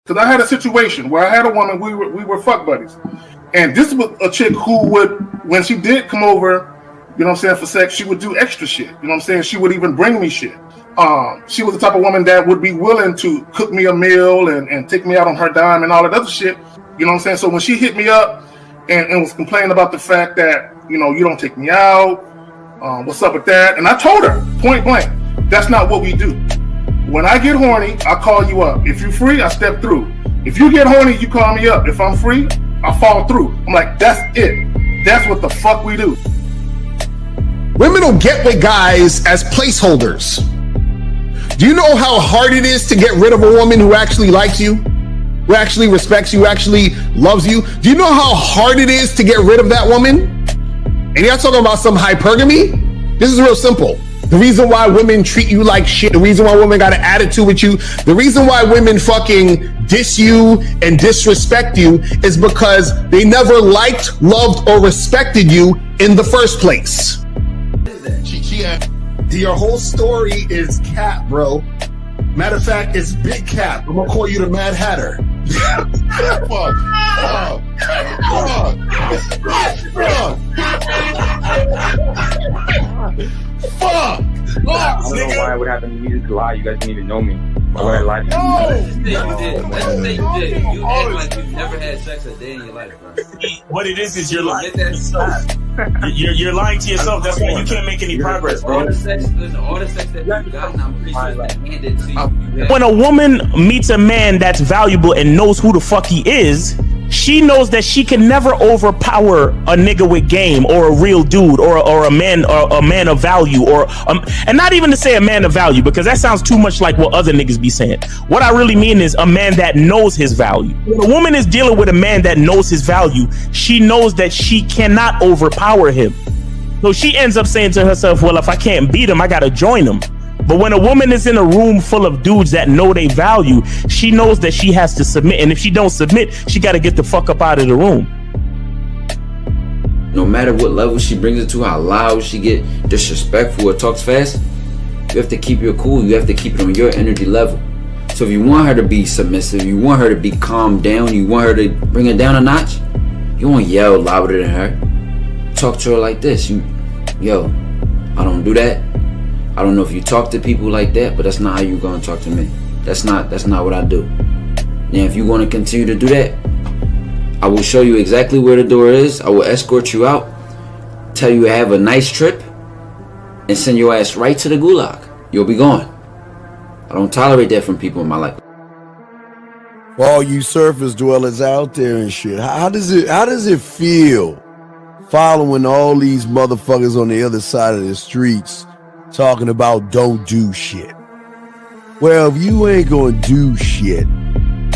Because I had a situation where I had a woman, we were fuck buddies. And this was a chick who would, when she did come over, you know what I'm saying, for sex, she would do extra shit. You know what I'm saying? She would even bring me shit. She was the type of woman that would be willing to cook me a meal and take me out on her dime and all that other shit. You know what I'm saying? So when she hit me up and was complaining about the fact that, you know, you don't take me out, what's up with that? And I told her, point blank, that's not what we do. When I get horny, I call you up. If you're free, I step through. If you get horny, you call me up. If I'm free, I fall through. I'm like, that's it. That's what the fuck we do. Women will get with guys as placeholders. Do you know how hard it is to get rid of a woman who actually likes you, who actually respects you, who actually loves you? Do you know how hard it is to get rid of that woman? And you're not talking about some hypergamy? This is real simple. The reason why women treat you like shit, the reason why women got an attitude with you, the reason why women fucking diss you and disrespect you is because they never liked, loved, or respected you in the first place. Your whole story is cap, bro. Matter of fact, it's big cap. I'm gonna call you the Mad Hatter. Fuck! I don't know why it would happen to me to lie. You guys didn't even know me. Why would I lie to you? Let's say you did. You act like you've never had sex a day in your life, bro. What it is you're lying to yourself. You're lying to yourself. That's why you can't make any progress, bro. All the sex that you've gotten, I'm pretty sure it's handed to you. When a woman meets a man that's valuable and knows who the fuck he is, she knows that she can never overpower a nigga with game or a real dude or a man of value and not even to say a man of value, because that sounds too much like what other niggas be saying. What I really mean is a man that knows his value. When a woman is dealing with a man that knows his value, she knows that she cannot overpower him. So she ends up saying to herself, well, if I can't beat him, I gotta join him. But when a woman is in a room full of dudes that know they value, she knows that she has to submit. And if she don't submit, she got to get the fuck up out of the room. No matter what level she brings it to, how loud she get, disrespectful or talks fast, you have to keep your cool. You have to keep it on your energy level. So if you want her to be submissive, you want her to be calmed down, you want her to bring it down a notch, you won't yell louder than her. Talk to her like this. Yo, I don't do that. I don't know if you talk to people like that, but that's not how you gonna talk to me. That's not what I do. Now, if you want to continue to do that, I will show you exactly where the door is. I will escort you out, tell you have a nice trip, and send your ass right to the gulag. You'll be gone. I don't tolerate that from people in my life. For all you surface dwellers out there and shit, how does it feel following all these motherfuckers on the other side of the streets talking about don't do shit? Well, if you ain't gonna do shit,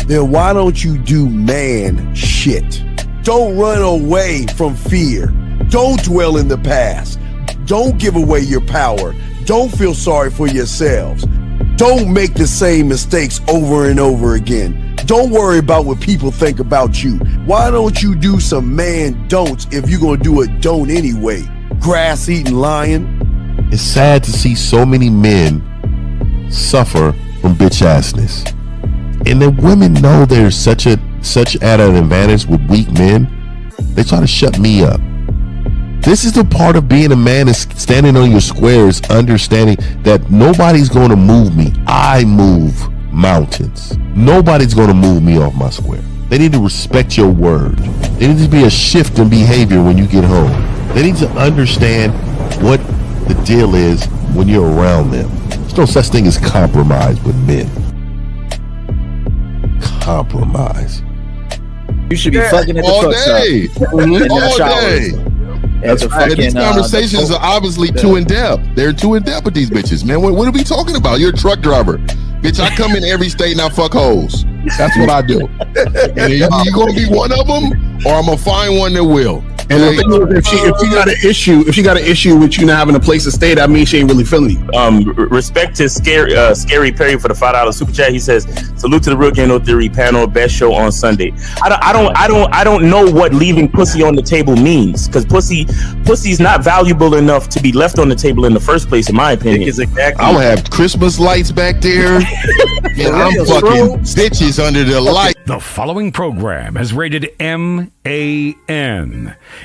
then why don't you do man shit? Don't run away from fear. Don't dwell in the past. Don't give away your power. Don't feel sorry for yourselves. Don't make the same mistakes over and over again. Don't worry about what people think about you. Why don't you do some man don'ts if you're gonna do a don't anyway? Grass-eating lion. It's sad to see so many men suffer from bitch assness, and the women know there's such at an advantage with weak men. They try to shut me up. This is the part of being a man, is standing on your squares, understanding that nobody's going to move me. I move mountains. Nobody's going to move me off my square. They need to respect your word. There needs to be a shift in behavior when you get home. They need to understand what the deal is when you're around them. There's no such thing as compromise with men. Compromise. You should be fucking at the all truck day. stop. All day. These conversations are obviously too in depth. They're too in depth with these bitches, man. What are we talking about? You're a truck driver. Bitch, I come in every state and I fuck hoes. That's what I do. And you gonna be one of them, or I'm gonna find one that will. And the thing is, if she got an issue with you not having a place to stay, that means she ain't really feeling you. Respect to Scary Perry for the $5 super chat. He says, "Salute to the Real Game No Theory panel, best show on Sunday." I don't know what leaving pussy on the table means, because pussy's not valuable enough to be left on the table in the first place, in my opinion. Exactly. I'll have Christmas lights back there, and I'm fucking bitches under the light. The following program is rated MAN.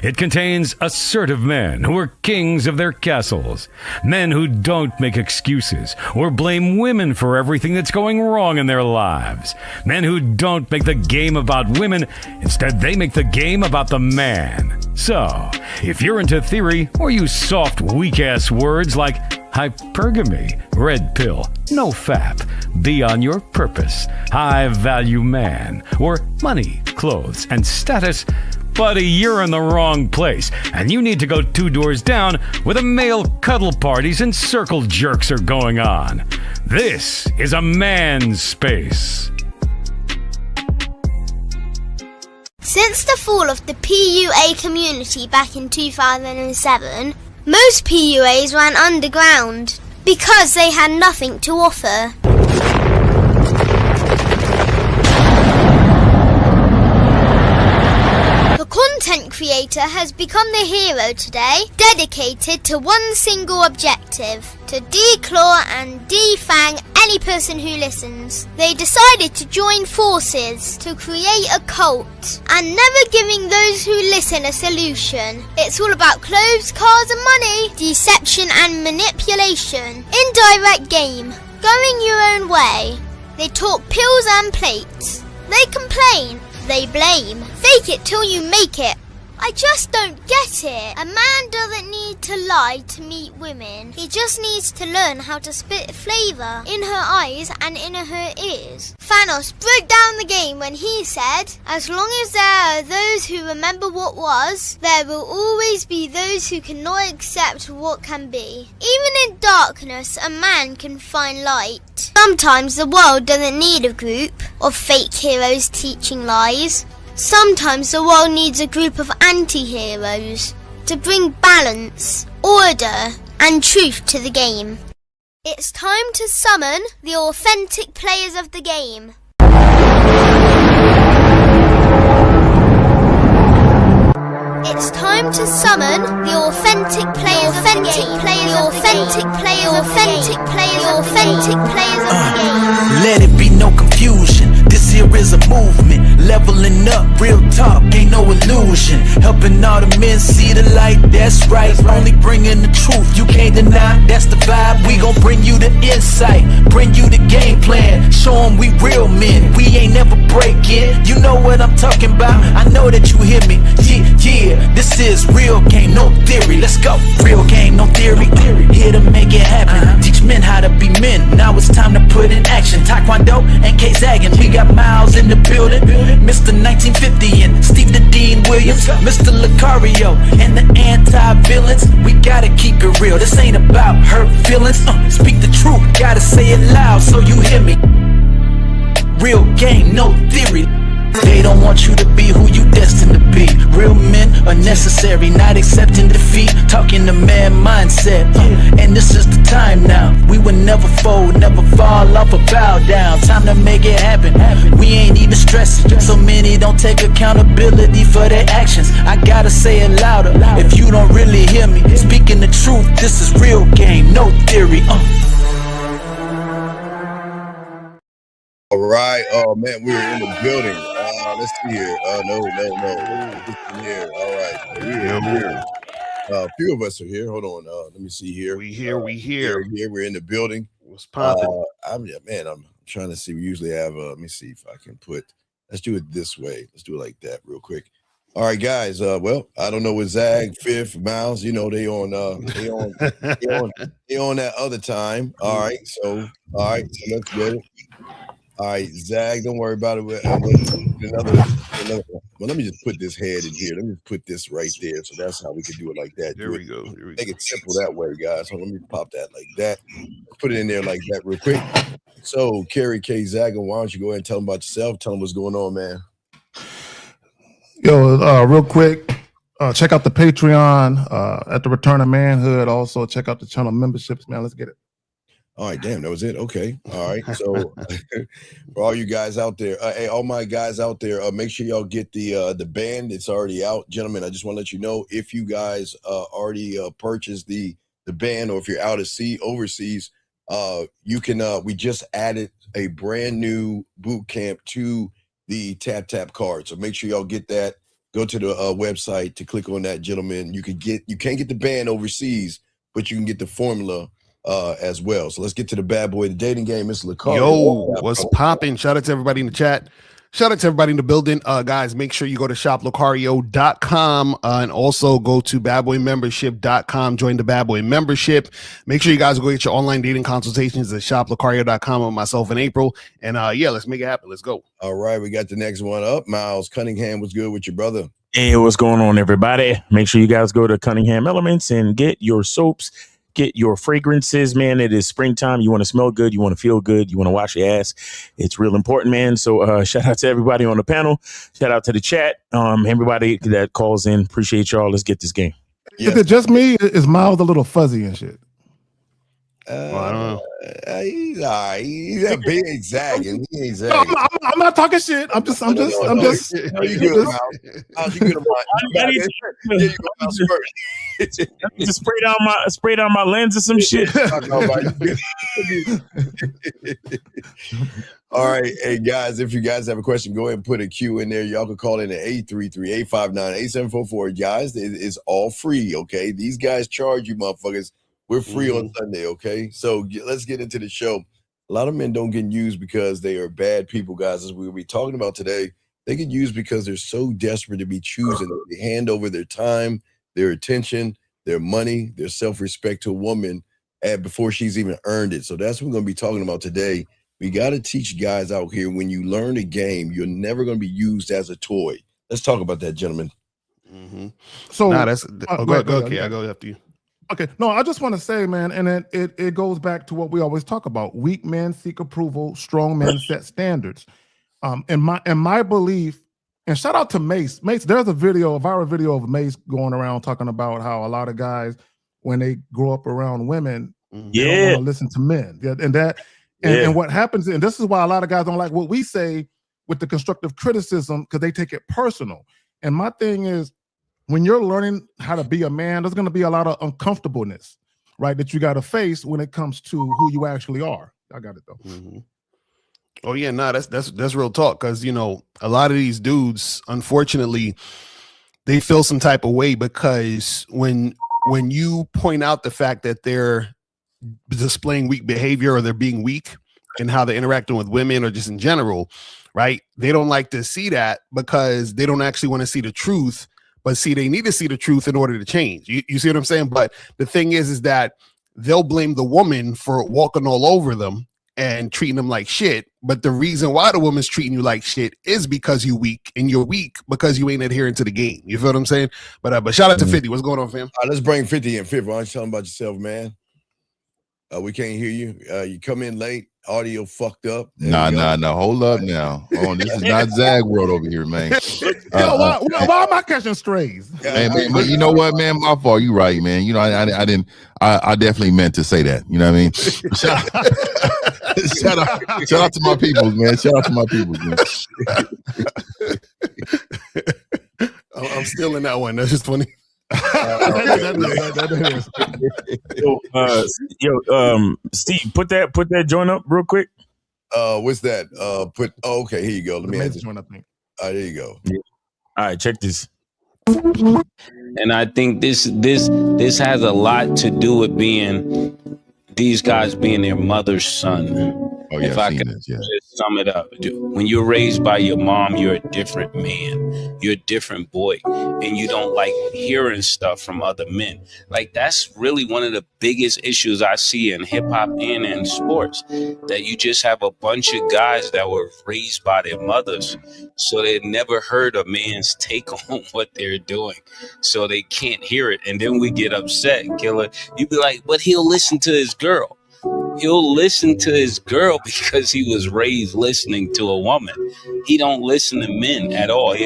It contains assertive men who are kings of their castles, men who don't make excuses or blame women for everything that's going wrong in their lives, men who don't make the game about women, instead they make the game about the man. So, if you're into theory or use soft, weak-ass words like hypergamy, red pill, no fap, be on your purpose, high value man, or money, clothes, and status, buddy, you're in the wrong place, and you need to go 2 doors down where the male cuddle parties and circle jerks are going on. This is a man's space. Since the fall of the PUA community back in 2007, most PUAs ran underground because they had nothing to offer. The content creator has become the hero today, dedicated to one single objective: to declaw and defang any person who listens. They decided to join forces to create a cult, and never giving those who listen a solution. It's all about clothes, cars and money, deception and manipulation, indirect game, going your own way. They talk pills and plates. They complain. They blame. Fake it till you make it. I just don't get it. A man doesn't need to lie to meet women. He just needs to learn how to spit flavour in her eyes and in her ears. Thanos broke down the game when he said, "As long as there are those who remember what was, there will always be those who cannot accept what can be." Even in darkness, a man can find light. Sometimes the world doesn't need a group of fake heroes teaching lies. Sometimes the world needs a group of anti-heroes to bring balance, order, and truth to the game. It's time to summon the authentic players of the game. It's time to summon the authentic players of the game. The authentic players of the game. Let it be no confusion. This here is a movement, leveling up, real talk, ain't no illusion. Helping all the men see the light, that's right. Only bringing the truth, you can't deny, that's the vibe. We gon' bring you the insight, bring you the game plan. Show them we real men, we ain't never breaking. You know what I'm talking about, I know that you hear me. Yeah, this is real game, no theory. Let's go, real game, no theory. Here to make it happen, teach men how to be men. Now it's time to put in action. Taekwondo and K-Zagging, we got Miles in the building, Mr. 1950 and Steve the Dean Williams, Mr. Lucario and the anti-villains. We gotta keep it real, this ain't about hurt feelings. Speak the truth, gotta say it loud so you hear me. Real game, no theory. They don't want you to be who you destined to be. Real men are necessary, not accepting defeat. Talking the man mindset, and this is the time now. We will never fold, never fall off or bow down. Time to make it happen. We ain't even stressing. So many don't take accountability for their actions. I gotta say it louder if you don't really hear me. Speaking the truth, this is real game, no theory. All right. Oh man, we're in the building. Let's see here. No. Here. All right. We're here. A few of us are here. Hold on. Let me see here. We here. We're in the building. What's popping? I'm trying to see. We usually have. Let me see if I can put. Let's do it this way. Let's do it like that, real quick. All right, guys. Well, I don't know what Zag, Fifth, Miles. You know they on that other time. All right. So let's get it. All right, Zag, don't worry about it. Another. Well, let me just put this head in here. Let me put this right there. So that's how we can do it like that. There we go. Make it simple that way, guys. So let me pop that like that. Put it in there like that real quick. So, Kerry K. Zag, why don't you go ahead and tell them about yourself? Tell them what's going on, man. Yo, real quick, Check out the Patreon at the Return of Manhood. Also, check out the channel memberships, man. Let's get it. All right, damn, that was it. Okay, all right. So, for all you guys out there, hey, all my guys out there, make sure y'all get the band. It's already out, gentlemen. I just want to let you know if you guys already purchased the band, or if you're out at sea overseas, you can. We just added a brand new boot camp to the Tap card, so make sure y'all get that. Go to the website to click on that, gentlemen. You can't get the band overseas, but you can get the formula as well. So let's get to the bad boy, the dating game. Mr. Lucario. Yo, what's popping? Shout out to everybody in the chat. Shout out to everybody in the building. Guys, make sure you go to shoplucario.com and also go to badboymembership.com. Join the Bad Boy membership. Make sure you guys go get your online dating consultations at shoplucario.com with myself in April. And yeah, let's make it happen. Let's go. All right, we got the next one up. Miles Cunningham, what's good with your brother? Hey, what's going on, everybody? Make sure you guys go to Cunningham Elements and get your soaps. Get your fragrances, man. It is springtime. You want to smell good. You want to feel good. You want to wash your ass. It's real important, man. So shout out to everybody on the panel. Shout out to the chat. Everybody that calls in. Appreciate y'all. Let's get this game. Yes. Is it just me? Is Miles a little fuzzy and shit? Well, I don't know. He's all right. He's that big zagging. He ain't zagging. No, I'm not talking shit. I'm just. No, you good, Miles. Miles, you good about just spray down my lens or some shit. All right, hey guys, if you guys have a question, go ahead and put a Q in there. Y'all can call in at 833-859-8744. Guys, it is all free, okay? These guys charge you motherfuckers. We're free on Sunday, okay? So let's get into the show. A lot of men don't get used because they are bad people, guys. As we'll be talking about today, they get used because they're so desperate to be choosing. They hand over their time, their attention, their money, their self-respect to a woman before she's even earned it. So that's what we're going to be talking about today. We got to teach guys out here, when you learn a game, you're never going to be used as a toy. Let's talk about that, gentlemen. So go ahead. Okay, I'll go after you. Okay, no, I just want to say, man, and it goes back to what we always talk about. Weak men seek approval, strong men set standards. In my belief, and shout out to Mace. Mace, there's a viral video of Mace going around talking about how a lot of guys, when they grow up around women, they don't want to listen to men. And what happens, and this is why a lot of guys don't like what we say with the constructive criticism, because they take it personal. And my thing is, when you're learning how to be a man, there's going to be a lot of uncomfortableness, right, that you got to face when it comes to who you actually are. I got it though. Oh yeah, that's real talk. Because a lot of these dudes, unfortunately, they feel some type of way because when you point out the fact that they're displaying weak behavior or they're being weak in how they're interacting with women or just in general, right? They don't like to see that because they don't actually want to see the truth. But see, they need to see the truth in order to change. You see what I'm saying? But the thing is that they'll blame the woman for walking all over them and treating them like shit. But the reason why the woman's treating you like shit is because you're weak, and you're weak because you ain't adhering to the game. You feel what I'm saying? But shout out to 50. What's going on, fam? All right, let's bring 50 in. 50, why don't you tell them about yourself, man? We can't hear you. You come in late. Audio fucked up. Nah. Hold up now. This is not Zag World over here, man. Why am I catching strays? Hey, man, but you know what, man? My fault. You right, man. I didn't. I definitely meant to say that. You know what I mean? Shout out to my peoples, man. Shout out to my peoples, man. I'm still in that one. That's just funny. Steve, put that joint up real quick. What's that? Okay, here you go. Let me answer. There you go. Yeah. All right, check this. And I think this has a lot to do with being these guys being their mother's son. Oh, yeah, if I can just sum it up, when you're raised by your mom, you're a different man. You're a different boy, and you don't like hearing stuff from other men. Like, that's really one of the biggest issues I see in hip hop and in sports, that you just have a bunch of guys that were raised by their mothers, so they never heard a man's take on what they're doing, so they can't hear it. And then we get upset, Killer. You be like, but he'll listen to his girl. He'll listen to his girl because he was raised listening to a woman. He don't listen to men at all.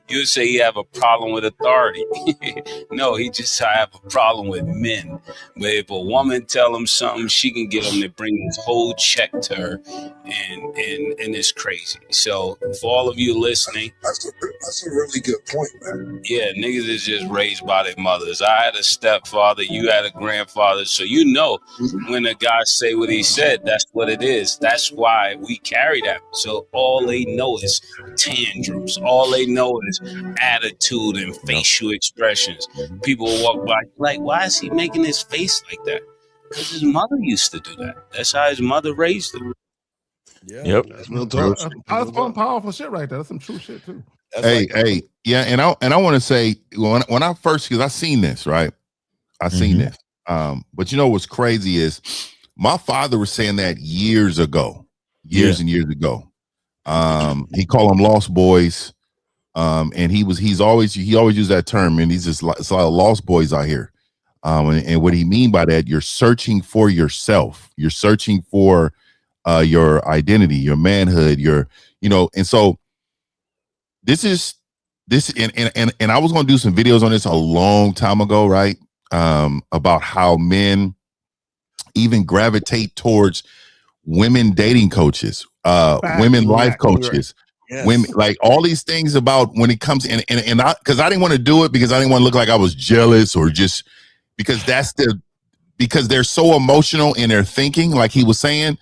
You say you have a problem with authority. No, he just have a problem with men. But if a woman tell him something, she can get him to bring his whole check to her, and it's crazy. So for all of you listening, that's a really good point, man. yeah, niggas is just raised by their mothers. I had a stepfather, you had a grandfather, so you know when a guy say what he said, that's what it is. That's why we carry that. So all they know is tantrums. All they know is attitude and facial expressions. People walk by like, why is he making his face like that? Because his mother used to do that. That's how his mother raised him. Yeah. Yep. That's real talk. That's some powerful shit right there. That's some true shit too. Yeah, and I want to say when I first, because I seen this, right? I seen this. But you know what's crazy is my father was saying that years ago, and years ago. He called them lost boys. And he always used that term, and he's just it's a lot of lost boys out here. And what he mean by that, you're searching for yourself. You're searching for your identity, your manhood, and so this and I was going to do some videos on this a long time ago, right? About how men even gravitate towards women dating coaches, women life coaches, women, like all these things about when it comes in, and I, because I didn't want to do it because I didn't want to look like I was jealous or just because because they're so emotional in their thinking, like he was saying,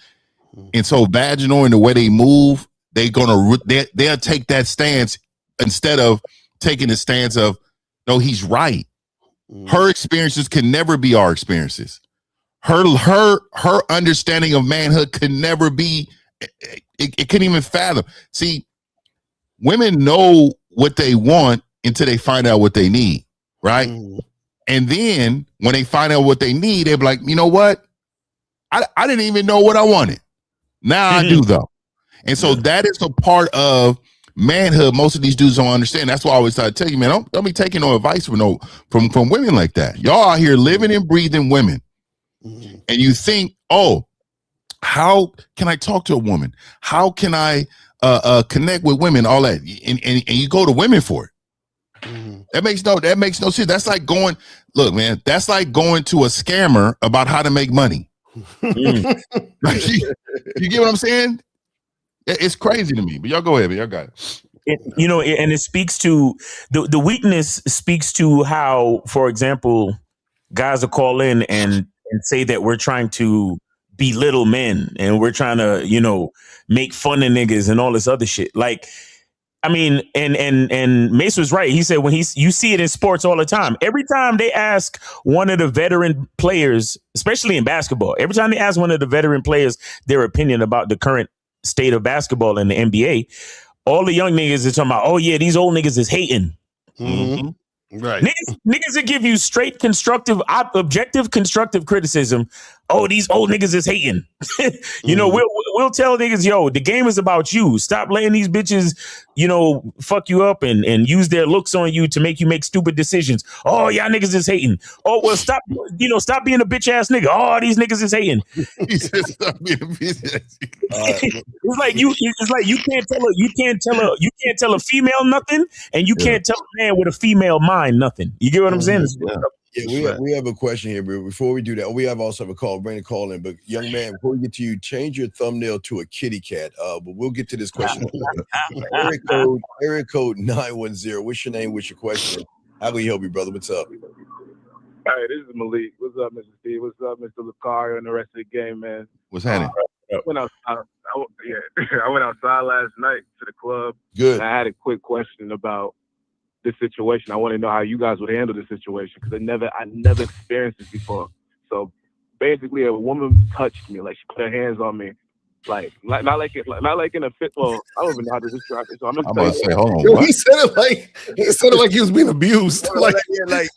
and so vaginal in the way they move, they'll take that stance instead of taking the stance of, no, he's right. Her experiences can never be our experiences. Her understanding of manhood could never be, it couldn't even fathom. See, women know what they want until they find out what they need, right? And then when they find out what they need, they're like, you know what? I didn't even know what I wanted. Now I do, though. And so that is a part of manhood most of these dudes don't understand. That's why I always try to tell you, man, don't be taking no advice from women like that. Y'all out here living and breathing women. And you think, oh, how can I talk to a woman? How can I connect with women? All that, and you go to women for it. That makes no sense. That's like going, look, man, that's like going to a scammer about how to make money. Like, you get what I'm saying? It's crazy to me. But y'all go ahead, man. Y'all got it. And it speaks to the weakness. Speaks to how, for example, guys will call in and say that we're trying to belittle men and we're trying to, make fun of niggas and all this other shit. Like, I mean, and Mace was right. He said you see it in sports all the time. Every time they ask one of the veteran players, especially in basketball, every time they ask one of the veteran players their opinion about the current state of basketball in the NBA, all the young niggas are talking about, oh yeah, these old niggas is hating. Right. Niggas that give you straight objective constructive criticism. Oh, these old niggas is hating. We'll tell niggas, yo, the game is about you. Stop letting these bitches, fuck you up and use their looks on you to make you make stupid decisions. Oh, y'all niggas is hating. Oh, well, stop being a bitch ass nigga. Oh, these niggas is hating. He said, stop being a bitch ass. It's like you can't tell a female nothing, and you can't tell a man with a female mind nothing. You get what I'm saying? Yeah, we have a question here, but before we do that, we also have a call. Bring a call in, but young man, before we get to you, change your thumbnail to a kitty cat. But we'll get to this question. Area code 910. What's your name? What's your question? How can we help you, brother? What's up? Hey, this is Malik. What's up, Mr. Steve? What's up, Mr. Lucario, and the rest of the game, man? What's happening? I went outside last night to the club. Good. And I had a quick question about this situation. I want to know how you guys would handle this situation because I never experienced this before. So basically, a woman touched me, like she put her hands on me, like not like in a fit. Well, I don't even know how to describe it. So I'm gonna say, hold on. He said it like he was being abused, like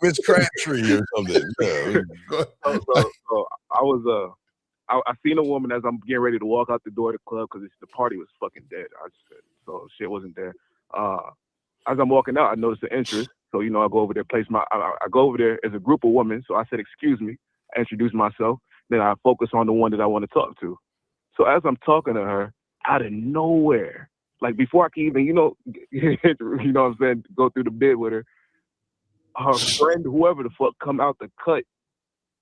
Miss Crabtree or something. Yeah. So I seen a woman as I'm getting ready to walk out the door of the club because the party was fucking dead. So shit wasn't there. As I'm walking out, I noticed the interest. So, I go over there, I go over there as a group of women. So I said, excuse me. I introduced myself. then I focus on the one that I want to talk to. So as I'm talking to her, out of nowhere, like before I can even, you know what I'm saying, go through the bid with her, her friend, whoever the fuck, come out the cut,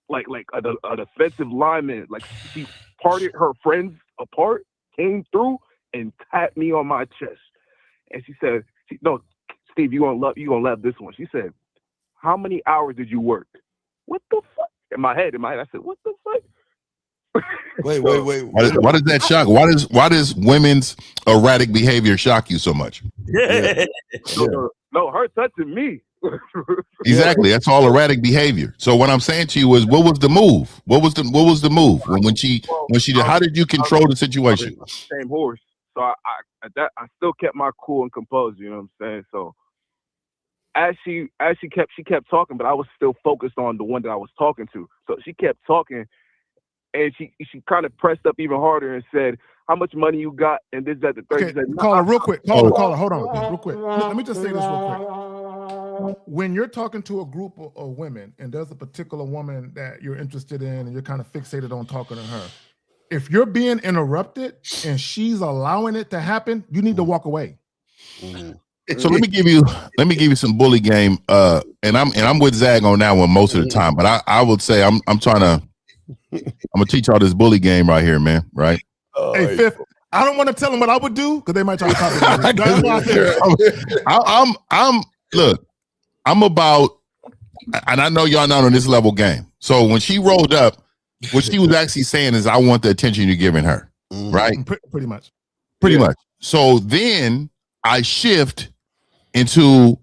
like an offensive lineman, like she parted her friends apart, came through and tapped me on my chest, and she said, "No, Steve, you gonna love this one." She said, "How many hours did you work?" What the fuck? In my head, I said, "What the fuck?" Wait. Why does that shock? Why does women's erratic behavior shock you so much? Yeah. No, her touching me. Exactly. That's all erratic behavior. So what I'm saying to you is, what was the move? What was the move when she did? How did you control the situation? Same horse. So I still kept my cool and composure. You know what I'm saying? So as she kept talking, but I was still focused on the one that I was talking to. So she kept talking, and she kind of pressed up even harder and said, "How much money you got?" And this, that, the third. Okay, caller, real quick. Caller, hold on, real quick. Let me just say this real quick. When you're talking to a group of women, and there's a particular woman that you're interested in, and you're kind of fixated on talking to her, if you're being interrupted and she's allowing it to happen, you need to walk away. So let me give you some bully game. And I'm with Zag on that one most of the time, but I would say I'm gonna teach y'all this bully game right here, man. Right? Hey, Fifth, I don't want to tell them what I would do because they might try to copy me. Look, I'm about, and I know y'all not on this level game. So when she rolled up, what she was actually saying is, I want the attention you're giving her, right? Pretty much. Pretty much. So then I shift into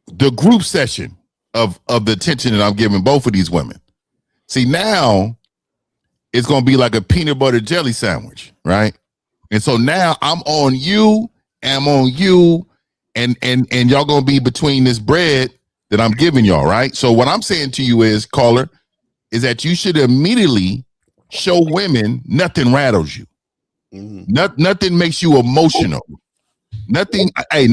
the group session of the attention that I'm giving both of these women. See, now it's going to be like a peanut butter jelly sandwich, right? And so now I'm on you, I'm on you, and y'all going to be between this bread that I'm giving y'all, right? So what I'm saying to you is, caller, is that you should immediately show women nothing rattles you. Nothing makes you emotional. Nothing I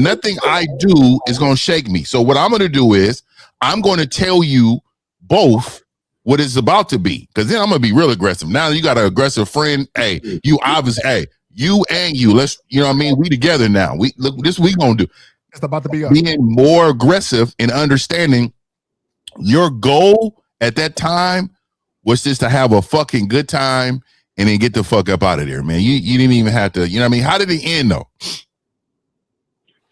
do is going to shake me. So what I'm going to do is I'm going to tell you both what it's about to be, because then I'm going to be real aggressive. Now you got an aggressive friend. Hey, you obviously, hey, you and you, let's, you know what I mean? We together now. We look, this we going to do. It's about to be being more aggressive and understanding your goal at that time was just to have a fucking good time and then get the fuck up out of there, man. You didn't even have to, you know what I mean? How did it end though?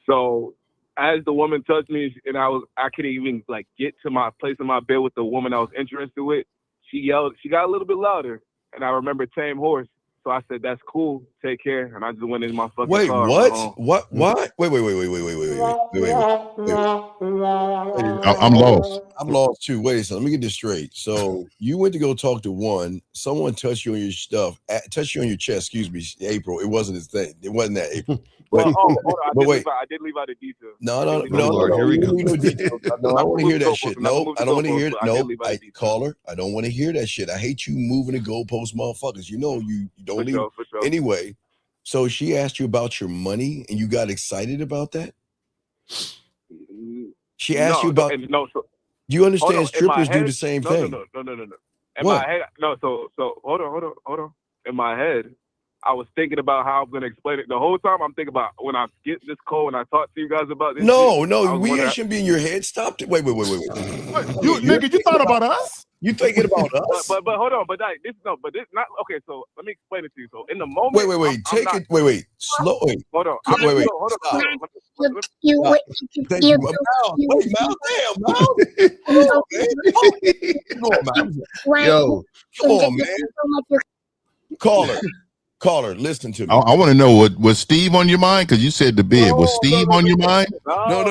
So as the woman touched me and I couldn't even like get to my place in my bed with the woman I was interested with, she yelled, she got a little bit louder, and I remember Tame Horse. So I said, "That's cool. Take care." And I just went in my fucking car. What? Wait. I'm lost. I'm lost too. Wait a second. Let me get this straight. So you went to go talk to one. Someone touched you on your stuff. Touched you on your chest. Excuse me, April. It wasn't his thing. It wasn't that April. Hold on. I did leave out the details. No. Here we go. No, I don't want to hear that shit. No, I don't want to hear it. No, caller, I don't want to hear that shit. I hate you moving the goalpost, motherfuckers. You know you don't leave. Sure. Anyway, so she asked you about your money, and you got excited about that. She asked you about. No, so, do you understand? Strippers do the same thing. No. In my head, no. So hold on. In my head, I was thinking about how I'm going to explain it. The whole time I'm thinking about when I get this call and I talk to you guys about this. No, we shouldn't be in your head. Stop it. Wait. You nigga, you thought about us? You thinking about us? But hold on. But this not okay. So let me explain it to you. So in the moment, wait. Slow. Hold on. Wait. Hold on. Yo, come on, man. Caller, listen to me. I want to know, was Steve on your mind? Because you said the bid. Was Steve on your mind? No.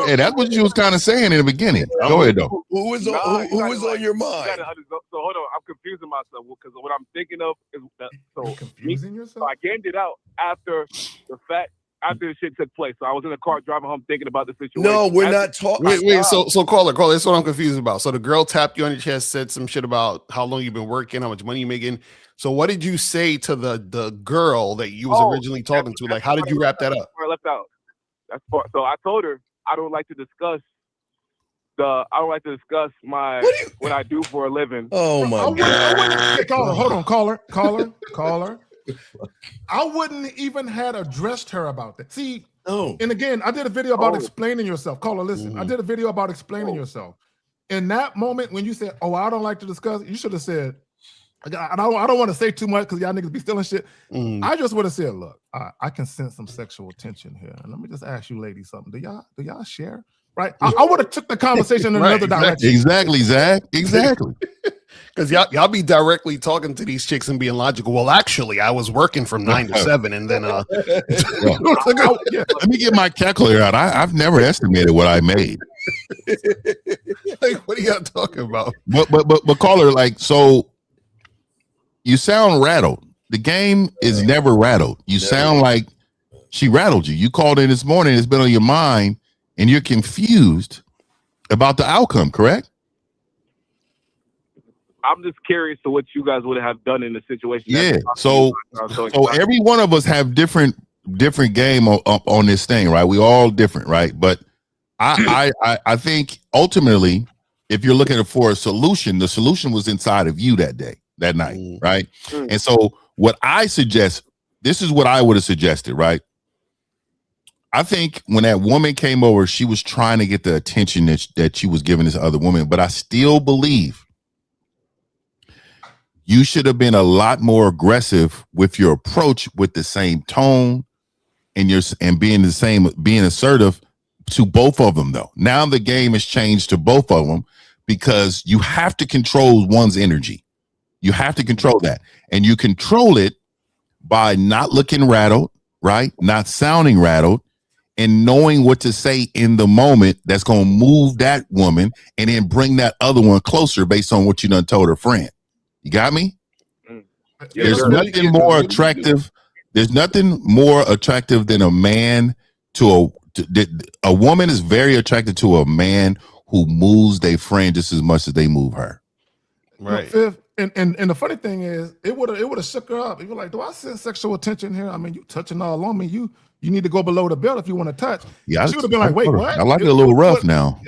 Hey, that's what you was kind of saying in the beginning. Go ahead, though. Who was on your mind? So hold on, I'm confusing myself because what I'm thinking of is that. So confusing yourself? So I gained it out after the fact. After the shit took place, so I was in the car driving home thinking about the situation. No, we're not talking. Wait. So caller, that's what I'm confused about. So the girl tapped you on your chest, said some shit about how long you've been working, how much money you're making. So what did you say to the girl that you was originally talking to? Like, how did you wrap that up? I left out. That's part. So I told her I don't like to discuss I would like to discuss what I do for a living. Oh my God! Hey, caller, hold on, caller. I wouldn't even had addressed her about that. See, and again, I did a video about explaining yourself. Caller, listen, I did a video about explaining yourself. In that moment when you said, "Oh, I don't like to discuss," you should have said, "I don't want to say too much because y'all niggas be stealing shit." I just would have said, "Look, I can sense some sexual tension here, and let me just ask you, ladies, something. Do y'all share?" Right? I would have took the conversation in another direction. Exactly, Zach. Exactly. Because y'all be directly talking to these chicks and being logical. Well, actually, I was working from 9 to 7, and then let me get my calculator out. I've never estimated what I made. Like, what are y'all talking about? But caller, like, so you sound rattled. The game is never rattled. You sound like she rattled you. You called in this morning. It's been on your mind, and you're confused about the outcome. Correct? I'm just curious to what you guys would have done in the situation. Yeah. So every one of us have different game on this thing, right? We all different, right? But I think ultimately, if you're looking for a solution, the solution was inside of you that night, right? And so what I suggest, this is what I would have suggested, right? I think when that woman came over, she was trying to get the attention that she was giving this other woman, but I still believe you should have been a lot more aggressive with your approach, with the same tone and being assertive to both of them, though. Now the game has changed to both of them because you have to control one's energy. You have to control that. And you control it by not looking rattled, right? Not sounding rattled, and knowing what to say in the moment that's going to move that woman and then bring that other one closer based on what you done told her friend. You got me? There's nothing more attractive. There's nothing more attractive than a man a woman is very attracted to a man who moves their friend just as much as they move her. Right. And the funny thing is, it would have shook her up. You're like, do I sense sexual tension here? I mean, you touching all on me. You need to go below the belt if you want to touch. Yeah, she would have been like, wait, what? I like it a little rough now.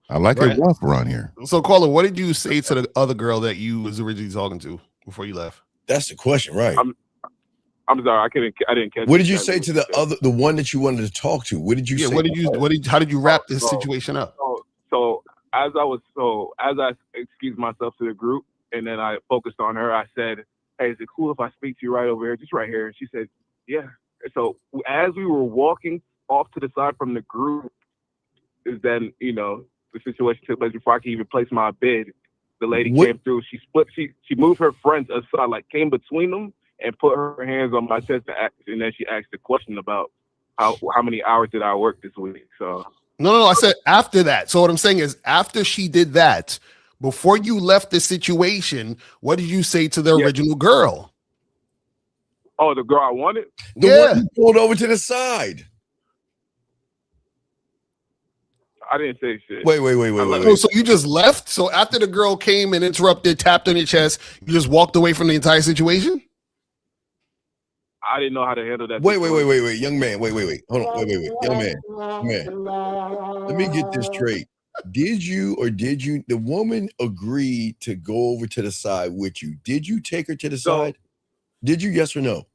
I like it rough around here. So, caller, what did you say to the other girl that you was originally talking to before you left? That's the question, right? I'm sorry, I didn't catch. What did you say to the one that you wanted to talk to? What did you say? How did you wrap this situation up? So as I excused myself to the group and then I focused on her, I said, "Hey, is it cool if I speak to you right over here, just right here?" And she said, "Yeah." So as we were walking off to the side from the group, is then the situation took place before I could even place my bid. The lady came through. She moved her friends aside, like came between them and put her hands on my chest and then she asked a question about how many hours did I work this week. So no, I said after that. So what I'm saying is after she did that, before you left the situation, what did you say to the original girl? Oh, the girl I wanted? The one you pulled over to the side. I didn't say shit. Wait. So you just left? So after the girl came and interrupted, tapped on your chest, you just walked away from the entire situation? I didn't know how to handle that. Wait, young man. Wait. Hold on. Wait. Young man. Let me get this straight. Did the woman agree to go over to the side with you? Did you take her to the side? Did you, yes or no?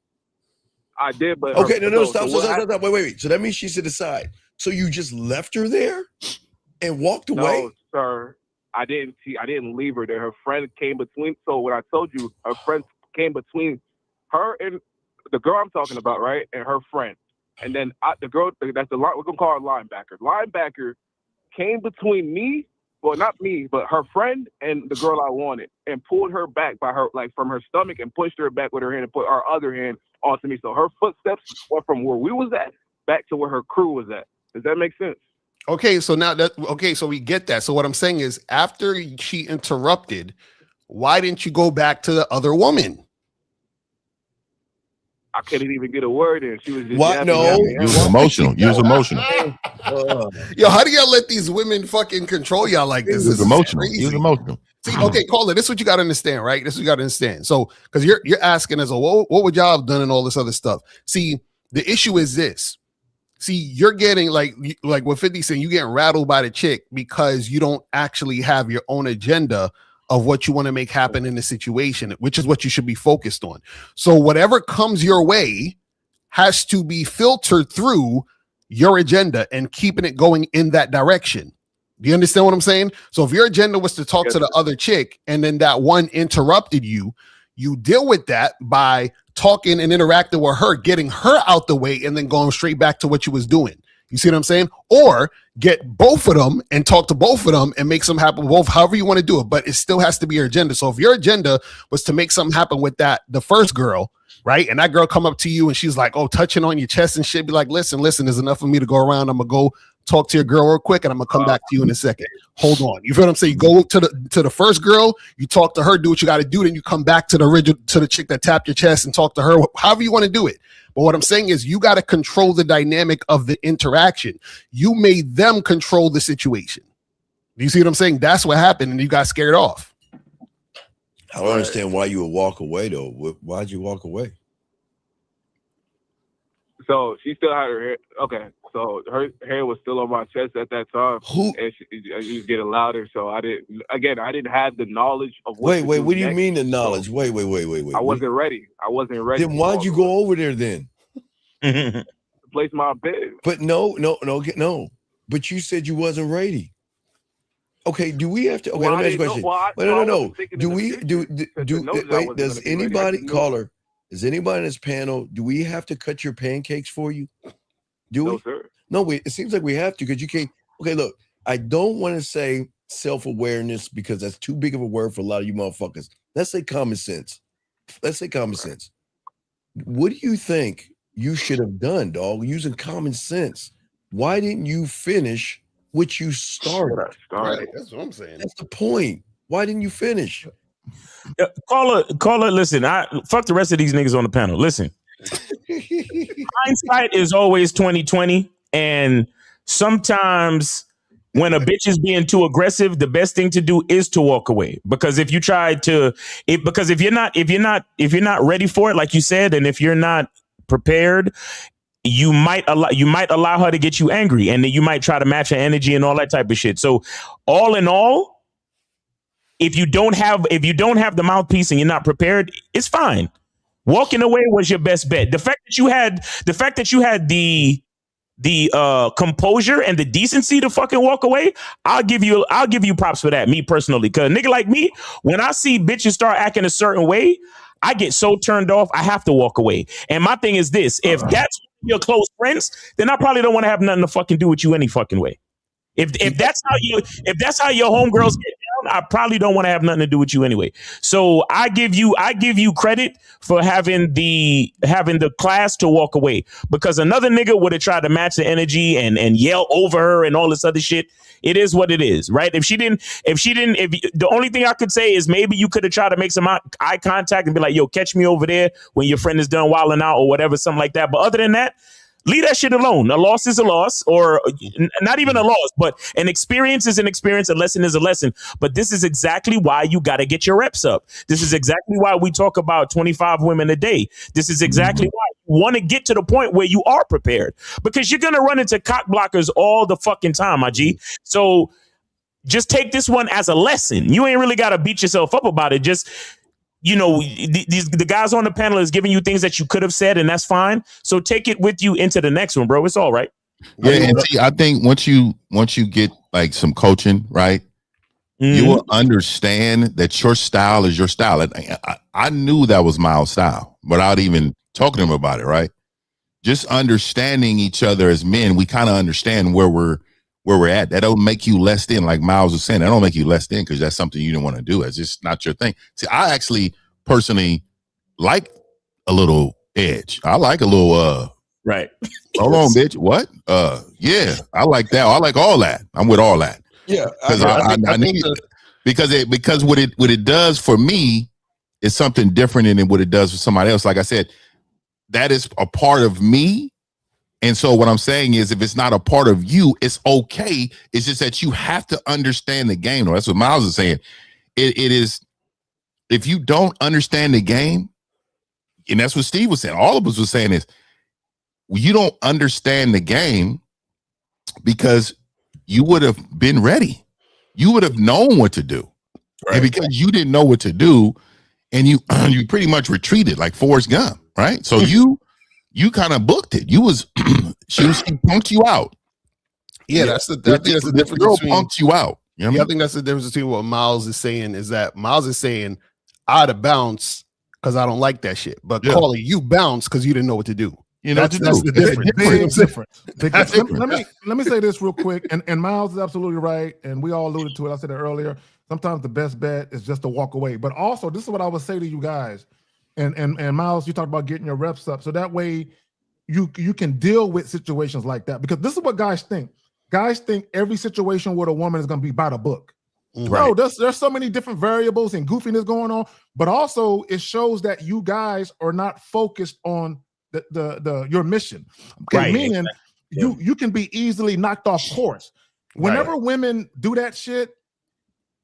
I did, but okay, no, stop. Wait. So that means she's to the side. So you just left her there and walked away? No, sir. I didn't leave her there. Her friend came between. So when I told you, her friend came between her and the girl I'm talking about, right? And her friend. And then the girl, that's the line, we're gonna call her linebacker. Linebacker came between me, well, not me, but her friend and the girl I wanted, and pulled her back by her, like from her stomach, and pushed her back with her hand and put our other hand onto me. So her footsteps went from where we was at back to where her crew was at. Does that make sense? Okay, so so we get that. So what I'm saying is, after she interrupted, why didn't you go back to the other woman? I couldn't even get a word in. She was just what? No, you was emotional. Yo, how do y'all let these women fucking control y'all like this? He was emotional. See, okay, caller, this is what you got to understand, right? This is what you got to understand. So, because you're asking us, what would y'all have done and all this other stuff? See, the issue is this. See, you're getting like what 50 saying, you getting rattled by the chick because you don't actually have your own agenda of what you want to make happen in the situation, which is what you should be focused on. So whatever comes your way has to be filtered through your agenda and keeping it going in that direction. Do you understand what I'm saying? So if your agenda was to talk to the other chick and then that one interrupted you, you deal with that by talking and interacting with her, getting her out the way, and then going straight back to what you was doing. You see what I'm saying? Or get both of them and talk to both of them and make something happen, both, however you want to do it. But it still has to be your agenda. So if your agenda was to make something happen with the first girl, right? And that girl come up to you and she's like, oh, touching on your chest and shit, be like, listen, there's enough for me to go around. I'm gonna go talk to your girl real quick and I'm gonna come back to you in a second. Hold on. You feel what I'm saying? You go to the first girl, you talk to her, do what you got to do, then you come back to the chick that tapped your chest and talk to her, however you want to do it. But what I'm saying is you got to control the dynamic of the interaction. You made them control the situation. Do you see what I'm saying? That's what happened, and you got scared off. I don't understand why you would walk away, though. Why'd you walk away? So she still had her hair. Okay, so her hair was still on my chest at that time. And she was getting louder. So I didn't have the knowledge of what. Wait. What do you mean the knowledge? Wait. I wasn't ready. Then why'd you go over there then? Place my bed. But no. But you said you wasn't ready. Okay, do we have to? Okay, let me ask you a question. No. Does anybody, caller, does anybody in this panel, do we have to cut your pancakes for you? Do we? No, sir. No, it seems like we have to because you can't. Okay, look, I don't want to say self-awareness because that's too big of a word for a lot of you motherfuckers. Let's say common sense. What do you think you should have done, dog, using common sense? Why didn't you finish what you started? Right, that's what I'm saying. That's the point. Why didn't you finish? Caller, listen, fuck the rest of these niggas on the panel. Listen, hindsight is always 20/20, and sometimes when a bitch is being too aggressive, the best thing to do is to walk away. Because if you're not ready for it, like you said, and if you're not prepared, you might allow her to get you angry, and then you might try to match her energy and all that type of shit. So all in all, if you don't have the mouthpiece and you're not prepared, it's fine. Walking away was your best bet. The fact that you had the composure and the decency to fucking walk away, I'll give you props for that, me personally. Cause a nigga like me, when I see bitches start acting a certain way, I get so turned off, I have to walk away. And my thing is this: if that's your close friends, then I probably don't want to have nothing to fucking do with you any fucking way. If that's how your homegirls get down, I probably don't want to have nothing to do with you anyway. So I give you credit for having the class to walk away, because another nigga would have tried to match the energy and yell over her and all this other shit. It is what it is, right? If the only thing I could say is maybe you could have tried to make some eye contact and be like, yo, catch me over there when your friend is done wilding out or whatever, something like that. But other than that, leave that shit alone. A loss is a loss, or not even a loss, but an experience is an experience. A lesson is a lesson. But this is exactly why you got to get your reps up. This is exactly why we talk about 25 women a day. This is exactly why you want to get to the point where you are prepared, because you're going to run into cock blockers all the fucking time, my G. So just take this one as a lesson. You ain't really got to beat yourself up about it. Just, the guys on the panel is giving you things that you could have said, and that's fine. So take it with you into the next one, bro. It's all right. Yeah, and see, I think once you get like some coaching, right, you will understand that your style is your style. And I knew that was Miles' style without even talking to him about it, right? Just understanding each other as men, we kind of understand where we're at. That don't make you less than, like Miles was saying. That don't make you less than because that's something you don't want to do. It's just not your thing. See, I actually personally like a little edge. I like a little right. Hold on, bitch. What? Yeah, I like that. I like all that. I'm with all that. Yeah, because I need it because what it does for me is something different than what it does for somebody else. Like I said, that is a part of me. And so what I'm saying is, if it's not a part of you, it's okay. It's just that you have to understand the game. That's what Miles is saying. It is, if you don't understand the game, and that's what Steve was saying, all of us was saying is, you don't understand the game because you would have been ready. You would have known what to do. Right. And because you didn't know what to do, and you pretty much retreated like Forrest Gump, right? So you kind of booked it. You was she punked you out. Yeah, that's the difference. The girl punked you out. You know what I mean? I think that's the difference between what Miles is saying is that Miles is saying I'd have bounced because I don't like that shit. But Carly, you bounced because you didn't know what to do. You know that's the difference. Big difference. That's different. Let me say this real quick, and Miles is absolutely right, and we all alluded to it. I said it earlier. Sometimes the best bet is just to walk away. But also, this is what I would say to you guys, and Miles, you talked about getting your reps up, so that way you can deal with situations like that. Because this is what guys think. Guys think every situation with a woman is going to be by the book. Right. No, there's so many different variables and goofiness going on, but also it shows that you guys are not focused on the your mission. Okay, Right. Meaning you can be easily knocked off course. Whenever women do that shit,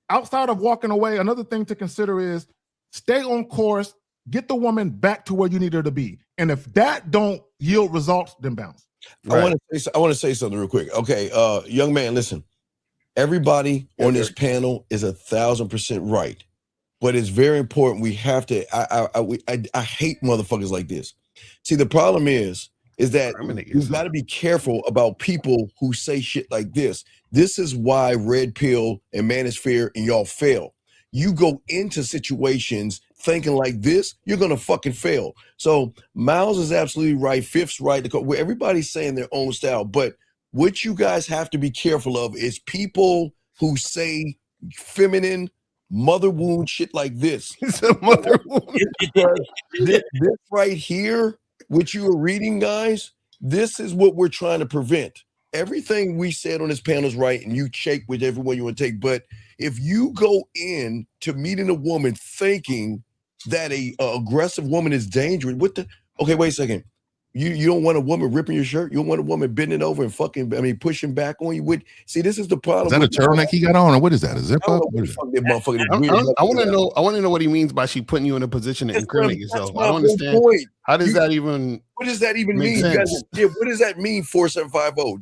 outside of walking away, another thing to consider is stay on course, get the woman back to where you need her to be. And if that don't yield results, then bounce. I want to say something real quick. Okay, young man, listen. Everybody on this panel is 1,000% right, but it's very important. We have to. I hate motherfuckers like this. See, the problem is that you've got to be careful about people who say shit like this. This is why Red Pill and Manosphere and y'all fail. You go into situations thinking like this, you're gonna fucking fail. So Miles is absolutely right. Fifth's right. Where everybody's saying their own style, but what you guys have to be careful of is people who say feminine mother wound shit like this. It's a mother wound. this right here, what you are reading, guys, this is what we're trying to prevent. Everything we said on this panel is right, and you shake with everyone you want to take. But if you go in to meeting a woman thinking that a aggressive woman is dangerous, okay, wait a second. You don't want a woman ripping your shirt. You don't want a woman bending over and pushing back on you. See, this is the problem. Is that a turtleneck he got on, or what is that? Is that I up? want to know. I want to know what he means by she putting you in a position to incriminate yourself. I don't understand. How does that even? What does that even mean? What does that mean? 4750.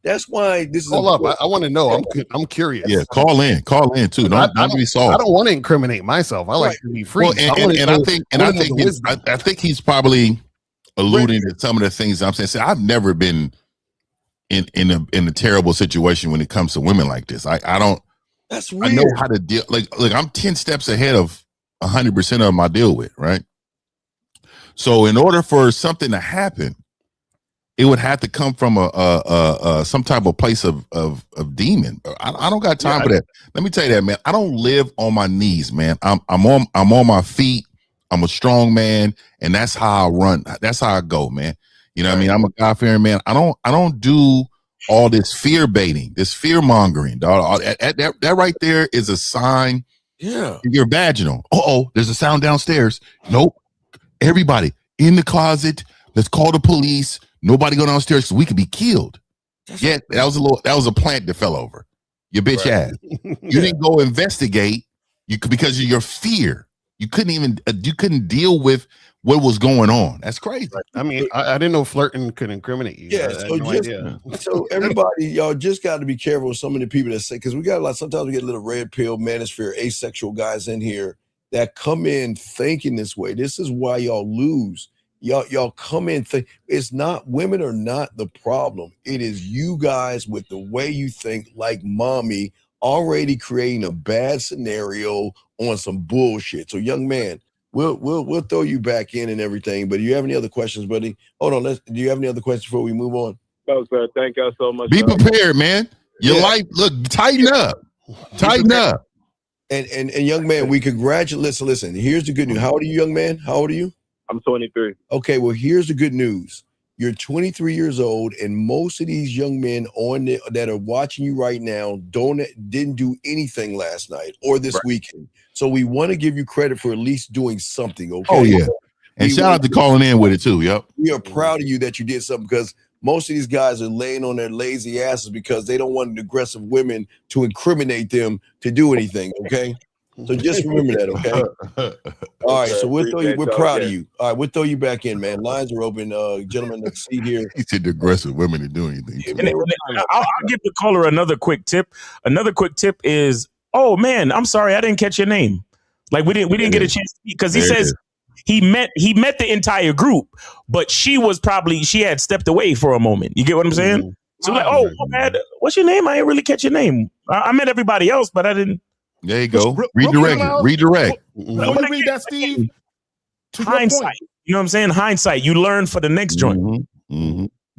That's why this is. Hold up. I want to know. I'm curious. Yeah, call in too. Don't be soft. I don't want to incriminate myself. I like to be free. Well, I think he's probably alluding to some of the things I'm saying. I've never been in a terrible situation when it comes to women like this. I don't. That's weird. I know how to deal. Like I'm 10 steps ahead of 100% of them I deal with. Right. So in order for something to happen, it would have to come from some type of place of demon. I don't got time for that. Let me tell you that, man. I don't live on my knees, man. I'm on my feet. I'm a strong man, and that's how I run. That's how I go, man. You know what I mean? I'm a God-fearing man. I don't do all this fear baiting, this fear mongering, dog. That right there is a sign. Yeah, you're vaginal. There's a sound downstairs. Nope. Everybody in the closet. Let's call the police. Nobody go downstairs because we could be killed. That was a plant that fell over. Your bitch ass. You didn't go investigate because of your fear. You couldn't deal with what was going on. That's crazy. I mean, I didn't know flirting could incriminate you. Yeah, so everybody, y'all just got to be careful with some of the people that say, because we got sometimes we get a little red pill, manosphere, asexual guys in here that come in thinking this way. This is why y'all lose. Y'all come in think it's not, women are not the problem. It is you guys with the way you think, like mommy, already creating a bad scenario on some bullshit. So young man, we'll throw you back in and everything. But do you have any other questions, buddy? Hold on. Do you have any other questions before we move on? No, sir. Thank y'all so much. Be prepared, man. Your life, look, tighten up. Tighten up. And young man, we congratulate. Listen, here's the good news. How old are you, young man? How old are you? I'm 23. Okay, well, here's the good news. You're 23 years old, and most of these young men that are watching you right now didn't do anything last night or this weekend. So we want to give you credit for at least doing something, okay? Oh, yeah. And shout out to calling in with it, too. Yep. We are proud of you that you did something, because most of these guys are laying on their lazy asses because they don't want aggressive women to incriminate them to do anything, okay? So just remember that, okay? All right, so we'll throw you. We're proud of you. All right, we'll throw you back in, man. Lines are open, gentlemen. Let's see here. He said the aggressive women to do anything. I'll give the caller another quick tip. Another quick tip is, oh man, I'm sorry, I didn't catch your name. Like we didn't get a chance to speak because he says he met the entire group, but she had stepped away for a moment. You get what I'm saying? So like, oh man, what's your name? I didn't really catch your name. I met everybody else, but I didn't. There you go. Redirect. Redirect. Let me read that, Steve. Hindsight. You know what I'm saying? Hindsight. You learn for the next joint.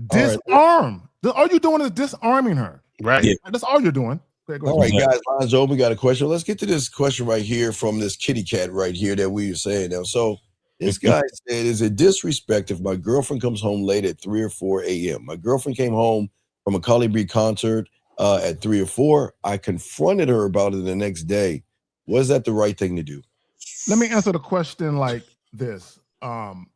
Disarm. All you're doing is disarming her. Right. Yeah. That's all you're doing. Okay, all right, guys. Lines open. We got a question. Let's get to this question right here from this kitty cat right here that we were saying now. So this guy said, is it disrespect if my girlfriend comes home late at 3 or 4 a.m.? My girlfriend came home from a Carly B concert at 3 or 4. I confronted her about it the next day. Was that the right thing to do? Let me answer the question like this.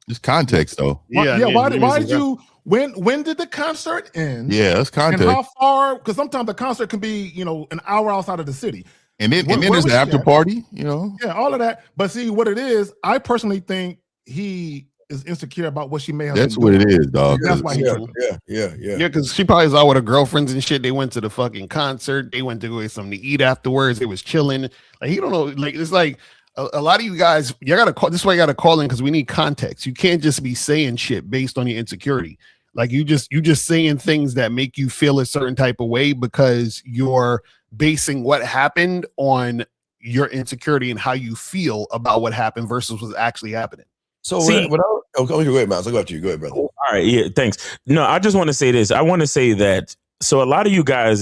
Just context, though. Why did you? When did the concert end? Yeah, that's context. And how far? Because sometimes the concert can be, an hour outside of the city. And then there's the after party. Yeah, all of that. But see, what it is, I personally think he is insecure about what she may have. That's what it is, dog. That's why. Yeah. Because she probably was out with her girlfriends and shit. They went to the fucking concert. They went to go get something to eat afterwards. They was chilling. Like he don't know. Like it's like a lot of you guys. You gotta call. This is why you gotta call in because we need context. You can't just be saying shit based on your insecurity. Like you just saying things that make you feel a certain type of way because you're basing what happened on your insecurity and how you feel about what happened versus what's actually happening. So go ahead, Miles. I'll go after you. Go ahead, brother. All right, yeah, thanks. No, I just want to say this. I want to say that. So a lot of you guys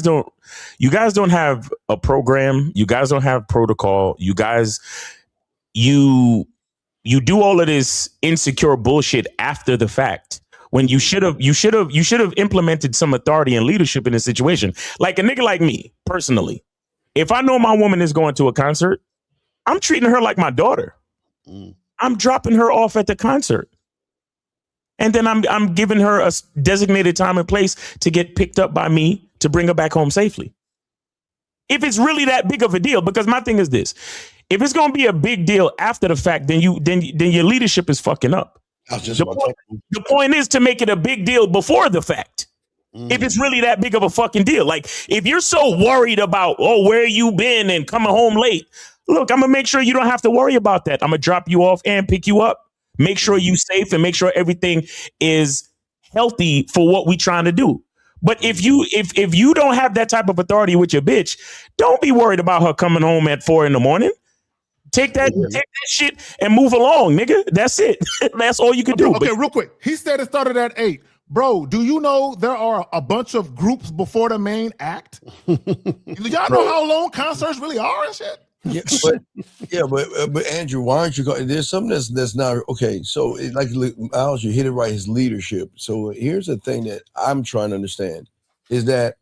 don't have a program. You guys don't have protocol. You guys, you do all of this insecure bullshit after the fact. When you should have implemented some authority and leadership in this situation. Like a nigga like me, personally, if I know my woman is going to a concert, I'm treating her like my daughter. I'm dropping her off at the concert. And then I'm giving her a designated time and place to get picked up by me to bring her back home safely. If it's really that big of a deal, because my thing is this, if it's going to be a big deal after the fact, then your leadership is fucking up. The point is to make it a big deal before the fact. If it's really that big of a fucking deal. Like if you're so worried about, where you been and coming home late, look, I'm going to make sure you don't have to worry about that. I'm going to drop you off and pick you up. Make sure you safe and make sure everything is healthy for what we trying to do. But if you don't have that type of authority with your bitch, don't be worried about her coming home at 4 a.m. Take that shit and move along, nigga. That's it. That's all you can do. Okay, real quick. He said it started at 8. Bro, do you know there are a bunch of groups before the main act? Y'all know how long concerts really are and shit? But Andrew, why aren't you going? There's something that's not okay. So like Miles, you hit it right. His leadership. So here's the thing that I'm trying to understand is that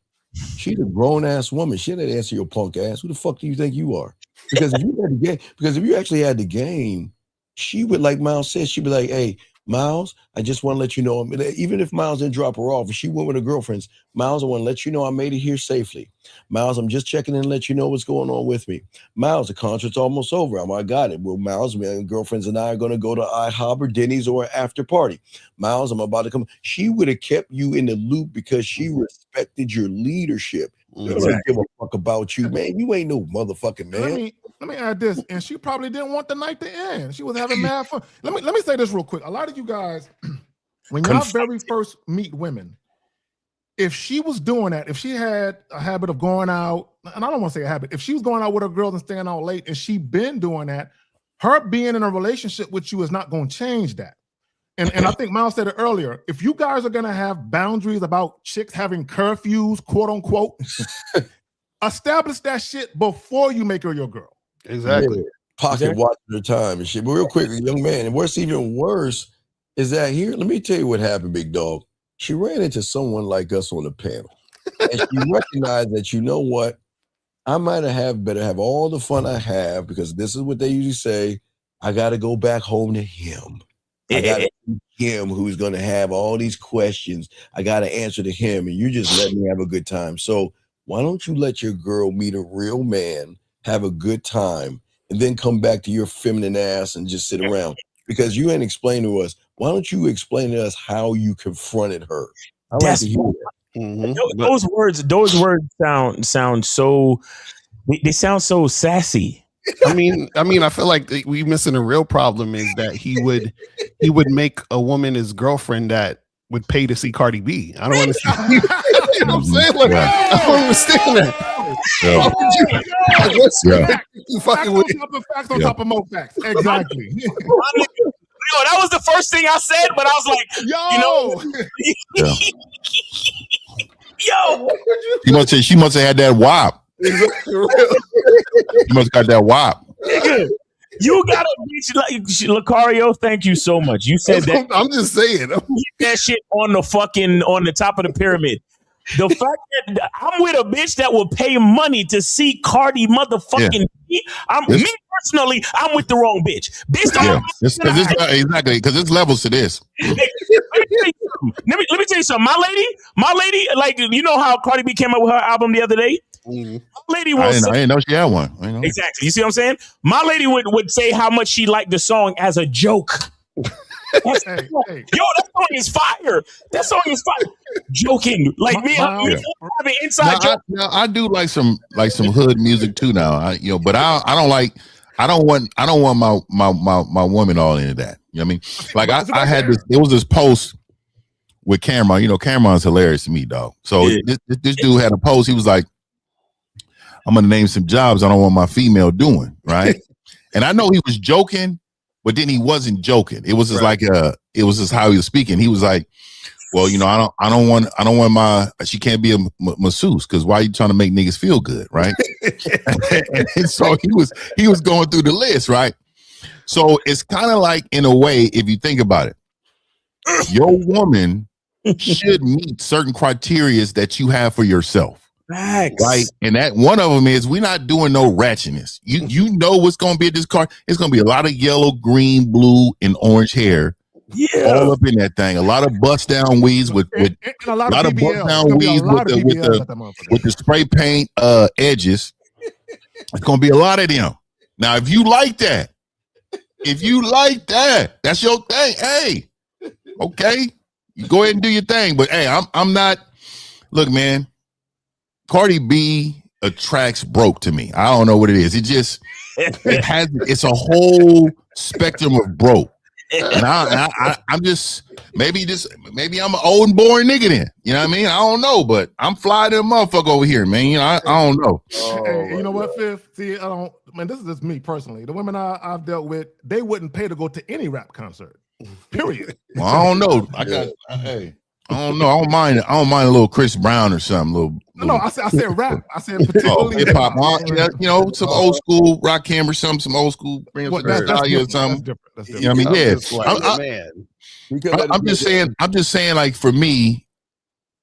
she's a grown ass woman. She didn't answer your punk ass. Who the fuck do you think you are? Because if you actually had the game, she would, like Miles said, she'd be like, hey, Miles, I just want to let you know, even if Miles didn't drop her off, and she went with her girlfriends, Miles, I want to let you know I made it here safely. Miles, I'm just checking in and let you know what's going on with me. Miles, the concert's almost over. I got it. Well, Miles, my girlfriends and I are going to go to IHOP or Denny's or an after party. Miles, I'm about to come. She would have kept you in the loop because she respected your leadership. She doesn't give a fuck about you, man. You ain't no motherfucking man. Let me add this, and she probably didn't want the night to end. She was having mad fun. Let me say this real quick. A lot of you guys, when y'all very first meet women, if she was doing that, if she had a habit of going out, and I don't want to say a habit, if she was going out with her girls and staying out late, and she been doing that, her being in a relationship with you is not going to change that. And I think Miles said it earlier. If you guys are going to have boundaries about chicks having curfews, quote unquote, establish that shit before you make her your girl. Exactly. Yeah. Pocket watching her time and shit. But real quick, young man, and what's even worse is that here, let me tell you what happened, big dog. She ran into someone like us on the panel. And she recognized that, you know what? I might better have all the fun I have, because this is what they usually say. I got to go back home to him. I got to him who's going to have all these questions. I got to answer to him, and you just let me have a good time. So why don't you let your girl meet a real man have a good time, and then come back to your feminine ass and just sit around? Because you ain't explained to us. Why don't you explain to us how you confronted her? I like to hear that. Mm-hmm. Those words sound so. They sound so sassy. I mean, I feel like we missing a real problem is that he would make a woman his girlfriend that would pay to see Cardi B. I don't understand. You know what I'm saying? Like, I don't understand that. Facts on top of more facts. Exactly. Yo, that was the first thing I said, but I was like, yo. She must have had that wop. You must have got that wop. Nigga, you got a bitch like Lucario. Thank you so much. You said that. I'm just saying. That shit on the top of the pyramid. The fact that I'm with a bitch that will pay money to see Cardi motherfucking B, me personally, I'm with the wrong bitch. Exactly, because there's levels to this. Let me tell you something. My lady, like, you know how Cardi B came out with her album the other day? My lady I didn't know she had one. Exactly. You see what I'm saying? My lady would say how much she liked the song as a joke. Yo, that song is fire. That song is fire. Joking, like me, I'm having inside joke. I do like some hood music too now. But I don't want my woman all into that. You know what I mean? Like I had this. There was this post with Cameron. You know, Cameron's hilarious to me, dog. So this dude had a post. He was like, "I'm gonna name some jobs I don't want my female doing." Right? And I know he was joking. But then he wasn't joking. It was just it was just how he was speaking. He was like, "Well, I don't want she can't be a masseuse because why are you trying to make niggas feel good, right?" and so he was going through the list, right? So it's kind of like, in a way, if you think about it, your woman should meet certain criteria that you have for yourself. Facts. Right, and that one of them is we're not doing no ratchetness. You know what's going to be at this car? It's going to be a lot of yellow, green, blue, and orange hair, all up in that thing. A lot of bust down weeds with a lot of bust down weeds with the spray paint edges. It's going to be a lot of them. Now, if you like that, that's your thing. Hey, okay, you go ahead and do your thing. But hey, I'm not. Look, man. Cardi B attracts broke to me. I don't know what it is. It's a whole spectrum of broke. And I'm just maybe I'm an old and boring nigga then. You know what I mean? I don't know, but I'm fly to the motherfucker over here, man. I don't know. Hey, you know what, Fifth? See, this is just me personally. The women I've dealt with, they wouldn't pay to go to any rap concert. Period. Well, I don't know. I don't know. I don't mind a little Chris Brown or something. No, I said rap. I said particularly hip hop. Some old school Rakim or something. Some old school nostalgia or something. That's different. You know what I mean? Yeah. I'm just saying. Like, for me,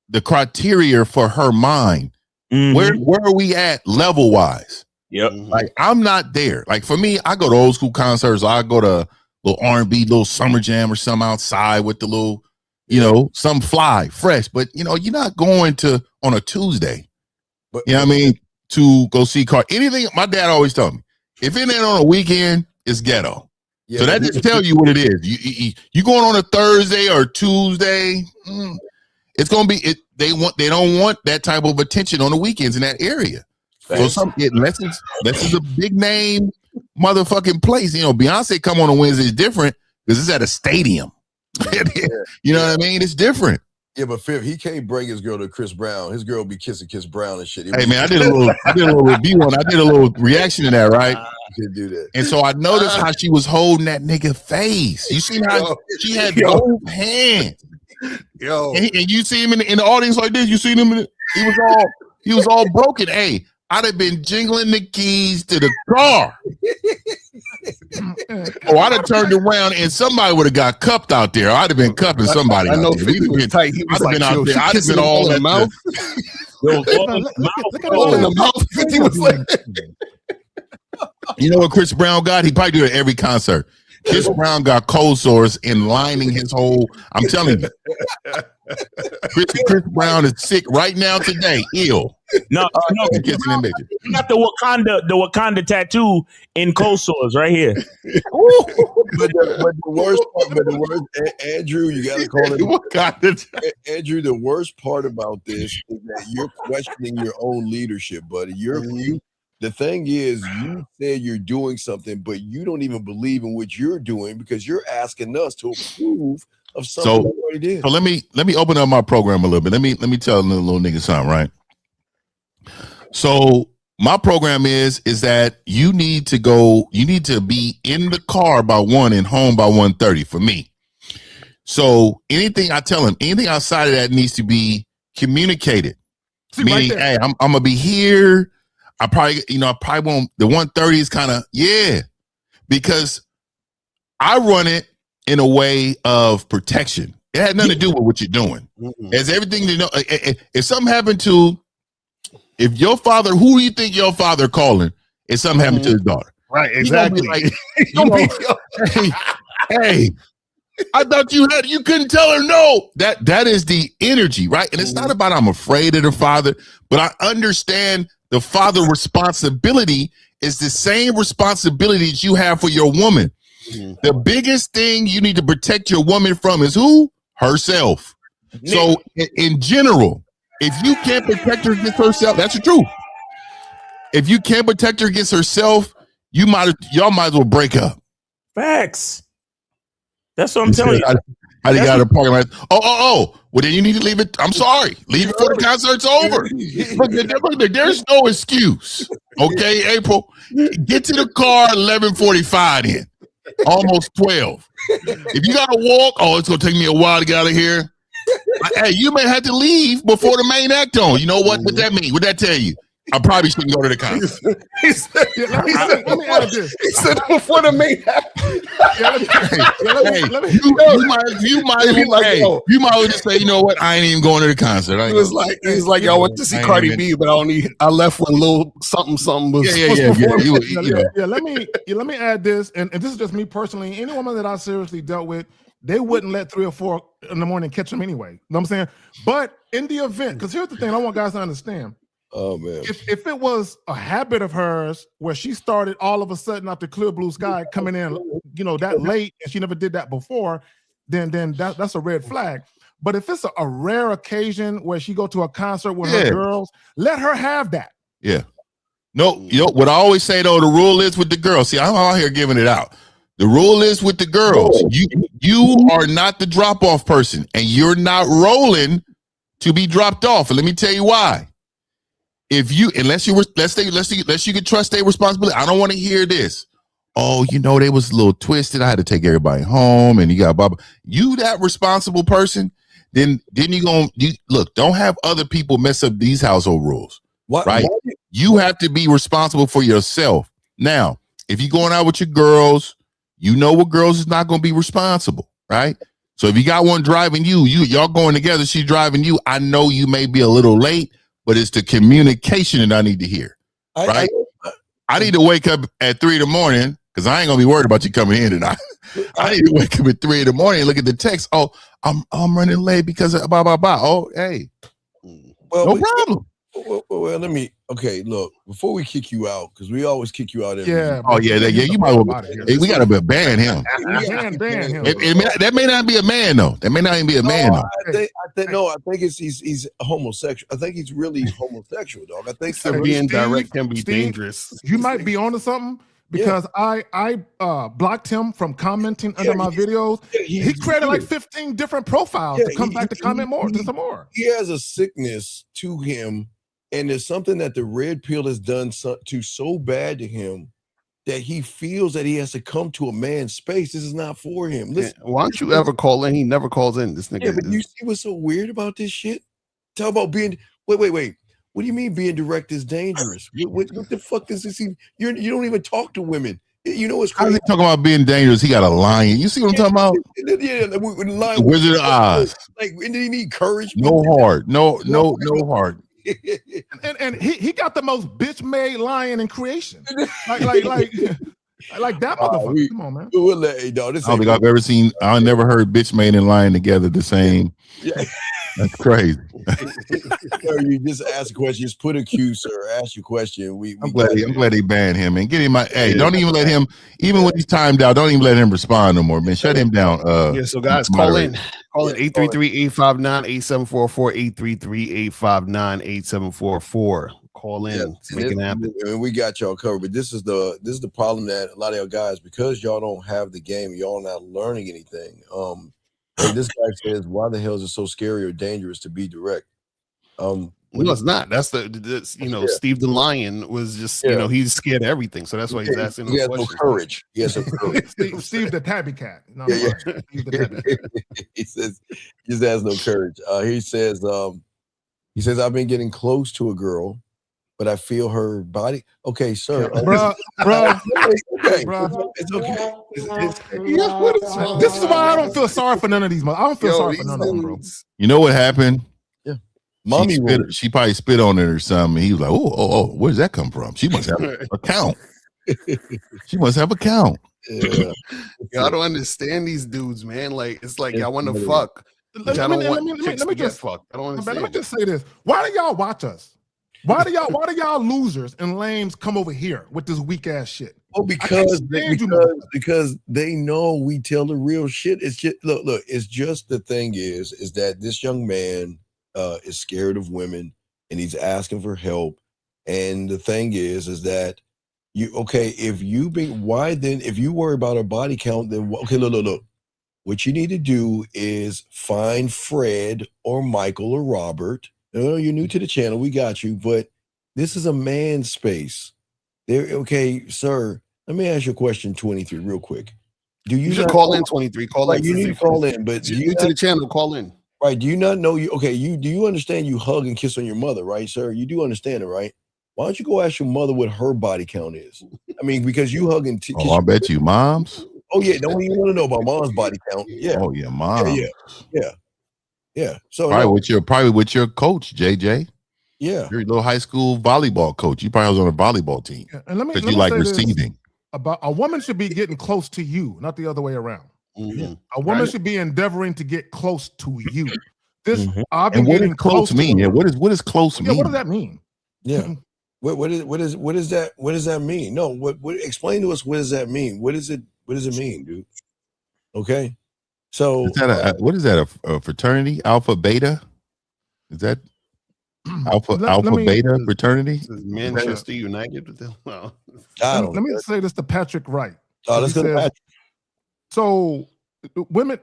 the criteria for her mind. Where are we at level wise? Yep. Like, I'm not there. Like, for me, I go to old school concerts. I go to little R&B, little summer jam or something outside with the little. Some fly, fresh, but you're not going to on a Tuesday. But you know what I mean? To go see anything. My dad always told me, if it ain't on a weekend, it's ghetto. Yeah, so that just tell you what it is. You going on a Thursday or Tuesday? It's gonna be it. They don't want that type of attention on the weekends in that area. Thanks. So unless it's a big name motherfucking place. Beyonce come on a Wednesday is different because it's at a stadium. You know what I mean? It's different. Yeah, but Fifth, he can't bring his girl to Chris Brown. His girl be kissing Chris Brown and shit. Hey man, I did a little review on. I did a little reaction to that, right? You can do that. And so I noticed how she was holding that nigga face. You see how she had both hands. And you see him in the audience like this. You see him he was all broken. Hey, I'd have been jingling the keys to the car. I'd have turned around and somebody would have got cupped out there. I'd have been cupping somebody. I know. He was tight. He was like, out there. I'd have been all in the mouth. Look at the mouth. He was like, you know what Chris Brown got? He probably do it at every concert. Chris Brown got cold sores and lining his whole. I'm telling you, Chris Brown is sick right now today, ill. No, Kissing and making. you got the Wakanda tattoo in cold sores right here. But the worst part, Andrew, you gotta call it Andrew. The worst part about this is that you're questioning your own leadership, buddy. The thing is, you said you're doing something, but you don't even believe in what you're doing because you're asking us to approve of something we already did. So let me open up my program a little bit. Let me tell a little nigga something, right? So my program is that you need to be in the car by 1 and home by 1:30 for me. So anything I tell him, anything outside of that needs to be communicated. Meaning, right hey, I'm gonna be here. I probably won't. The 1:30 is kind of because I run it in a way of protection. It had nothing to do with what you're doing. It's everything to know. If something happened to, if your father, who do you think your father calling? If something happened to his daughter, right? Exactly. Hey, I thought you couldn't tell her no. That is the energy, right? And it's not about I'm afraid of the father, but I understand the father responsibility is the same responsibility that you have for your woman. The biggest thing you need to protect your woman from is who? Herself. So in general, if you can't protect her against herself, that's the truth. If you can't protect her against herself, y'all might as well break up. Facts. That's what I'm telling you. How you got a parking lot? Oh. Well, then you need to leave it. I'm sorry. Leave it before the concert's over. Look, there's no excuse. Okay, April. Get to the car 11:45 then. Almost 12. If you got to walk, it's going to take me a while to get out of here. Hey, you may have to leave before the main act on. You know what? What that mean? What that tell you? I probably shouldn't go to the concert. He said, let me add this. He said before the main act. You might just say, you know what? I ain't even going to the concert. He was like, y'all went to see Cardi B, but I left when little something was. Yeah. Let me add this, and this is just me personally. Any woman that I seriously dealt with, they wouldn't let 3 or 4 in the morning catch them anyway. You know what I'm saying? But in the event, because here's the thing, I want guys to understand. Oh man! If it was a habit of hers where she started all of a sudden after clear blue sky coming in, that late, and she never did that before, then that's a red flag. But if it's a rare occasion where she go to a concert with her girls, let her have that. Yeah. No, what I always say though, the rule is with the girls. See, I'm out here giving it out. The rule is with the girls. You are not the drop off person, and you're not rolling to be dropped off. And let me tell you why. If you, unless you can trust their responsibility, I don't want to hear this. Oh, they was a little twisted. I had to take everybody home, and you got blah, blah. You that responsible person, then look. Don't have other people mess up these household rules, right? You have to be responsible for yourself. Now, if you're going out with your girls, what girls is not going to be responsible, right? So if you got one driving y'all going together, she's driving you. I know you may be a little late, but it's the communication that I need to hear, right? I need to wake up at 3 a.m. because I ain't gonna be worried about you coming in tonight. I need to wake up at 3 a.m. and look at the text. Oh, I'm running late because of blah blah blah. Oh, hey, no problem. Well, look, before we kick you out, because we always kick you out. You might well. We gotta ban him. Ban him. That may not be a man though. That may not even be a man though. I think he's homosexual. I think he's really homosexual, dog. I think being direct can be dangerous. You might be onto something because I blocked him from commenting under my videos. He created like 15 different profiles to come back to comment more. Some more. He has a sickness to him. And there's something that the red pill has done so bad to him that he feels that he has to come to a man's space. This is not for him. Listen, why don't you ever call in? He never calls in. This nigga. Yeah, but you see what's so weird about this shit? Talk about being. Wait. What do you mean being direct is dangerous? What the fuck is this? You don't even talk to women. It's crazy. How's he talking about being dangerous? He got a lion. You see what I'm talking about? Yeah, Wizard of Oz. And did he need courage? No heart. No heart. and he got the most bitch made lion in creation. Like that motherfucker. Come on, man. We'll let I don't think I've ever seen. I never heard bitch made and lion together the same. Yeah. That's crazy. Sir, you just ask a question. Just put a cue, sir. Ask your question. I'm glad they banned him and get him. Hey, don't even let him. Even when he's timed out, don't even let him respond no more, man. Shut him down. Yeah. So guys, call in 833-859-8744. 833-859-8744. Call in. Make it happen. And we got y'all covered. But this is the problem that a lot of y'all guys, because y'all don't have the game, y'all not learning anything. And this guy says, why the hell is it so scary or dangerous to be direct? No, it's not. That's Steve the Lion was just, he's scared of everything. So that's why he's asking. He has no courage. He has no courage. Steve the tabby cat. No, yeah. Steve the tabby cat. He says he just has no courage. He says, I've been getting close to a girl, but I feel her body. Okay, sir. Bro. Okay. It's okay. This is why I don't feel sorry for none of these. I don't feel sorry for none of them, bro. You know what happened? Yeah. Mommy she probably spit on it or something. He was like, oh, where does that come from? She must have a count. She must have a count. Yeah. I don't understand these dudes, man. Like, it's like y'all want to fuck. Let me just fuck. I don't understand. Let me just say this. Why do y'all watch us? Why do y'all losers and lames come over here with this weak ass shit? Oh, because they know we tell the real shit. It's just look. It's just the thing is that this young man is scared of women and he's asking for help. And the thing is that if you worry about a body count, then okay, look. What you need to do is find Fred or Michael or Robert. No, you're new to the channel. We got you, but this is a man's space. Okay, sir. Let me ask you a question, 23, real quick. Do you should call in 23? Call in. You need to call in, but you're new to the channel. Call in. Right? Do you not know you? Okay, do you understand you hug and kiss on your mother, right, sir? You do understand it, right? Why don't you go ask your mother what her body count is? I mean, because you hug and kiss. I bet you mom's. Oh yeah, don't even want to know about mom's body count. Yeah. Oh yeah, mom. Yeah. So probably with your coach, JJ. Yeah. Your little high school volleyball coach. You probably was on a volleyball team. Yeah. And let me you like say receiving. About a woman should be getting close to you, not the other way around. Mm-hmm. A woman should be endeavoring to get close to you. This I've and been what getting does close mean? Yeah, what does close mean? What does that mean? Yeah. What does that mean? No, what explain to us what does that mean? What does it mean, dude? Okay. So is that what is that? A fraternity? Alpha beta? Is that alpha beta fraternity? Manchester United. Well, let me say this to Patrick Wright. Oh, let's go to Patrick. So women,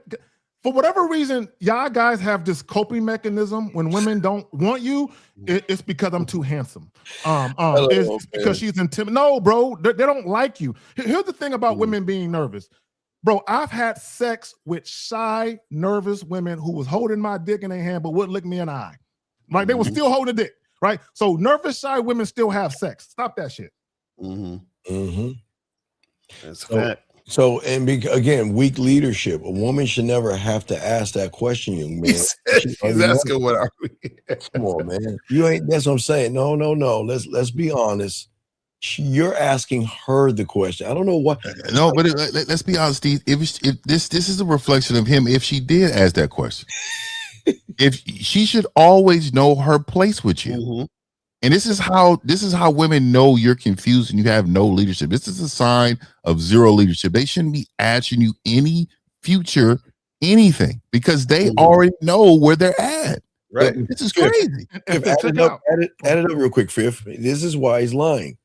for whatever reason, y'all guys have this coping mechanism when women don't want you. It's because I'm too handsome. It's because she's intimidated. No, bro, they don't like you. Here's the thing about women being nervous. Bro, I've had sex with shy, nervous women who was holding my dick in their hand but wouldn't look me in the eye. Right? They were still holding dick. Right? So nervous, shy women still have sex. Stop that shit. That's fact. So, again, weak leadership. A woman should never have to ask that question, young man. He's asking, what are we? Come on, man. You ain't. That's what I'm saying. No. Let's be honest. You're asking her the question. I don't know what. No, but let's be honest, Steve. If this is a reflection of him, if she did ask that question, if she should always know her place with you. And this is how women know you're confused and you have no leadership. This is a sign of zero leadership. They shouldn't be asking you any future anything because they already know where they're at. Right. This is crazy. Add it up real quick, Fifth. This is why he's lying.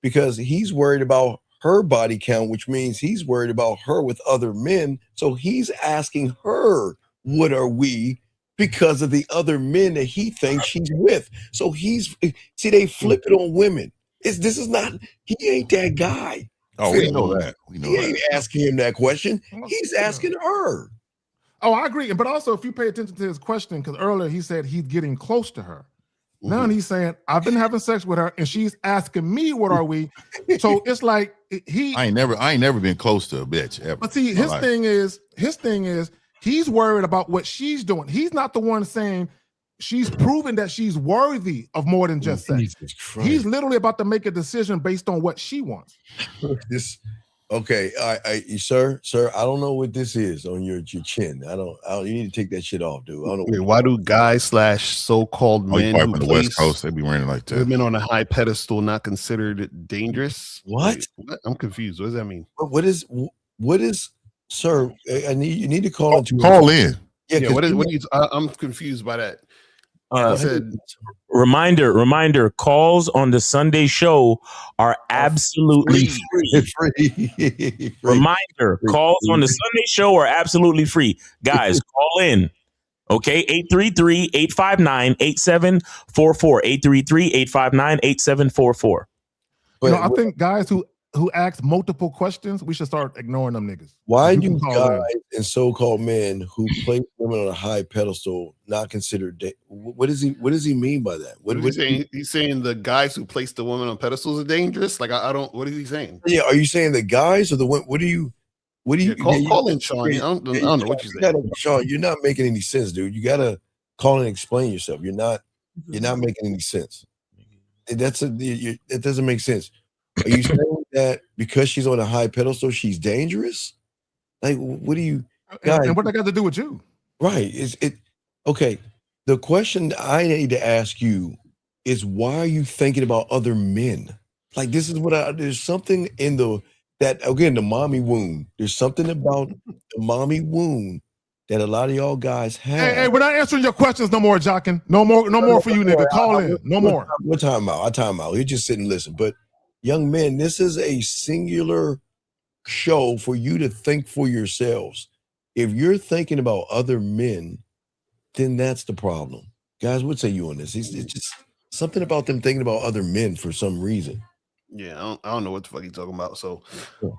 Because he's worried about her body count, which means he's worried about her with other men. So he's asking her, what are we? Because of the other men that he thinks she's with. So they flip it on women. He ain't that guy. Oh, we know that. He ain't asking him that question. He's asking her. Oh, I agree. But also, if you pay attention to his question, because earlier he said he's getting close to her. Now he's saying, I've been having sex with her, and she's asking me, what are we? So it's like I ain't never been close to a bitch ever. But see, his thing is he's worried about what she's doing. He's not the one saying she's proven that she's worthy of more than just sex. He's literally about to make a decision based on what she wants. Okay, sir, I don't know what this is on your chin. I don't. You need to take that shit off, dude. I don't know. Wait, why do guys / so-called men who from the West place Coast, they be wearing it like that. women on a high pedestal not considered dangerous? What? Wait, I'm confused. What does that mean? What is, sir? You need to call into call in. Yeah, what is? I'm confused by that. Reminder, calls on the Sunday show are absolutely free. Reminder, calls on the Sunday show are absolutely free. Guys, call in. Okay, 833-859-8744. 833-859-8744. I think guys who ask multiple questions, we should start ignoring them niggas. Why do guys and so-called men who place women on a high pedestal not considered? What does he mean by that? What is he saying? He's saying the guys who place the women on pedestals are dangerous. Like I don't. What is he saying? Yeah, are you saying the guys or the women? What do you? Call in, Sean? I don't know what you're saying. Sean, you're not making any sense, dude. You gotta call and explain yourself. You're not making any sense. It doesn't make sense. Are you saying that because she's on a high pedestal, she's dangerous? Like, what do you? Guys, and what that got to do with you? Right? Okay? The question I need to ask you is, why are you thinking about other men? Like, this is what there's something in the mommy wound. There's something about the mommy wound that a lot of y'all guys have. Hey, we're not answering your questions no more, Jockin. No more for you, nigga. Call in. No more. What time out? I time out. You just sit and listen. But young men, this is a singular show for you to think for yourselves. If you're thinking about other men, then that's the problem. Guys, what say you on this? It's just something about them thinking about other men for some reason. Yeah, I don't know what the fuck he's talking about. So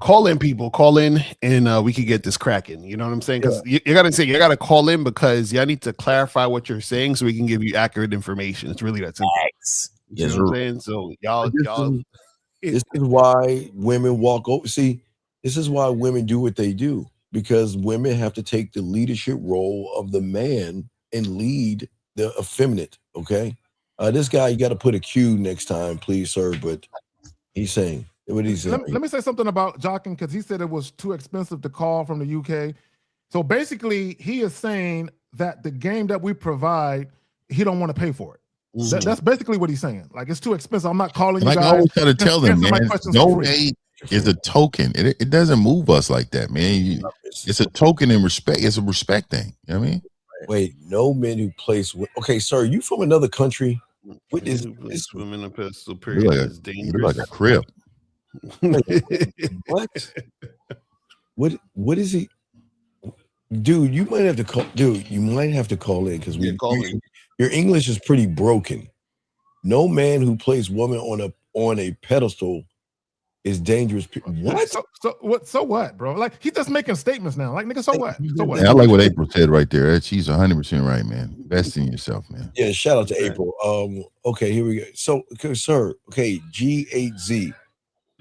call in, people. Call in, and we could get this cracking. You know what I'm saying? Because you gotta call in because y'all need to clarify what you're saying so we can give you accurate information. It's really that simple. You know what I'm saying? So y'all. This is why women walk over. See, this is why women do what they do, because women have to take the leadership role of the man and lead the effeminate. Okay, this guy, you got to put a Q next time, please, sir. But he's saying what he's saying. Let me say something about Jockin, because he said it was too expensive to call from the UK. So basically, he is saying that the game that we provide, he don't want to pay for it. That's basically what he's saying. Like, it's too expensive. I'm not calling you guys. I always try to tell them, man, no aid is a token. It doesn't move us like that, man. It's a token in respect. It's a respect thing. You know what I mean? Wait, no men who place. Okay, sir, you from another country? What is this? Women in pedestal period is dangerous. You're like a crib. What is he? Dude, you might have to call. Dude, you might have to call in because your English is pretty broken. No man who places woman on a pedestal is dangerous. What? So what, bro? Like, he's just making statements now. Like, nigga, so what? So what? Yeah, I like what April said right there. She's 100% right, man. Invest in yourself, man. Yeah, shout out to April. Okay, here we go. So, sir, G8Z.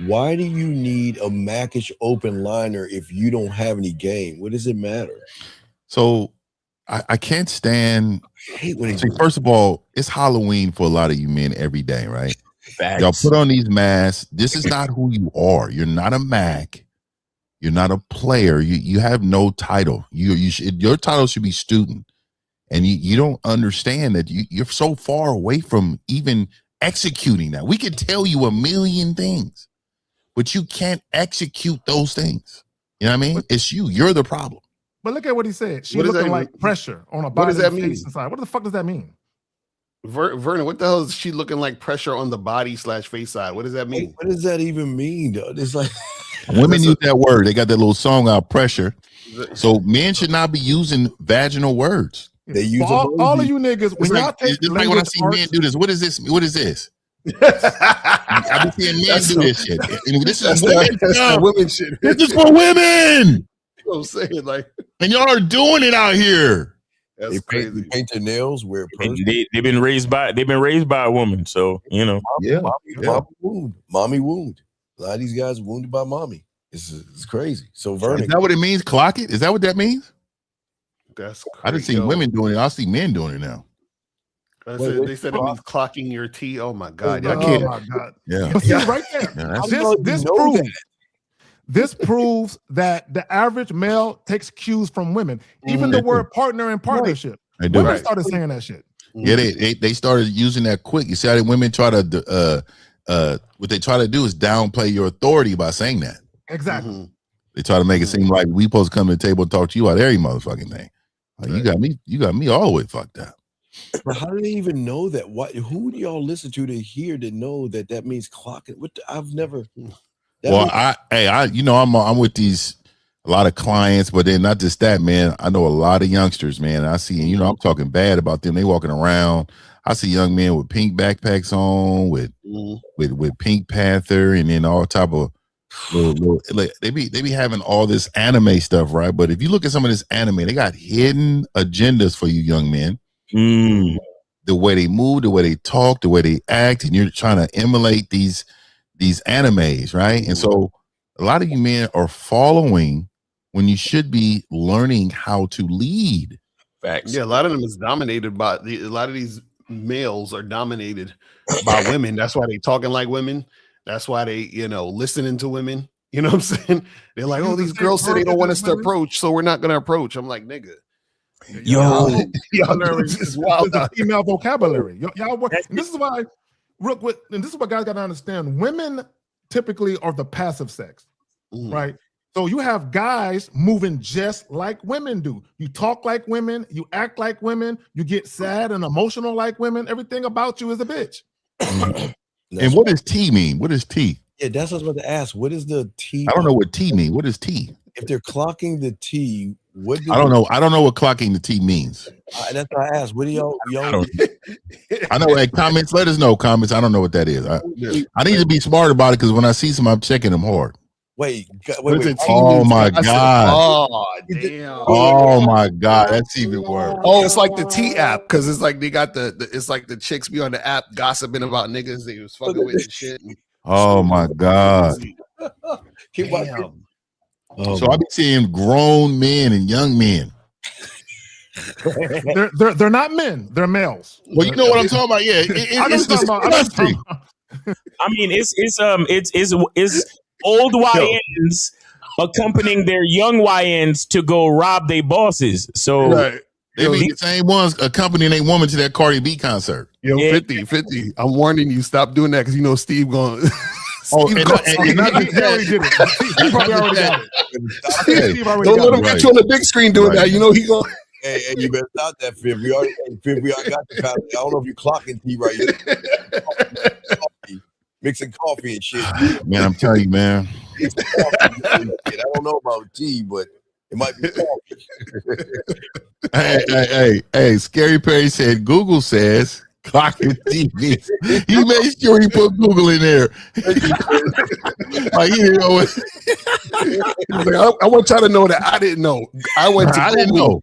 Why do you need a Macish open liner if you don't have any game? What does it matter? So I can't stand. First of all, it's Halloween for a lot of you men every day, right? Facts. Y'all put on these masks. This is not who you are. You're not a Mac. You're not a player. You have no title. Your title should be student, and you don't understand that you're so far away from even executing that. We can tell you a million things, but you can't execute those things. You know what I mean? It's you. You're the problem. But look at what he said. She's looking like pressure on a body. What does that mean? Inside. What the fuck does that mean? Vernon, what the hell is she looking like pressure on the body / face side? What does that mean? What does that even mean, though? It's like women use that word. They got that little song out, pressure. So men should not be using vaginal words. They use all of you niggas. When y'all take like when I see men do this. What is this? What is this? I've been seeing men do this shit. This is women shit. This is for women. You know what I'm saying? Like, and y'all are doing it out here. They paint their nails, wear purse. They've been raised by a woman, so you know. Mommy wound. A lot of these guys are wounded by mommy. It's crazy. So Vernon, is that what it means? Clock it? Is that what that means? That's crazy. I didn't see women doing it. I see men doing it now. They said it means clocking your tea. Oh my god! Oh my god! Yeah, but see, right there. This proves This proves that the average male takes cues from women. Even the word partner and partnership. They do. Women started saying that shit. Yeah, they started using that quick. You see how the women try to what they try to do is downplay your authority by saying that. Exactly. They try to make it seem like we supposed to come to the table and talk to you about every motherfucking thing. Like, you got me all the way fucked up. But how do they even know that? What? Who do y'all listen to hear to know that means clocking? I've never. Well, I'm with these a lot of clients, but then not just that, man. I know a lot of youngsters, man. I see, I'm talking bad about them. They walking around. I see young men with pink backpacks on, with Pink Panther, and then all type of like they be having all this anime stuff, right? But if you look at some of this anime, they got hidden agendas for you young men. The way they move, the way they talk, the way they act, and you're trying to emulate these animes, right? And so a lot of you men are following when you should be learning how to lead. Facts. Yeah, a lot of them is dominated by a lot of these males are dominated by women. That's why they talking like women. That's why they, listening to women. You know what I'm saying? They're like, oh, these girls say they don't want us to approach, so we're not gonna approach. I'm like, nigga. Y'all is wild. The female vocabulary. Y'all work. And this is why, real quick, and this is what guys got to understand. Women typically are the passive sex, right? So you have guys moving just like women do. You talk like women, you act like women, you get sad and emotional like women. Everything about you is a bitch. And what does T mean? What is T? Yeah, that's what I was about to ask. What is the T? I don't know what T mean. What is T? If they're clocking the T, what? I don't know. I don't know what clocking the T means. That's what I asked. What do y'all? I know. Hey, comments. Let us know. Comments. I don't know what that is. I need to be smart about it because when I see some, I'm checking them hard. Wait. Oh my God. Oh damn. Oh my God. That's even worse. Oh, it's like the T app because it's like they got it's like the chicks be on the app gossiping about niggas they was fucking with and shit. Oh my God. Damn. So I be seeing grown men and young men. They're not men. They're males. Well, you know what I'm talking about. Yeah, it's disgusting. I mean, it's old YNs accompanying their young YNs to go rob their bosses. So they be the same ones accompanying a woman to that Cardi B concert. Yo, 50. I'm warning you, stop doing that because Steve going. Oh, and he already did it. He probably already got it. Don't let him get you on the big screen doing that. He going. Hey, you better stop that, Fib. We already got the family. I don't know if you're clocking T right here. Mixing coffee and shit. Man, I'm telling you, man. I don't know about tea, but it might be coffee. Hey, Scary Perry said Google says clocking TV. He made sure he put Google in there. Like, he didn't know it. Like, I want y'all to know that I didn't know. I didn't know.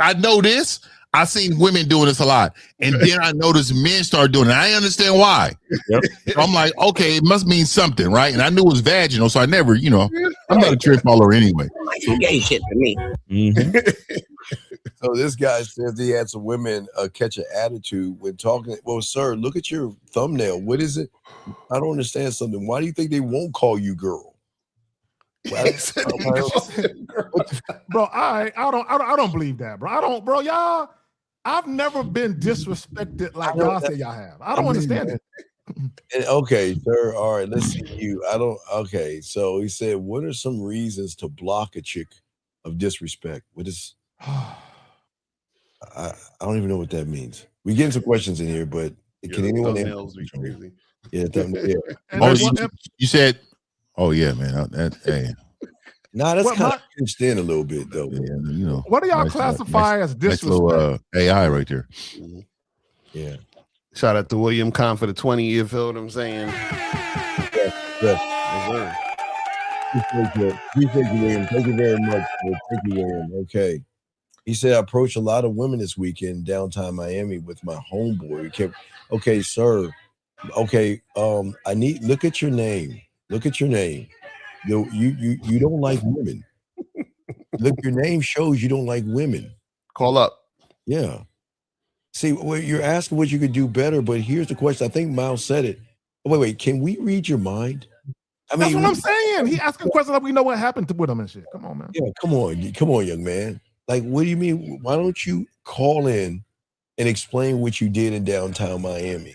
I know this. I seen women doing this a lot, and then I noticed men start doing it. I understand why. Yep. So I'm like, okay, it must mean something, right? And I knew it was vaginal, so I never, I'm not a trick follower anyway. Gay shit to me. So this guy says he had some women catch an attitude when talking. Well, sir, look at your thumbnail. What is it? I don't understand something. Why do you think they won't call you girl? Bro, I don't believe that, bro. I don't, bro. Y'all, I've never been disrespected like y'all say y'all have. I don't understand it. Okay, sir. All right, let's see you. Okay, so he said, what are some reasons to block a chick of disrespect? What is? I don't even know what that means. We get into questions in here, but can anyone answer? Crazy. Yeah, thumbnail. Oh, you said. Oh yeah, man. Hey. Nah, that's kind of pinched in a little bit, though. Yeah, what do y'all classify as disrespect? Nice little AI right there. Yeah. Shout out to William Kahn for the 20 year. Feel what I'm saying? Yes. Appreciate you, William. Thank you very much. Thank you, William. Okay. He said, I approached a lot of women this weekend downtown Miami with my homeboy. Okay, sir. Okay. I need look at your name. Look at your name. You don't like women. Look, your name shows you don't like women. Call up. Yeah. See, well, you're asking what you could do better, but here's the question. I think Miles said it. Wait. Can we read your mind? I mean, that's what I'm saying. He asking questions like we know what happened with him and shit. Come on, man. Yeah, come on, young man. Like, what do you mean? Why don't you call in and explain what you did in downtown Miami?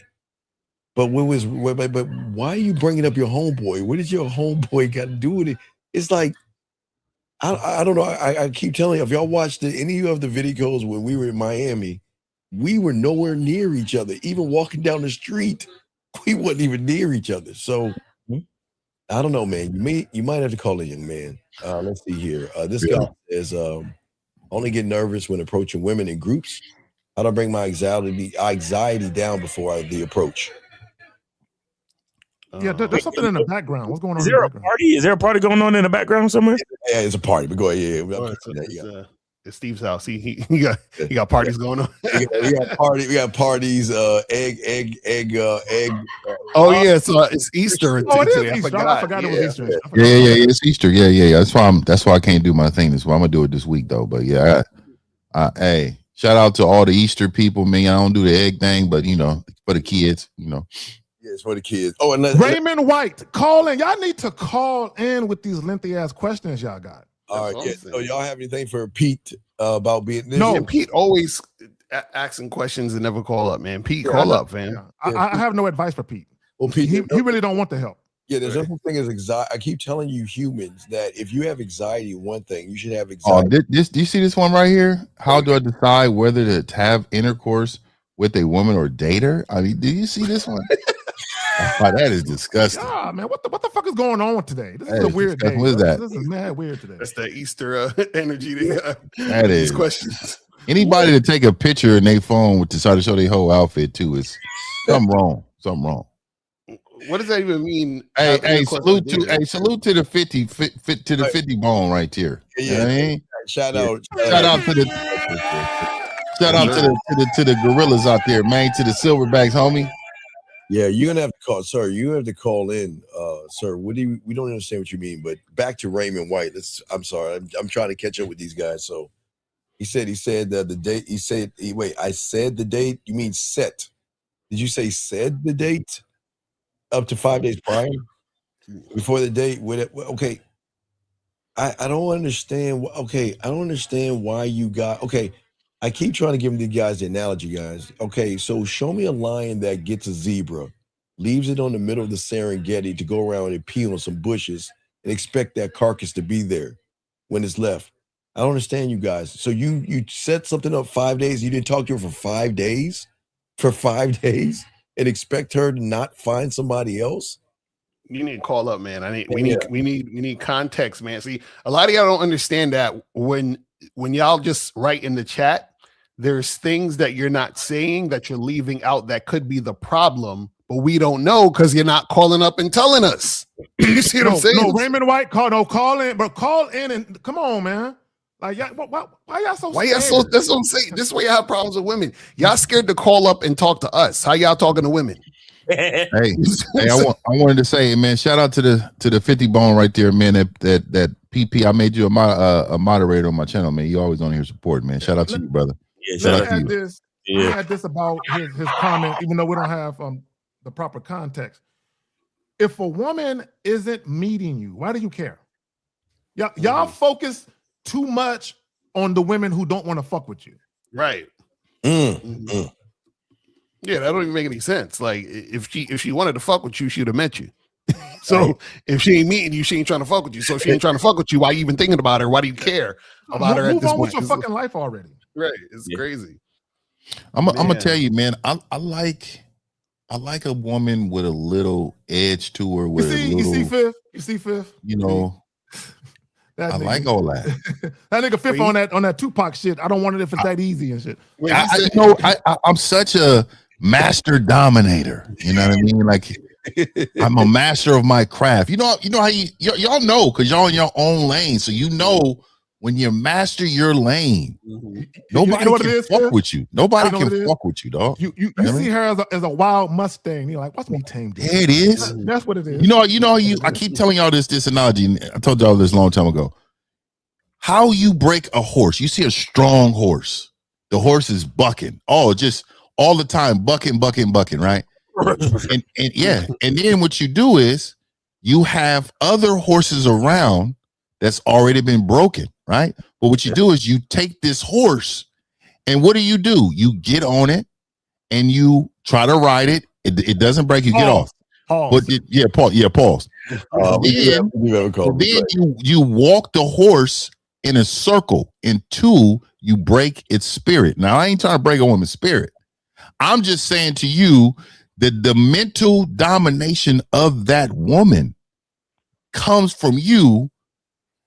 But but why are you bringing up your homeboy? What did your homeboy got to do with it? It's like, I don't know. I keep telling you, if y'all watched any of the videos when we were in Miami, we were nowhere near each other. Even walking down the street, we wasn't even near each other. So I don't know, man. You might have to call a young man. Let's see here. This guy says, only get nervous when approaching women in groups. How do I bring my anxiety down before the approach? Yeah, there's something in the background. What's going on? Is there a party? Is there a party going on in the background somewhere? Yeah, it's a party. But go ahead. Yeah. It's Steve's house. He got parties going on. We got parties. Egg. Oh yeah, so it's Easter. Oh, it is Easter. I forgot it was Easter. Yeah, it's Easter. Yeah. That's why I can't do my thing this week. I'm gonna do it this week though. But yeah, hey, shout out to all the Easter people, man. I don't do the egg thing, but for the kids, Yeah, it's for the kids. Oh, and Raymond White, call in. Y'all need to call in with these lengthy ass questions y'all got. All right, yeah. So y'all have anything for Pete about being? No, Pete always asking questions and never call up, man. Pete, call up, fam. I have no advice for Pete. Well, Pete, he really don't want the help. Yeah, there's nothing thing as anxiety. I keep telling you, humans, that if you have anxiety, one thing you should have anxiety. Oh, do you see this one right here? How do I decide whether to have intercourse with a woman or date her? I mean, do you see this one? Oh, that is disgusting. Yeah, man, what the fuck is going on today? This is a weird day. What is that? This is mad weird today. That's the Easter energy. That is these questions. Anybody to take a picture in their phone to try to show their whole outfit too is something wrong. Something wrong. What does that even mean? Hey, salute to the 50 bone right there. Yeah. Shout out to the gorillas out there, man. To the silverbacks, homie. Yeah, you're gonna have to call, sir. You have to call in, sir. We don't understand what you mean, but back to Raymond White. I'm sorry. I'm trying to catch up with these guys. So he said the date. Wait, I said the date. You mean set? Did you say said the date? Up to 5 days prior, before the date. With it, okay. I don't understand. Okay, I don't understand why you got. Okay, I keep trying to give the guys the analogy, guys. Okay, so show me a lion that gets a zebra, leaves it on the middle of the Serengeti to go around and pee on some bushes and expect that carcass to be there when it's left. I don't understand you guys. So you set something up 5 days. You didn't talk to her for 5 days? For 5 days? And expect her to not find somebody else? You need to call up, man. We need context, man. See, a lot of y'all don't understand that when y'all just write in the chat, there's things that you're not saying that you're leaving out that could be the problem, but we don't know because you're not calling up and telling us. You see what I'm saying? No, Raymond White, call in and come on, man. Like, why y'all so? Why y'all so? That's what I'm saying. This way, I have problems with women. Y'all scared to call up and talk to us. How y'all talking to women? Hey, I wanted to say, man, shout out to the 50 bone right there, man. That PP, I made you a moderator on my channel, man. You always on here supporting, man. Shout out to you, brother. Yeah, shout out to you. I had this about his comment, even though we don't have the proper context. If a woman isn't meeting you, why do you care? Y'all focus too much on the women who don't want to fuck with you. Right. Yeah, that don't even make any sense. Like, if she wanted to fuck with you, she'd have met you. So if she ain't meeting you, she ain't trying to fuck with you. So if she ain't trying to fuck with you, why you even thinking about her? Why do you care about her at this point? Move on with your fucking life already. Right. It's crazy. I'm gonna tell you, man. I like a woman with a little edge to her. You see Fifth. You know. I like all that. That nigga Fifth on that Tupac shit. I don't want it if it's that easy and shit. I'm such a master dominator. You know what I mean? Like, I'm a master of my craft. You know how y'all know, because y'all in your own lane. So you know when you master your lane, nobody can fuck with you. Nobody can fuck with you, dog. You see her as a wild Mustang. You're like, watch me tame this. Yeah, it is. That's what it is. I keep telling y'all this analogy. And I told y'all this a long time ago. How you break a horse? You see a strong horse. The horse is bucking. Oh, just all the time, bucking, right? and then what you do is you have other horses around that's already been broken, right? But what you do is you take this horse, and what do? You get on it and you try to ride it. It doesn't break, you get off. Pause. But pause. Then you walk the horse in a circle. Until you break its spirit. Now, I ain't trying to break a woman's spirit. I'm just saying to you that the mental domination of that woman comes from you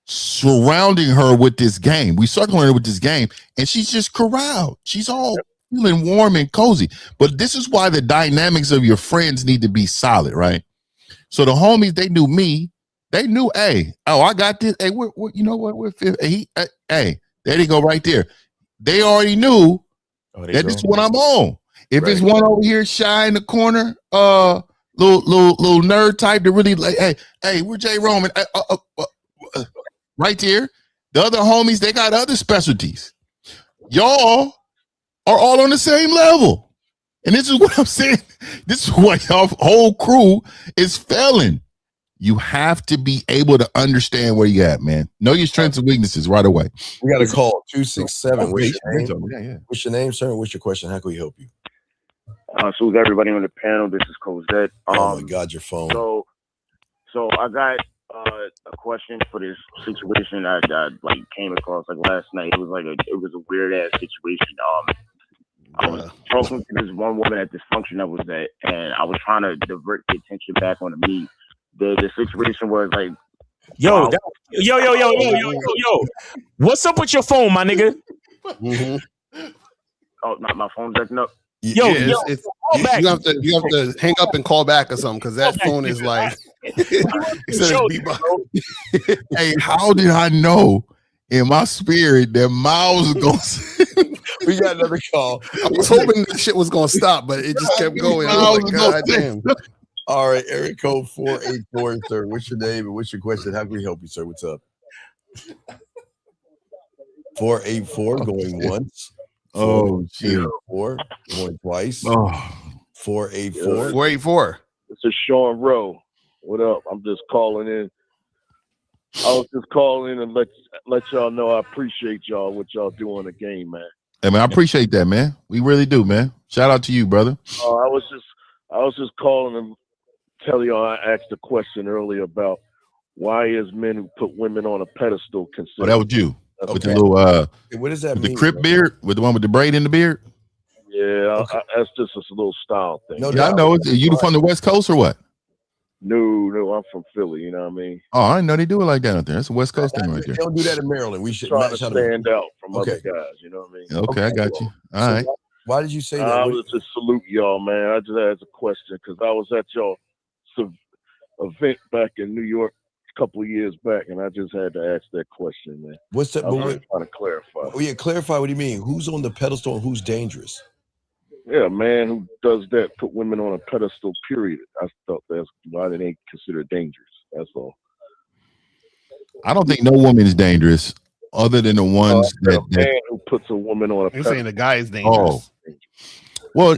surrounding her with this game. We circling her with this game, and she's just corralled. She's all feeling warm and cozy. But this is why the dynamics of your friends need to be solid, right? So the homies, they knew me. They knew, hey, I got this. Hey, you know what? Hey, there they go right there. They already knew that this is what I'm on. If it's one over here shy in the corner, little nerd type to really like, hey, we're J Roman. Right there. The other homies, they got other specialties. Y'all are all on the same level. And this is what I'm saying. This is what y'all whole crew is failing. You have to be able to understand where you at, man. Know your strengths and weaknesses right away. We got a call 267. What's your name? Yeah. What's your name, sir? What's your question? How can we help you? So everybody on the panel, this is Cosette. Oh my God, your phone. So I got a question for this situation I like came across like last night. It was a weird ass situation. I was talking to this one woman at this function I was at, and I was trying to divert the attention back onto me. The situation was like, yo, what's up with your phone, my nigga? Oh, my phone's acting up. You have to hang up and call back or something, because that phone is like. Hey, how did I know in my spirit that Miles was going? We got another call. I was hoping this shit was gonna stop, but it just kept going. I was like, God damn. All right, area code 484, sir. What's your name and what's your question? How can we help you, sir? What's up? 484 going once. Oh, shit. 4 going twice. Oh. 484. 484. It's a Sean Rowe. What up? I'm just calling in. I was just calling in and let y'all know I appreciate y'all, what y'all do on the game, man. Hey, man, I appreciate that, man. We really do, man. Shout out to you, brother. I was just calling and tell y'all I asked a question earlier about why is men who put women on a pedestal considered. Oh, that was you. Okay. With the little what does that with mean? the crip beard, with the one with the braid in the beard. Yeah, that's just a little style thing. No, I know. You from the West Coast or what? No, I'm from Philly. You know what I mean? Oh, I didn't know they do it like that out there. That's a West Coast thing right there. They don't do that in Maryland. We should try to stand out from Okay. other guys. You know what I mean? Okay, I got you. All right. Why did you say that? I was just salute y'all, man. I just had a question because I was at y'all event back in New York a couple of years back, and I just had to ask that question, man. What's that? I was just trying to clarify. Oh yeah, clarify. What do you mean? Who's on the pedestal and who's dangerous? Yeah, a man who does that, put women on a pedestal, period. I thought that's why they ain't considered dangerous. That's all. I don't think no woman is dangerous other than the ones a man who puts a woman on a You're pedestal. saying the guy is dangerous. Oh. Well,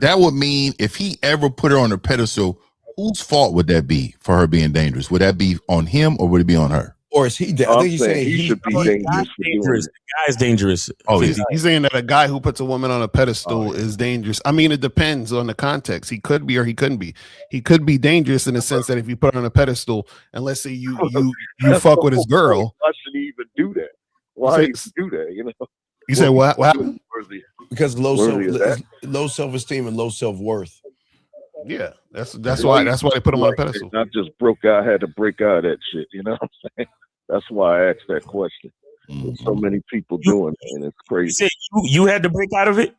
that would mean if he ever put her on a pedestal, whose fault would that be for her being dangerous? Would that be on him or would it be on her? Or is he? I think he's saying he should be dangerous. The guy's dangerous. Oh, He's saying that a guy who puts a woman on a pedestal is dangerous. I mean, it depends on the context. He could be or he couldn't be. He could be dangerous in the sense that if you put her on a pedestal, and let's say you fuck with his girl. Why should he even do that? Why do that? You know. You said what happened? Because low self-esteem and low self-worth. Yeah, that's why they put him on a pedestal. I just had to break out of that shit. You know what I'm saying? That's why I asked that question. There's so many people doing it, and it's crazy. You had to break out of it?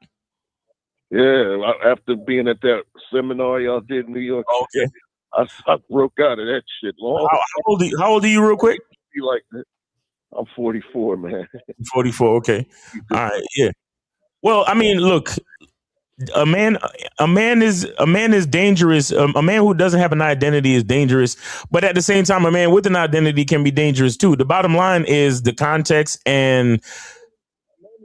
Yeah, after being at that seminar y'all did in New York. Okay. I broke out of that shit long. How old are you real quick? Be like that. I'm 44, man. 44, okay. All right, yeah. Well, I mean, look, a man is dangerous. A man who doesn't have an identity is dangerous, but at the same time, a man with an identity can be dangerous too. The bottom line is the context and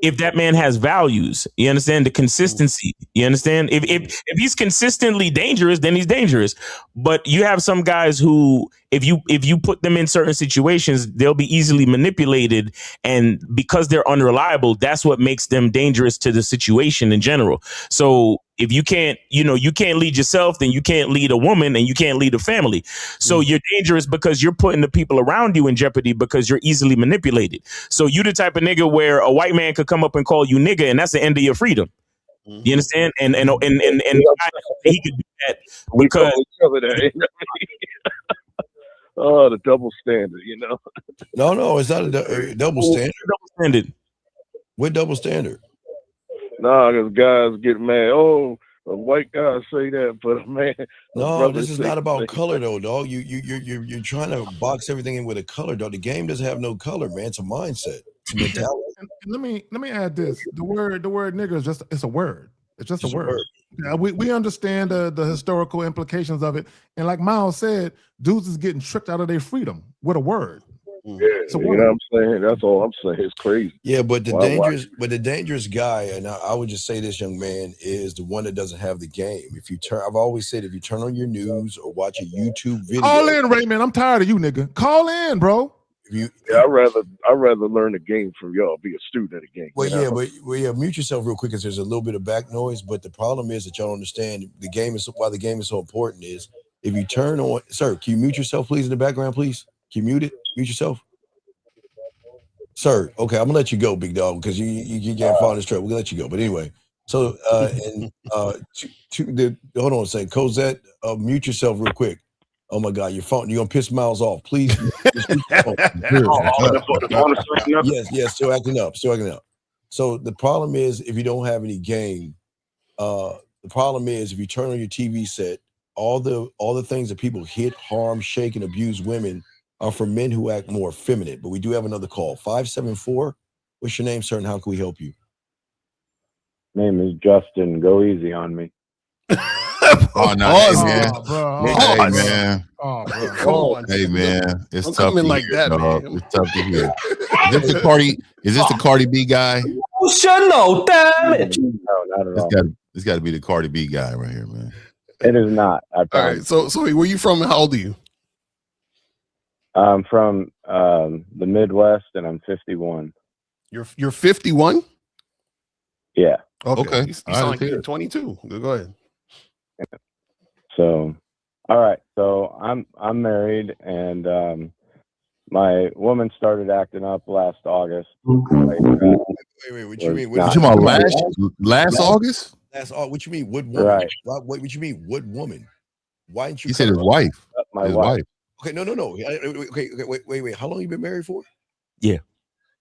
if that man has values. You understand the consistency. You understand if he's consistently dangerous, then he's dangerous. But you have some guys who, if you put them in certain situations, they'll be easily manipulated, and because they're unreliable, that's what makes them dangerous to the situation in general. So if you can't lead yourself, then you can't lead a woman, and you can't lead a family. So you're dangerous because you're putting the people around you in jeopardy because you're easily manipulated. So you the type of nigga where a white man could come up and call you nigga, and that's the end of your freedom. You understand? And he could do that because oh, the double standard, No, it's not a double standard. Double standard. What double standard? Nah, because guys get mad. Oh, a white guy say that, but a man. No, this is not about color though, dog. You're trying to box everything in with a color, dog. The game doesn't have no color, man. It's a mindset. It's a mentality. And let me add this. The word nigger is it's a word. It's just a word. Yeah, we understand the historical implications of it. And like Miles said, dudes is getting tricked out of their freedom with a word. Yeah, you know what I'm saying? That's all I'm saying. It's crazy. Yeah, but the dangerous guy, and I would just say this, young man, is the one that doesn't have the game. I've always said, if you turn on your news or watch a YouTube video, call in, Raymond. I'm tired of you, nigga. Call in, bro. I'd rather learn the game from y'all, be a student of the game. Well, mute yourself real quick because there's a little bit of back noise. But the problem is that y'all understand why the game is so important is if you turn on, sir, can you mute yourself, please, in the background, please? Can you mute it? Mute yourself. Sir, okay, I'm gonna let you go, big dog, because you can't follow this trail. We're gonna let you go. But anyway, so hold on a second. Cosette, mute yourself real quick. Oh my God, your phone, you're gonna piss Miles off. Please. Yes, still acting up. So the problem is if you don't have any game, the problem is if you turn on your TV set, all the things that people hit, harm, shake, and abuse women are for men who act more effeminate. But we do have another call. 574. What's your name, sir, and how can we help you? Name is Justin. Go easy on me. Oh no, hey, man. Bro. Hey man. Oh, bro. Come on, Hey man. It's Don't tough come in to like hear, that, dog. man. It's tough to hear. Is this the Cardi B guy? No, damn it. No, not at all. It's got to be the Cardi B guy right here, man. It is not. I All promise. right. So where you from and how old are you? I'm from the Midwest, and I'm 51. You're 51? Yeah. Okay. You sound like you're 22. Go ahead. So, all right. So I'm married, and my woman started acting up last August. Wait, what you mean? What you about last August? What you mean? What woman? Right. What you mean? What woman? Why didn't you? He said his wife. My wife. Okay, no. Okay, wait. How long you been married for? Yeah.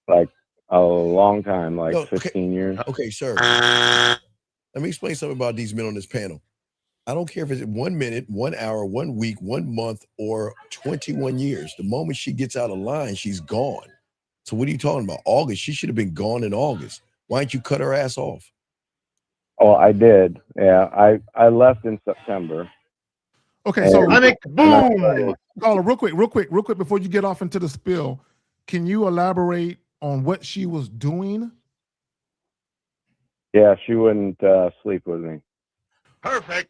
Like a long time, like 15 years. Okay, sir. Let me explain something about these men on this panel. I don't care if it's 1 minute, 1 hour, 1 week, 1 month, or 21 years. The moment she gets out of line, she's gone. So what are you talking about? August? She should have been gone in August. Why didn't you cut her ass off? Oh, I did. Yeah, I left in September. Okay, so boom. Caller, real quick before you get off into the spill, can you elaborate on what she was doing? Yeah, she wouldn't sleep with me. Perfect.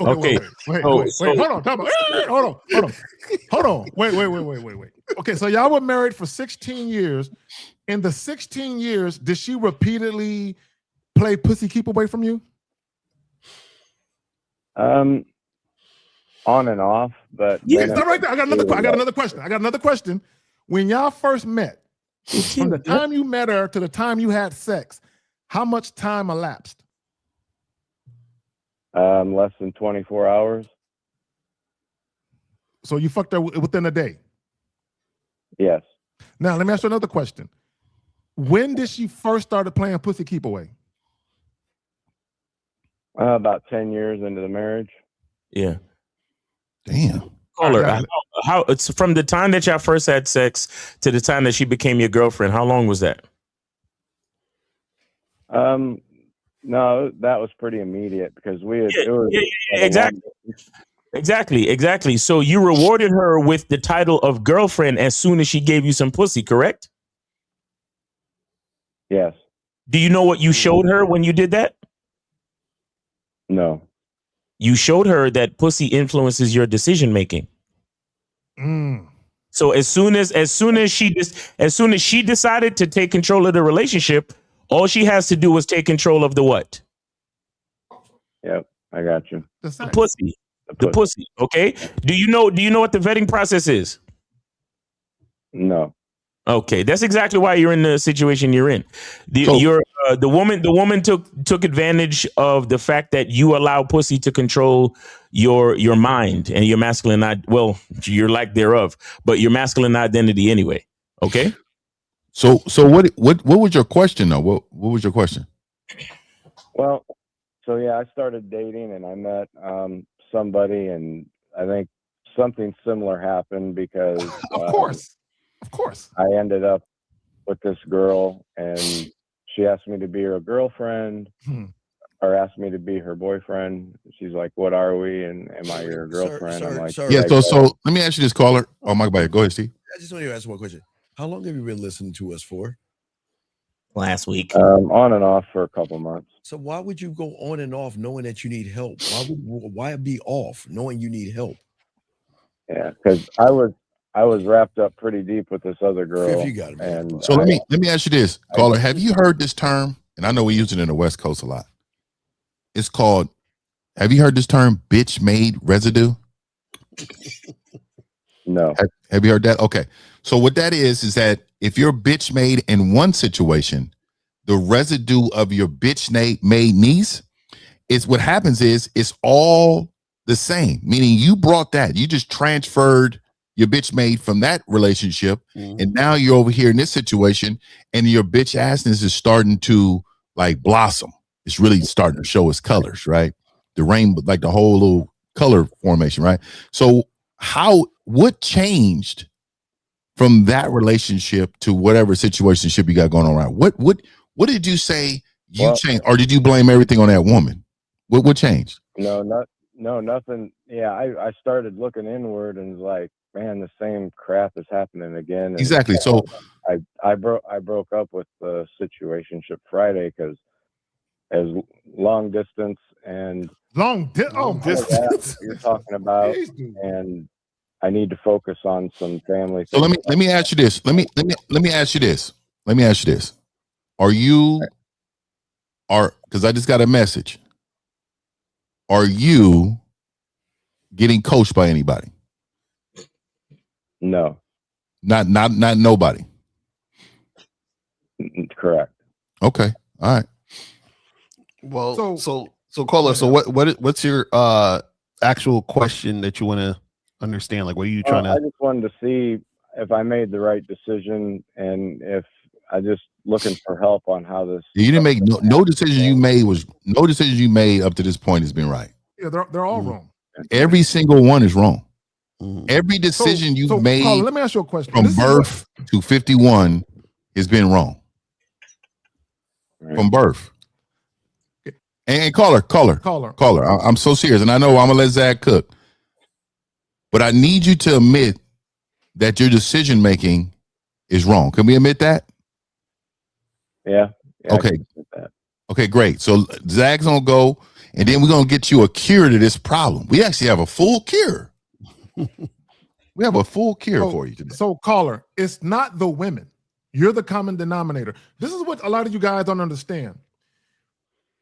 Okay. Wait. Hold on. Time out. Hold on. Wait. Okay, so y'all were married for 16 years. In the 16 years, did she repeatedly play pussy keep away from you? On and off, but yes, not right there. I got another question. When y'all first met, from the time you met her to the time you had sex, how much time elapsed? Less than 24 hours. So you fucked her within a day? Yes. Now, let me ask you another question. When did she first started playing pussy keep away? About 10 years into the marriage. Yeah. Damn. Caller, how it's from the time that y'all first had sex to the time that she became your girlfriend, how long was that? No, that was pretty immediate because we had Exactly. So you rewarded her with the title of girlfriend as soon as she gave you some pussy, correct? Yes. Do you know what you showed her when you did that? No. You showed her that pussy influences your decision making. So as soon as she decided to take control of the relationship, all she has to do is take control of the what? Yep, I got you. The pussy. The pussy. Okay. Do you know what the vetting process is? No. Okay, that's exactly why you're in the situation you're in. The woman took advantage of the fact that you allow pussy to control your mind and your masculine your lack thereof, but your masculine identity anyway. Okay. So what was your question though? What was your question? Well, so yeah, I started dating and I met somebody, and I think something similar happened because Of course. I ended up with this girl, and she asked me to be her girlfriend, or asked me to be her boyfriend. She's like, "What are we?" And am I your girlfriend? I'm like, yeah. So let me ask you this, caller. Oh my God, go ahead, Steve. I just want to ask one question. How long have you been listening to us for? Last week. On and off for a couple months. So why would you go on and off knowing that you need help? Why be off knowing you need help? Yeah, because I was wrapped up pretty deep with this other girl. If you got it, man. And So let me ask you this, caller. Have you heard this term? And I know we use it in the West Coast a lot. It's called. Have you heard this term, bitch made residue? No. Have you heard that? Okay. So what that is that if you're bitch made in one situation, the residue of your bitch made niece is what happens is it's all the same. Meaning you brought that, you just transferred your bitch made from that relationship, and now you're over here in this situation, and your bitch assness is starting to like blossom. It's really starting to show its colors, right? The rainbow, like the whole little color formation, right? So what changed from that relationship to whatever situationship you got going on around? What did you say you changed, or did you blame everything on that woman? What changed? No, nothing. Yeah, I started looking inward and was like, man, the same crap is happening again. And Exactly. So I broke up with the situationship Friday because as long distance and distance you're talking about, and I need to focus on some family. So let me ask you this. Let me ask you this. Let me ask you this. Because I just got a message. Are you getting coached by anybody? No. Not nobody. Correct. Okay. All right. Well, so caller. So what's your actual question that you want to understand? Like, what are you trying to? I just wanted to see if I made the right decision, and if I just looking for help on how this. You didn't make no decision you made up to this point has been right. Yeah, they're all wrong. Every single one is wrong. Every decision you've made, Paul, let me ask you a question. From birth to 51 has been wrong. From birth. And caller. I'm so serious, and I know I'm gonna let Zach cook, but I need you to admit that your decision making is wrong. Can we admit that? Yeah. Okay. Okay, great. So Zach's gonna go, and then we're gonna get you a cure to this problem. We actually have a full cure. We have a full cure for you today. So, caller, it's not the women. You're the common denominator. This is what a lot of you guys don't understand.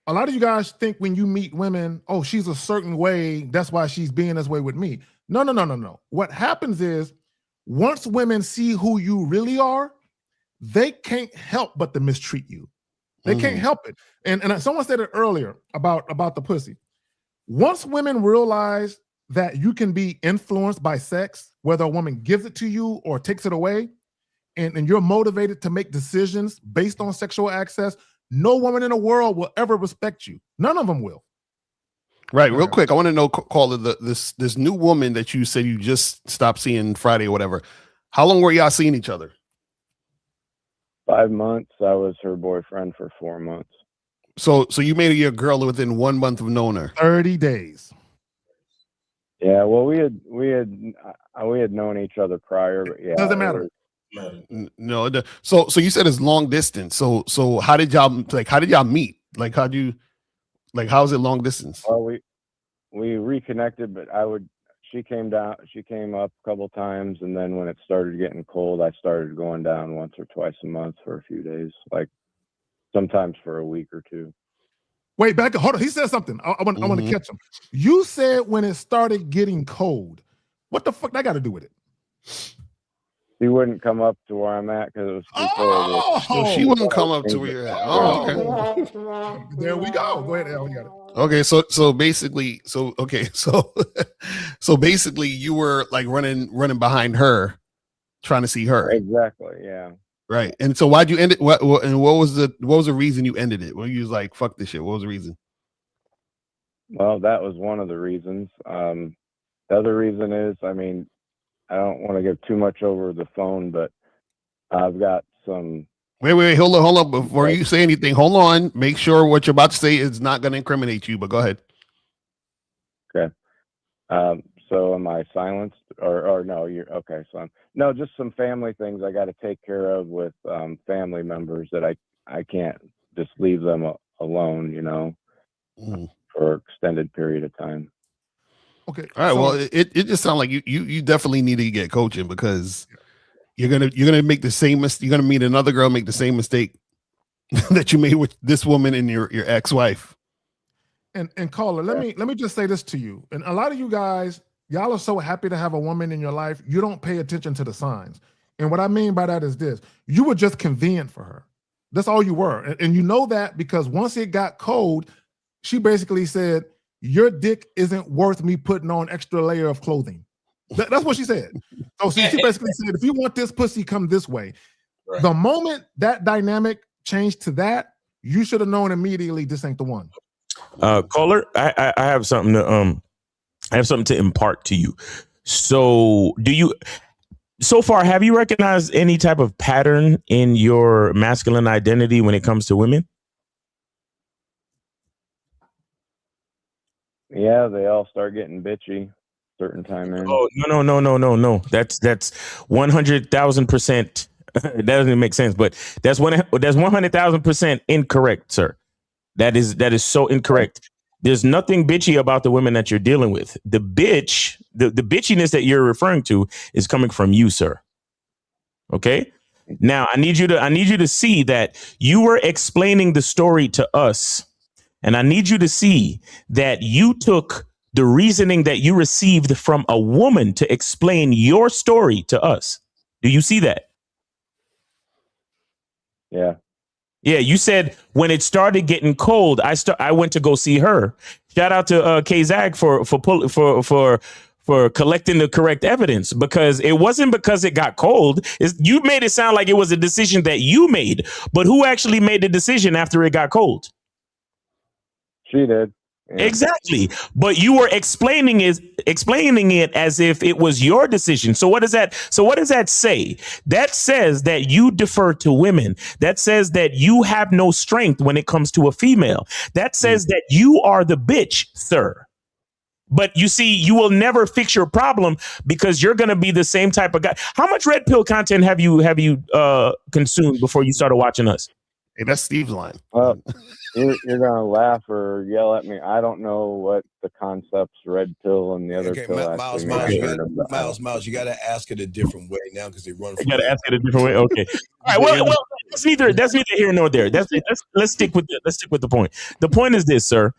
A lot of you guys think when you meet women, oh, she's a certain way, that's why she's being this way with me. No. What happens is once women see who you really are, they can't help but to mistreat you. They can't help it. And someone said it earlier about the pussy. Once women realize that you can be influenced by sex, whether a woman gives it to you or takes it away, and you're motivated to make decisions based on sexual access, no woman in the world will ever respect you. None of them will. Right. Real quick, I want to know, caller, this new woman that you said you just stopped seeing Friday or whatever. How long were y'all seeing each other? 5 months. I was her boyfriend for 4 months. So you made her your girl within 1 month of knowing her. 30 days. Yeah. Well, we had known each other prior, but yeah. Doesn't matter. No. So you said it's long distance. So how did y'all meet? Like how is it long distance? Well, we reconnected, but she came up a couple times, and then when it started getting cold, I started going down once or twice a month for a few days, like sometimes for a week or two. Wait, back. Hold on. He said something. I want to catch him. You said when it started getting cold. What the fuck that got to do with it? She wouldn't come up to where I'm at because it was too cold. So she wouldn't come up to where you're at. Oh, okay. There we go. Go ahead, Al. You got it. Okay, so basically you were like running behind her, trying to see her. Exactly. Yeah. Right. And so why'd you end it? What was the reason you ended it? When you was like, fuck this shit. What was the reason? Well, that was one of the reasons. The other reason is, I mean, I don't want to give too much over the phone, but I've got some. Wait, hold on. Before you say anything, hold on. Make sure what you're about to say is not going to incriminate you, but go ahead. Okay. So am I silenced or no, you're okay. So no, just some family things I got to take care of with family members that I can't just leave them alone, you know, for extended period of time. Okay. All right. Well, it just sounds like you definitely need to get coaching because you're gonna make the same mistake. You're gonna meet another girl, make the same mistake that you made with this woman and your ex-wife. And caller, let me just say this to you. And a lot of you guys, y'all are so happy to have a woman in your life, you don't pay attention to the signs. And what I mean by that is this: you were just convenient for her. That's all you were, and you know that because once it got cold, she basically said, "Your dick isn't worth me putting on extra layer of clothing." That's what she said. So she basically said, if you want this pussy, come this way. Right. The moment that dynamic changed to that, you should have known immediately this ain't the one. Caller, I have something to impart to you. So so far, have you recognized any type of pattern in your masculine identity when it comes to women? Yeah, they all start getting bitchy certain time in. Oh, no. That's 100,000%. That doesn't make sense, but that's 100,000% incorrect, sir. That is so incorrect. There's nothing bitchy about the women that you're dealing with. The bitchiness that you're referring to is coming from you, sir. Okay? Now, I need you to see that you were explaining the story to us, and I need you to see that you took the reasoning that you received from a woman to explain your story to us. Do you see that? Yeah. Yeah, you said when it started getting cold, I went to go see her. Shout out to K-Zag for collecting the correct evidence, because it wasn't because it got cold. You made it sound like it was a decision that you made, but who actually made the decision after it got cold? She did. Yeah. Exactly. But you were explaining it as if it was your decision. So what does that say? That says that you defer to women. That says that you have no strength when it comes to a female. That says that you are the bitch, sir. But you see, you will never fix your problem because you're going to be the same type of guy. How much red pill content have you consumed before you started watching us? Hey, that's Steve's line. Well, you're going to laugh or yell at me. I don't know what the concepts red pill and the other pill Miles, you got to ask it a different way now because they run. You got to ask it a different way. Okay. All right. Well, that's neither here nor there. Let's stick with the point. The point is this, sir.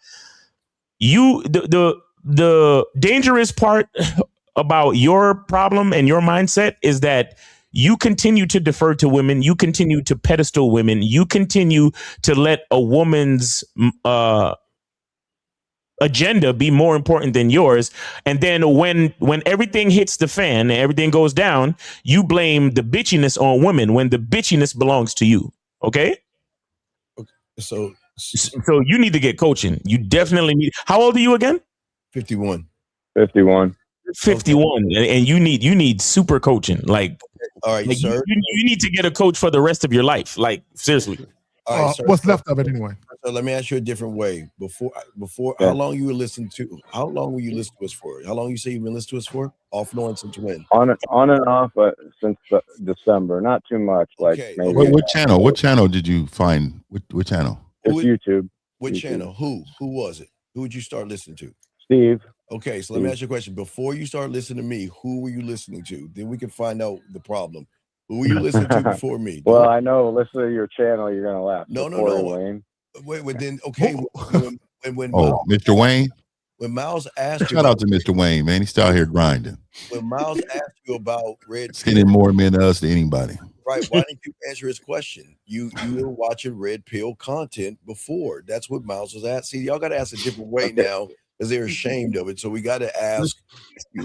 The dangerous part about your problem and your mindset is that you continue to defer to women. You continue to pedestal women. You continue to let a woman's agenda be more important than yours. And then when everything hits the fan and everything goes down, you blame the bitchiness on women when the bitchiness belongs to you. Okay? So you need to get coaching. You definitely need. How old are you again? 51. 51. 51, and you need super coaching. Like, all right, sir. You need to get a coach for the rest of your life. Like, seriously. All right, sir. What's left of it anyway? So let me ask you a different way. Before, Yeah. how long you were listening to? How long were you listening to us for? How long you say you've been listening to us for? Off and on since when? On and off since December. Not too much. Like maybe. What channel? What channel did you find? What channel? It's YouTube. What YouTube. channel? Who was it? Who would you start listening to? Steve. Okay, so let me ask you a question. Before you start listening to me, who were you listening to? Then we can find out the problem. Who were you listening to before me? Well, I know. Listen to your channel. You're gonna laugh. No. Wayne. Wait, then okay. When Mr. Wayne. When Miles asked you, Shout out to Mr. Wayne, man. He's still out here grinding, when Miles asked you about Red sending more men to us than anybody. right? Why didn't you answer his question? You were watching Red Pill content before. That's what Miles was at. See, y'all got to ask a different way now because they're ashamed of it. So we got to ask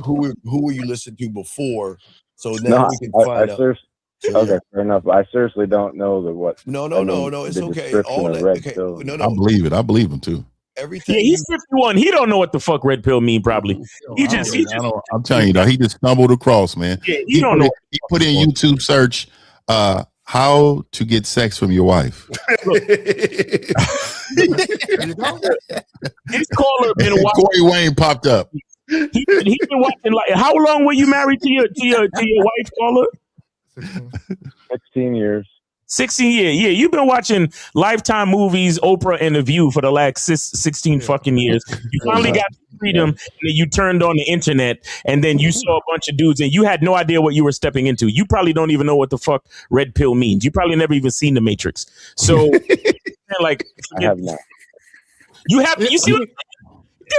who were you listening to before? So now we can find out. Okay, fair enough. I seriously don't know what. No. It's okay. All that. Okay. No. I believe it. I believe him too. Everything. Yeah, he's 51. He don't know what the fuck red pill mean. Probably. I'm telling you, he just stumbled across, man. Yeah, he don't know. He put in YouTube search, how to get sex from your wife. His caller been watching. Corey Wayne popped up. He been watching. Like, how long were you married to your wife, caller? 16 years. 16 years. Yeah, you've been watching Lifetime movies, Oprah, and The View for the last 16 fucking years. You finally got freedom, and then you turned on the internet, and then you saw a bunch of dudes, and you had no idea what you were stepping into. You probably don't even know what the fuck red pill means. You probably never even seen The Matrix. So, like, I have not. You have. You see,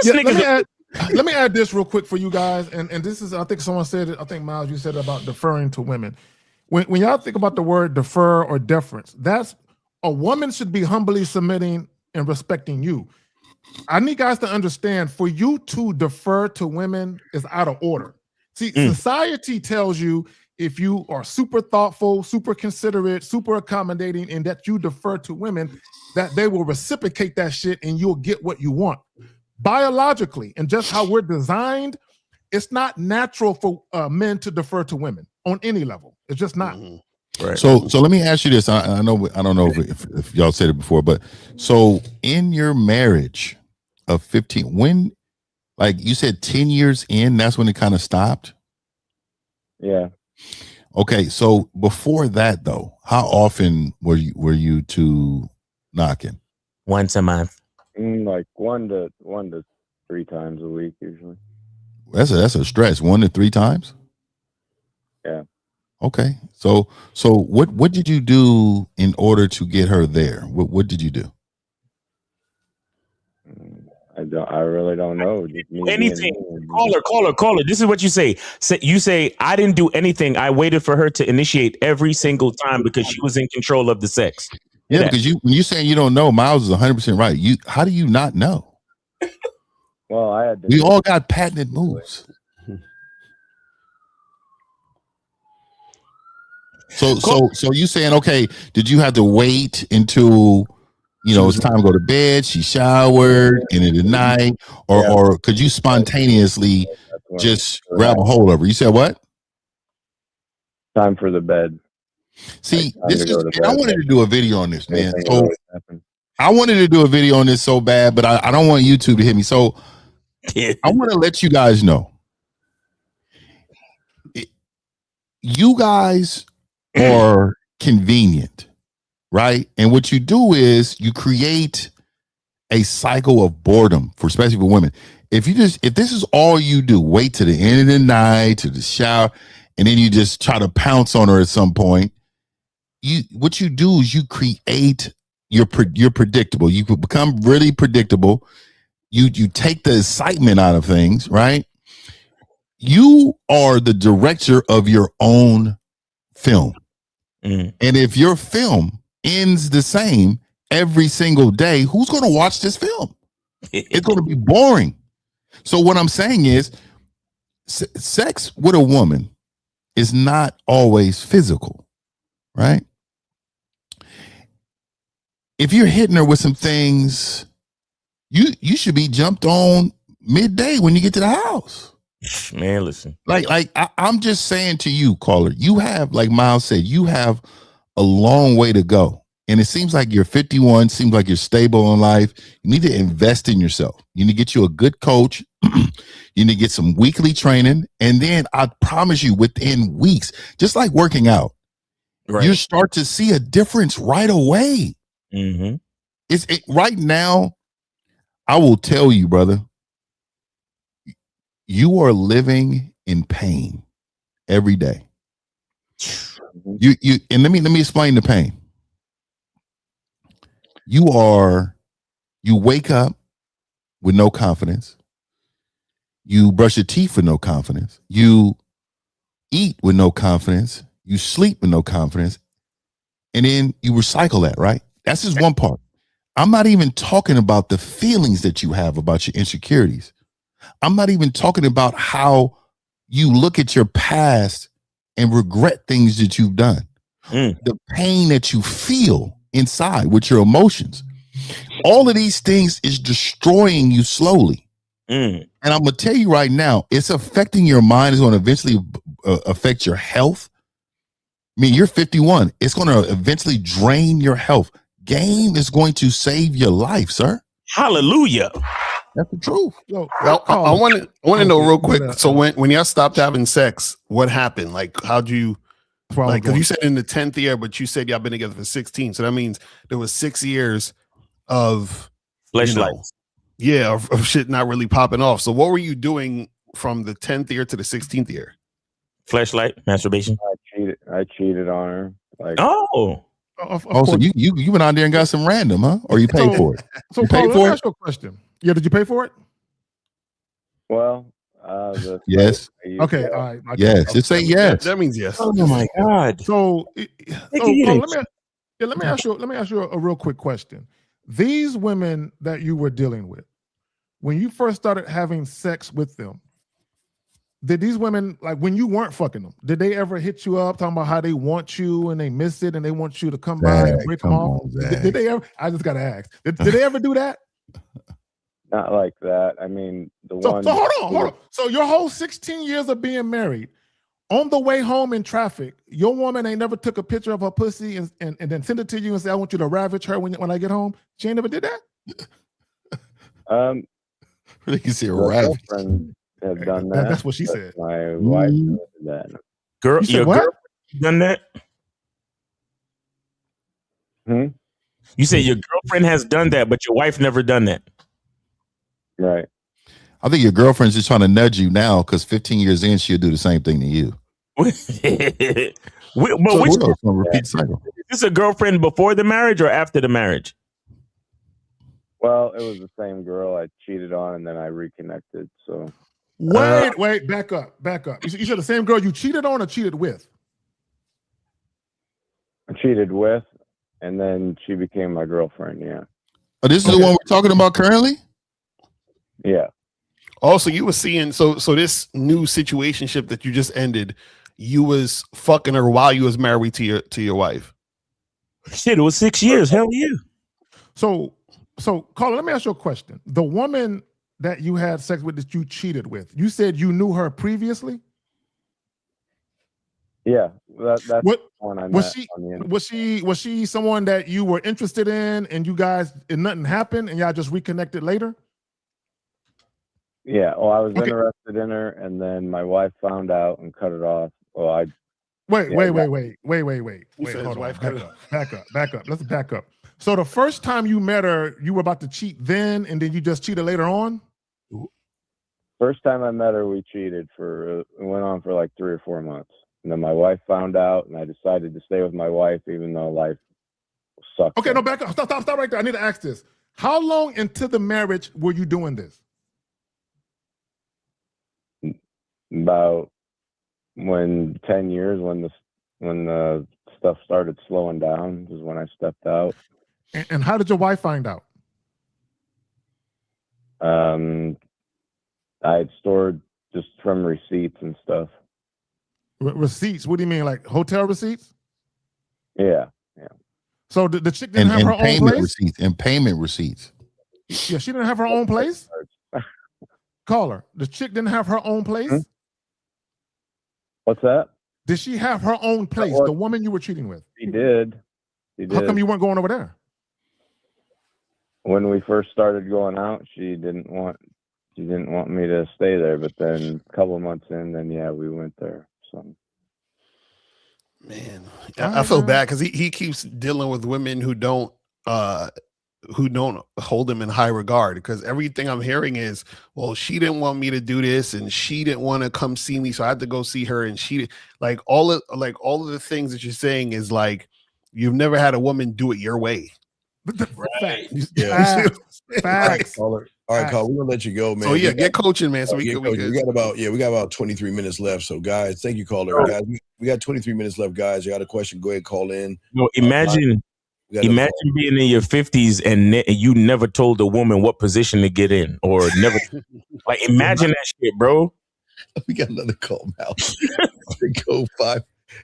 this nigga. Let me add this real quick for you guys, and this is, I think someone said it. I think Miles, you said it about deferring to women. When y'all think about the word defer or deference, that's a woman should be humbly submitting and respecting you. I need guys to understand, for you to defer to women is out of order. See, society tells you if you are super thoughtful, super considerate, super accommodating, and that you defer to women, that they will reciprocate that shit and you'll get what you want. Biologically, and just how we're designed, it's not natural for men to defer to women on any level. It's just not. Right. So let me ask you this. I know I don't know if y'all said it before, but so in your marriage of 15, when, like you said, 10 years in, that's when it kind of stopped. Yeah. Okay. So before that, though, how often were you two knocking? Once a month. Like one to 3 times a week usually. That's a stretch. 1 to 3 times. Yeah. Okay. So what did you do in order to get her there? What did you do? I really don't know. Anything. Caller. This is what you say. You say, I didn't do anything. I waited for her to initiate every single time because she was in control of the sex. Yeah, because when you saying you don't know, Miles is 100% right. How do you not know? Well, we all got patented moves. So you saying, okay, did you have to wait until, it's time to go to bed, she showered, end of the night, or could you spontaneously just grab a hold of her? You said what? Time for the bed. See, I wanted to do a video on this, man. So I wanted to do a video on this so bad, but I don't want YouTube to hit me. So I want to let you guys know. You guys are convenient, right? And what you do is you create a cycle of boredom especially for women. If this is all you do, wait to the end of the night, to the shower, and then you just try to pounce on her at some point. What you do is you create you're predictable. You could become really predictable. You take the excitement out of things, right? You are the director of your own film. And if your film ends the same every single day, who's going to watch this film? It's going to be boring. So what I'm saying is sex with a woman is not always physical, right? If you're hitting her with some things, you should be jumped on midday when you get to the house. Man, listen. I'm just saying to you, caller, you have, like Miles said, you have a long way to go and it seems like you're 51, seems like you're stable in life, you need to invest in yourself. You need to get you a good coach. You need to get some weekly training. And then I promise you, within weeks, just like working out, you start to see a difference right away. Mm-hmm. Right now, I will tell you, brother, you are living in pain every day. You and let me explain the pain. You wake up with no confidence. You brush your teeth with no confidence. You eat with no confidence. You sleep with no confidence. And then you recycle that, right? That's just one part. I'm not even talking about the feelings that you have about your insecurities. I'm not even talking about how you look at your past and regret things that you've done. The pain that you feel inside with your emotions. All of these things is destroying you slowly. And I'm going to tell you right now, it's affecting your mind. It's going to eventually affect your health. I mean, you're 51. It's going to eventually drain your health. Game is going to save your life, sir. Hallelujah. That's the truth. Well, I want to know real quick. So when y'all stopped having sex, what happened? Like, how'd you, like, because you said in the 10th year, but you said y'all been together for 16. So that means there was 6 years of fleshlights. Of shit not really popping off. So what were you doing from the 10th year to the 16th year? Fleshlight, masturbation. I cheated on her. Like, So you went out there and got some random, huh? Or you paid for it? So you Paul, paid let for me it? ask you a question. Yeah, did you pay for it? Well, yes. Okay, all right. Yes, just say yes. That means yes. Oh my God. So, Paul, let me ask you a real quick question. These women that you were dealing with, when you first started having sex with them, did these women, like when you weren't fucking them, did they ever hit you up talking about how they want you and they miss it and they want you to come by and break them off? Did they ever? I just gotta ask. Did they ever do that? not like that. I mean, So hold on. So your whole 16 years of being married, on the way home in traffic, your woman ain't never took a picture of her pussy and then send it to you and say, I want you to ravage her when I get home? She ain't never did that? You can see a ravage. Have done that. That's what she said. My wife did that. Girl, You said your what? girlfriend done that? You say your girlfriend has done that, but your wife never done that. Right. I think your girlfriend's just trying to nudge you now because 15 years in, she'll do the same thing to you. Repeat cycle. Is this a girlfriend before the marriage or after the marriage? Well, it was the same girl I cheated on, and then I reconnected. So wait, back up. You said the same girl you cheated on or cheated with? I cheated with, and then she became my girlfriend. Yeah. Oh, this is the one we're talking about currently? Yeah. Also, you were seeing so this new situationship that you just ended, you was fucking her while you was married to your wife. Shit, it was 6 years. Hell yeah. So Carla, let me ask you a question. The woman that you had sex with that you cheated with, you said you knew her previously? Yeah. That's one I met on the internet. Was she someone that you were interested in and you guys and nothing happened and y'all just reconnected later? Yeah. Well, I was interested in her, and then my wife found out and cut it off. Well, Wait. Hold on. Back up. Let's back up. So the first time you met her, you were about to cheat then, and then you just cheated later on? First time I met her, we cheated it went on for like 3 or 4 months. And then my wife found out, and I decided to stay with my wife, even though life sucked. Okay, no, back up. Stop right there. I need to ask this. How long into the marriage were you doing this? About 10 years, when the stuff started slowing down, is when I stepped out. And how did your wife find out? I had stored just from receipts and stuff. Receipts? What do you mean, like hotel receipts? Yeah. So the chick didn't have her own place? Payment receipts. Yeah, she didn't have her own place? Caller, the chick didn't have her own place? What's that? Did she have her own place, the woman you were cheating with? She did. did. How come you weren't going over there? When we first started going out, she didn't want me to stay there. But then a couple of months in, then yeah, we went there. So. Man, I feel bad because he keeps dealing with women who don't hold him in high regard, because everything I'm hearing is, well, she didn't want me to do this and she didn't want to come see me, so I had to go see her, and she like all of the things that you're saying is like you've never had a woman do it your way. Right. Yeah. Facts. All right, Carl, we're gonna let you go, man. So yeah, get coaching, man. So we got about 23 minutes left. So guys, thank you, caller. Guys, we got 23 minutes left, guys. You got a question? Go ahead, call in. No, imagine being in your 50s and you never told a woman what position to get in, or never like imagine that shit, bro. We got another call now.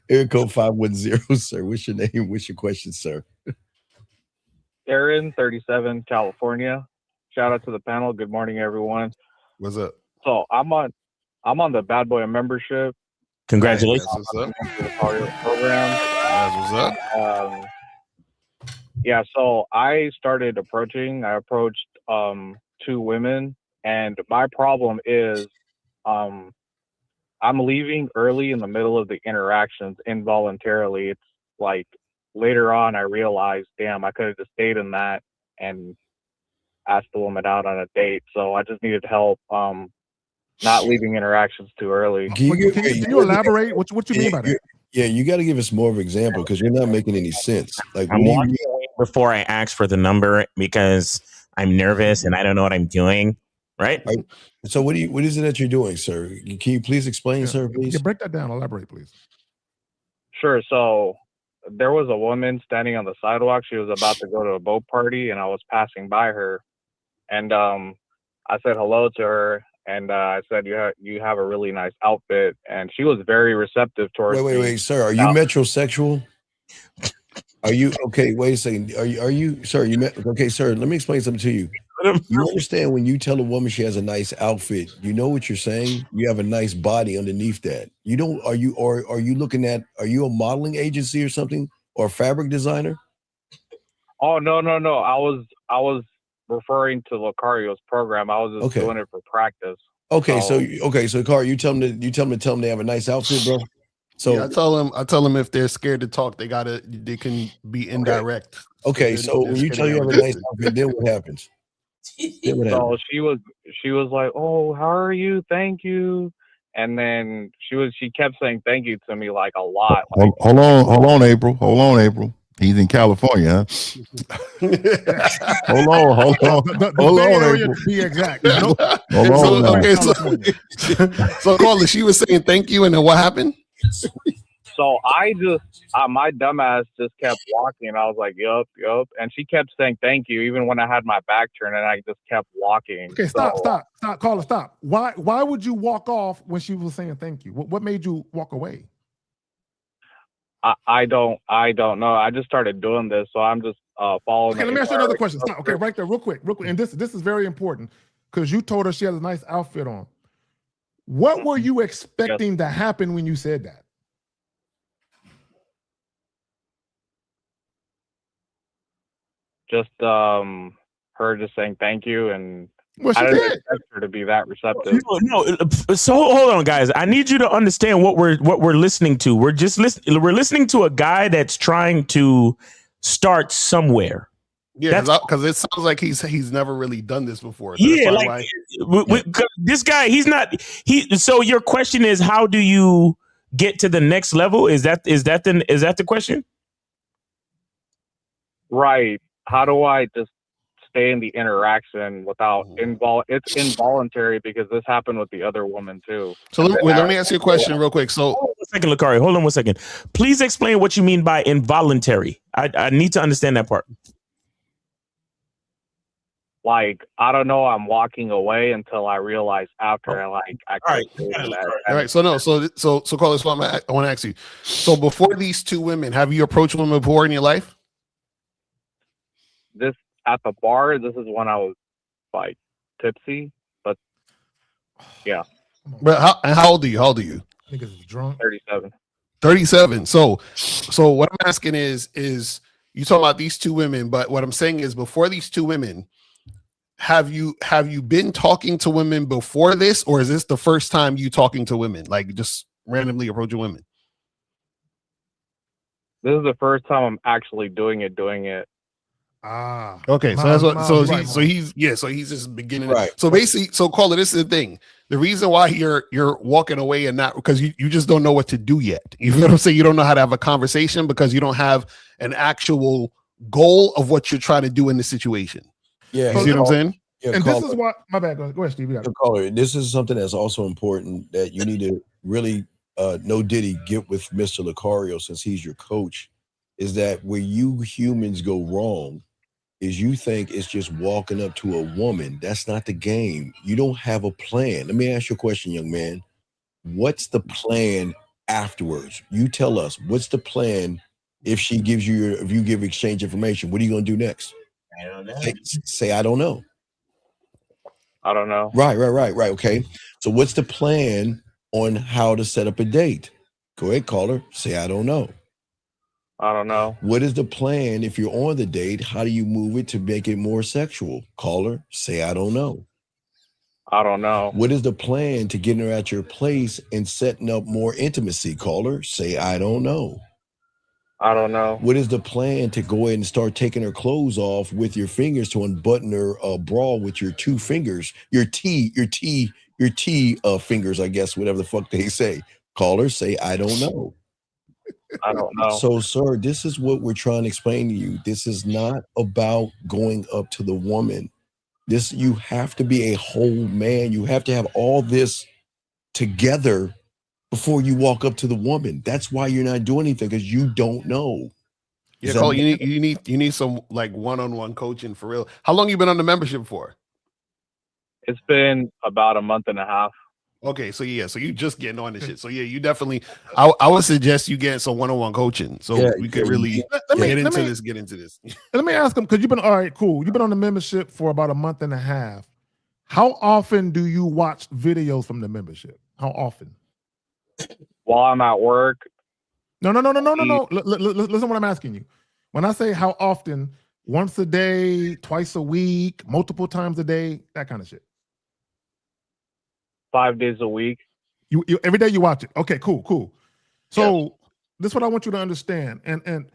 Area code 510, sir. What's your name? What's your question, sir? Aaron, 37, California. Shout out to the panel. Good morning, everyone. What's up? So I'm on the Bad Boy membership. Congratulations. What's up? Program. What's up? Yeah, so I approached 2 women, and my problem is I'm leaving early in the middle of the interactions involuntarily. It's like later on I realized, damn, I could have just stayed in that and asked the woman out on a date. So I just needed help not leaving interactions too early. Can you elaborate? What you mean by that? Yeah, you got to give us more of an example, because you're not making any sense. Like I'm walking away before I ask for the number because I'm nervous and I don't know what I'm doing. Right. So what is it that you're doing, sir? Can you please explain, sir, please? Yeah, break that down. Elaborate, please. Sure. So there was a woman standing on the sidewalk. She was about to go to a boat party, and I was passing by her, and I said hello to her, and I said, you have a really nice outfit, and she was very receptive towards me. Wait, sir. Are you metrosexual? Are you okay? Wait a second. Are you, sir? Okay, sir. Let me explain something to you. You understand when you tell a woman she has a nice outfit, you know what you're saying? You have a nice body underneath that. You don't, are you a modeling agency or something, or a fabric designer? Oh, no. I was referring to Lucario's program. I was just doing it for practice. Okay, so Carl, you tell them they have a nice outfit, bro. So yeah, I tell them if they're scared to talk, they can be indirect. Okay, so when you tell you have a nice outfit, then what happens? So she was like, "Oh, how are you? Thank you." And then she kept saying thank you to me like a lot. Like, Hold on, April. He's in California, huh? hold on. The Bay Area, to be exact. Hold on. So Carla, she was saying thank you, and then what happened? So I just, my dumbass just kept walking. I was like, yup. And she kept saying thank you, even when I had my back turned, and I just kept walking. Okay, stop. Carla, stop. Why would you walk off when she was saying thank you? What made you walk away? I don't know. I just started doing this, so I'm just following. Okay, let me ask you another question. Stop. Okay, right there, real quick. And this is very important, because you told her she had a nice outfit on. What were you expecting to happen when you said that? Just her just saying thank you, and I didn't expect her to be that receptive. No, so hold on, guys. I need you to understand what we're listening to. We're listening to a guy that's trying to start somewhere. Yeah, because it sounds like he's never really done this before. So yeah, this guy, he's not. So your question is, how do you get to the next level? Is that the question? Right. How do I just stay in the interaction without it's involuntary, because this happened with the other woman too. So let me ask you a question real quick. So hold on one second. Please explain what you mean by involuntary. I need to understand that part. Like, I don't know, I'm walking away until I realize after All right. So Carlos, I want to ask you. So before these 2 women, have you approached women before in your life? This at the bar, this is when I was like tipsy, but yeah. But how old are you? I think it's drunk. 37. 37. So what I'm asking is you talking about these two women, but what I'm saying is before these two women, have you been talking to women before this, or is this the first time you talking to women, like just randomly approaching women? This is the first time I'm actually doing it. Ah. Okay, so that's what. So he's just beginning. Right. So basically, so Caller, this is the thing. The reason why you're walking away and not because you just don't know what to do yet. You know what I'm saying? You don't know how to have a conversation because you don't have an actual goal of what you're trying to do in the situation. Yeah, you see what I'm saying? Yeah, And Caller, this is why. My bad. Go ahead, Steve. You got it. Caller, this is something that's also important that you need to really no Diddy get with Mr. Lucario since he's your coach. Is that where you humans go wrong? Is you think it's just walking up to a woman. That's not the game. You don't have a plan. Let me ask you a question, young man. What's the plan afterwards? You tell us. What's the plan if she gives you if you give exchange information? What are you going to do next? I don't know. Say I don't know. I don't know. Right. Okay. So what's the plan on how to set up a date? Go ahead, caller. Say I don't know. I don't know. What is the plan if you're on the date? How do you move it to make it more sexual? Caller, say I don't know. I don't know. What is the plan to getting her at your place and setting up more intimacy? Caller, say I don't know. I don't know. What is the plan to go ahead and start taking her clothes off with your fingers to unbutton her bra with your two fingers, your T fingers, I guess, whatever the fuck they say. Caller, say I don't know. I don't know. So, sir, this is what we're trying to explain to you. This is not about going up to the woman. You have to be a whole man. You have to have all this together before you walk up to the woman. That's why you're not doing anything, because you don't know. Yeah, Cole, you need some like one-on-one coaching for real. How long you been on the membership for? It's been about a month and a half. Okay, so you just getting on this shit. So yeah, you definitely. I would suggest you get some one-on-one coaching, so we could really get into this. Let me ask him, because you've been all right, cool. You've been on the membership for about a month and a half. How often do you watch videos from the membership? How often? While I'm at work. No. Listen to what I'm asking you. When I say how often, once a day, twice a week, multiple times a day, that kind of shit. 5 days a week. You every day you watch it. Okay, cool. So this is what I want you to understand. And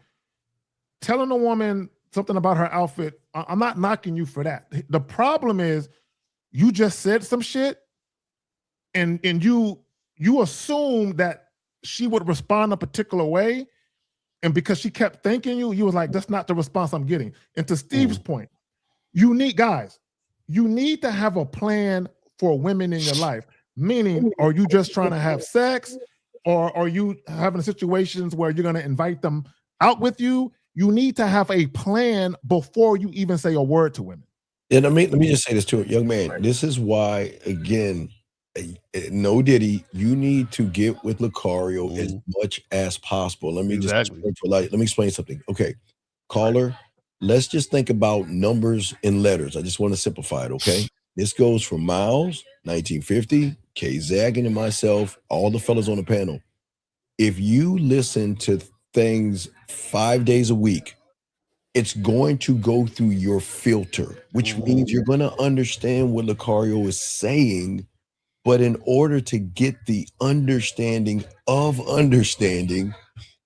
telling a woman something about her outfit, I'm not knocking you for that. The problem is you just said some shit and you assumed that she would respond a particular way. And because she kept thanking you, you was like, that's not the response I'm getting. And to Steve's point, you need to have a plan for women in your life. Meaning, are you just trying to have sex, or are you having situations where you're going to invite them out with you? You need to have a plan before you even say a word to women. And let me just say this to it, young man. This is why, again, no Diddy, you need to get with Lucario as much as possible. Let me explain something. Okay, caller, let's just think about numbers and letters. I just want to simplify it, okay? This goes from Miles, 1950, K Zaggin and myself, all the fellas on the panel. If you listen to things 5 days a week, it's going to go through your filter, which means you're going to understand what Lucario is saying. But in order to get the understanding of understanding,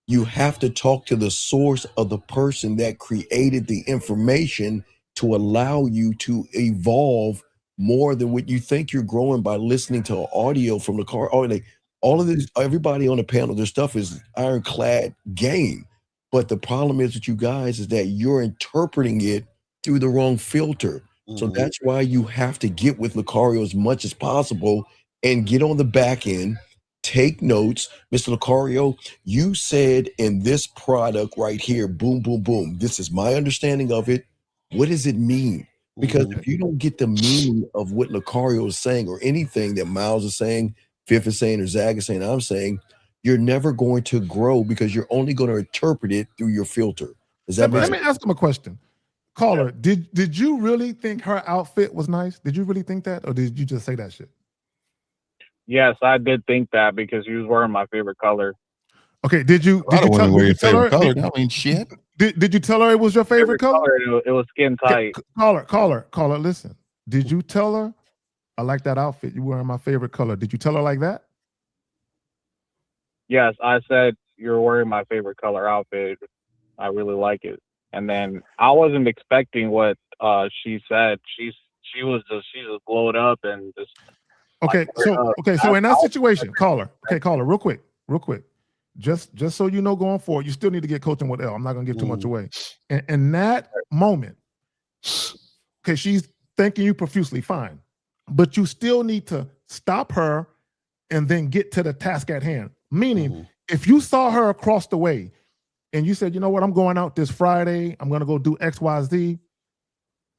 you have to talk to the source of the person that created the information to allow you to evolve more than what you think you're growing by listening to audio from the car. All of this, everybody on the panel, their stuff is ironclad game. But the problem is with you guys is that you're interpreting it through the wrong filter. So that's why you have to get with Lucario as much as possible and get on the back end, take notes. Mr. Lucario, you said in this product right here, boom, boom, boom. This is my understanding of it. What does it mean? Because if you don't get the meaning of what Lucario is saying or anything that Miles is saying, Fifth is saying, or Zag is saying, I'm saying, you're never going to grow because you're only going to interpret it through your filter. Let me ask him a question. Caller, did you really think her outfit was nice? Did you really think that? Or did you just say that shit? Yes, I did think that because he was wearing my favorite color. Okay, did you I don't want to wear your tell her? favorite color. I mean, shit. Did you tell her it was your favorite color? It was skin tight. Caller, listen. Did you tell her, I like that outfit? You wearing my favorite color. Did you tell her like that? Yes, I said you're wearing my favorite color outfit. I really like it. And then I wasn't expecting what she said. She just glowed up and just. Okay, so in that situation, caller, real quick. Just so you know, going forward, you still need to get coaching with L. I'm not gonna give too much away. And in that moment, okay, she's thanking you profusely, fine, but you still need to stop her and then get to the task at hand. Meaning, if you saw her across the way and you said, you know what, I'm going out this Friday, I'm gonna go do X, Y, Z.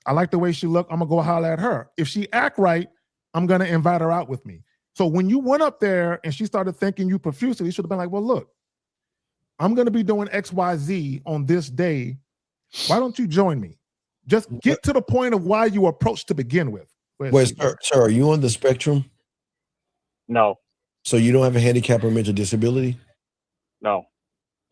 I like the way she looked. I'm gonna go holler at her. If she act right, I'm gonna invite her out with me. So when you went up there and she started thanking you profusely, you should have been like, well, look, I'm going to be doing X, Y, Z on this day. Why don't you join me? Just get to the point of why you approached to begin with. Wait, sir, are you on the spectrum? No. So you don't have a handicap or mental disability? No.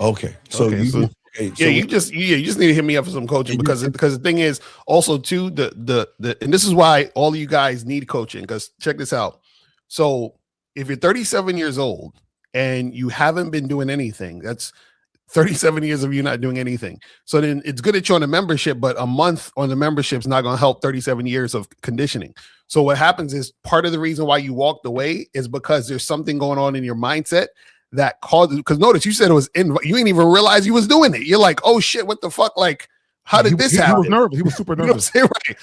Okay. You just need to hit me up for some coaching because the thing is also too the and this is why all of you guys need coaching, because check this out. So if you're 37 years old and you haven't been doing anything, that's 37 years of you not doing anything. So then it's good that you're on a membership, but a month on the membership is not going to help 37 years of conditioning. So what happens is part of the reason why you walked away is because there's something going on in your mindset that caused, because notice you said it was you didn't even realize you was doing it. You're like, oh shit, what the fuck? Like, how did this happen? He was nervous. He was super nervous. You know what I'm saying?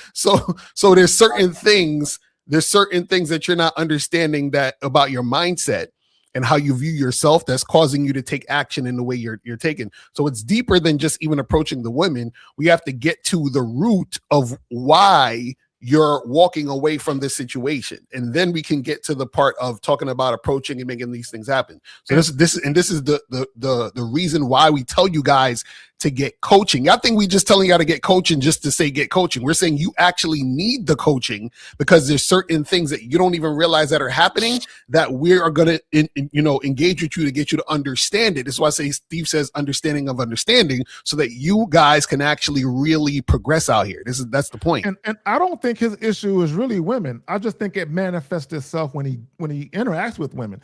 Right. So there's certain things that you're not understanding that about your mindset and how you view yourself that's causing you to take action in the way you're taking. So it's deeper than just even approaching the women. We have to get to the root of why you're walking away from this situation, and then we can get to the part of talking about approaching and making these things happen. So this is the reason why we tell you guys to get coaching. I think we just telling you how to get coaching just to say get coaching. We're saying you actually need the coaching because there's certain things that you don't even realize that are happening that we are going to engage with you to get you to understand it. That's why I say Steve says understanding of understanding, so that you guys can actually really progress out here. That's the point. And I don't think his issue is really women. I just think it manifests itself when he interacts with women.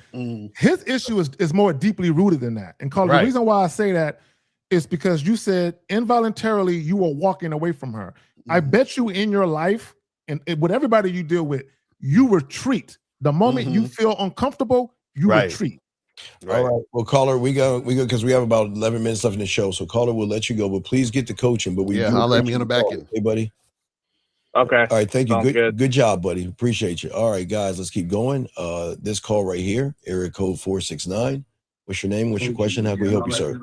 His issue is more deeply rooted than that. And Carl, the reason why I say that is because you said involuntarily you were walking away from her. I bet you in your life and with everybody you deal with, you retreat. The moment you feel uncomfortable, you retreat. All right. Well, caller, we go because we have about 11 minutes left in the show. So caller, we'll let you go, but please get the coaching. But I'll let me on the back end. Hey, buddy. Okay. All right. Thank you. Sounds Good job, buddy. Appreciate you. All right, guys, let's keep going. This call right here, area code 469. What's your name? What's your question? How can we help you, sir?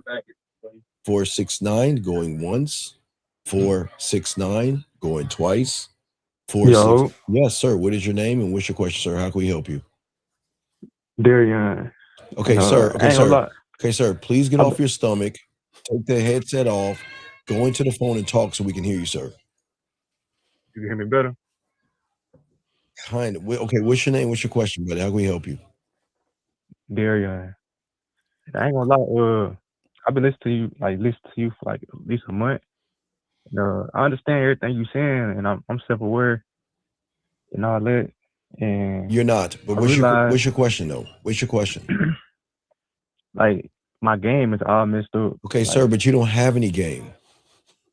469 going once. 469 going twice. 46. Yes, sir. What is your name and what's your question, sir? How can we help you? Darian. Okay, sir. Okay, sir. Please get off your stomach. Take the headset off. Go into the phone and talk so we can hear you, sir. You can hear me better? Kind of. Okay, what's your name? What's your question, buddy? How can we help you? Darian. I ain't gonna lie. I've been listening to you for like at least a month. I understand everything you're saying, and I'm self-aware and all that. And you're not. But what's your question though? What's your question? Like my game is all messed up. Okay, sir, but you don't have any game.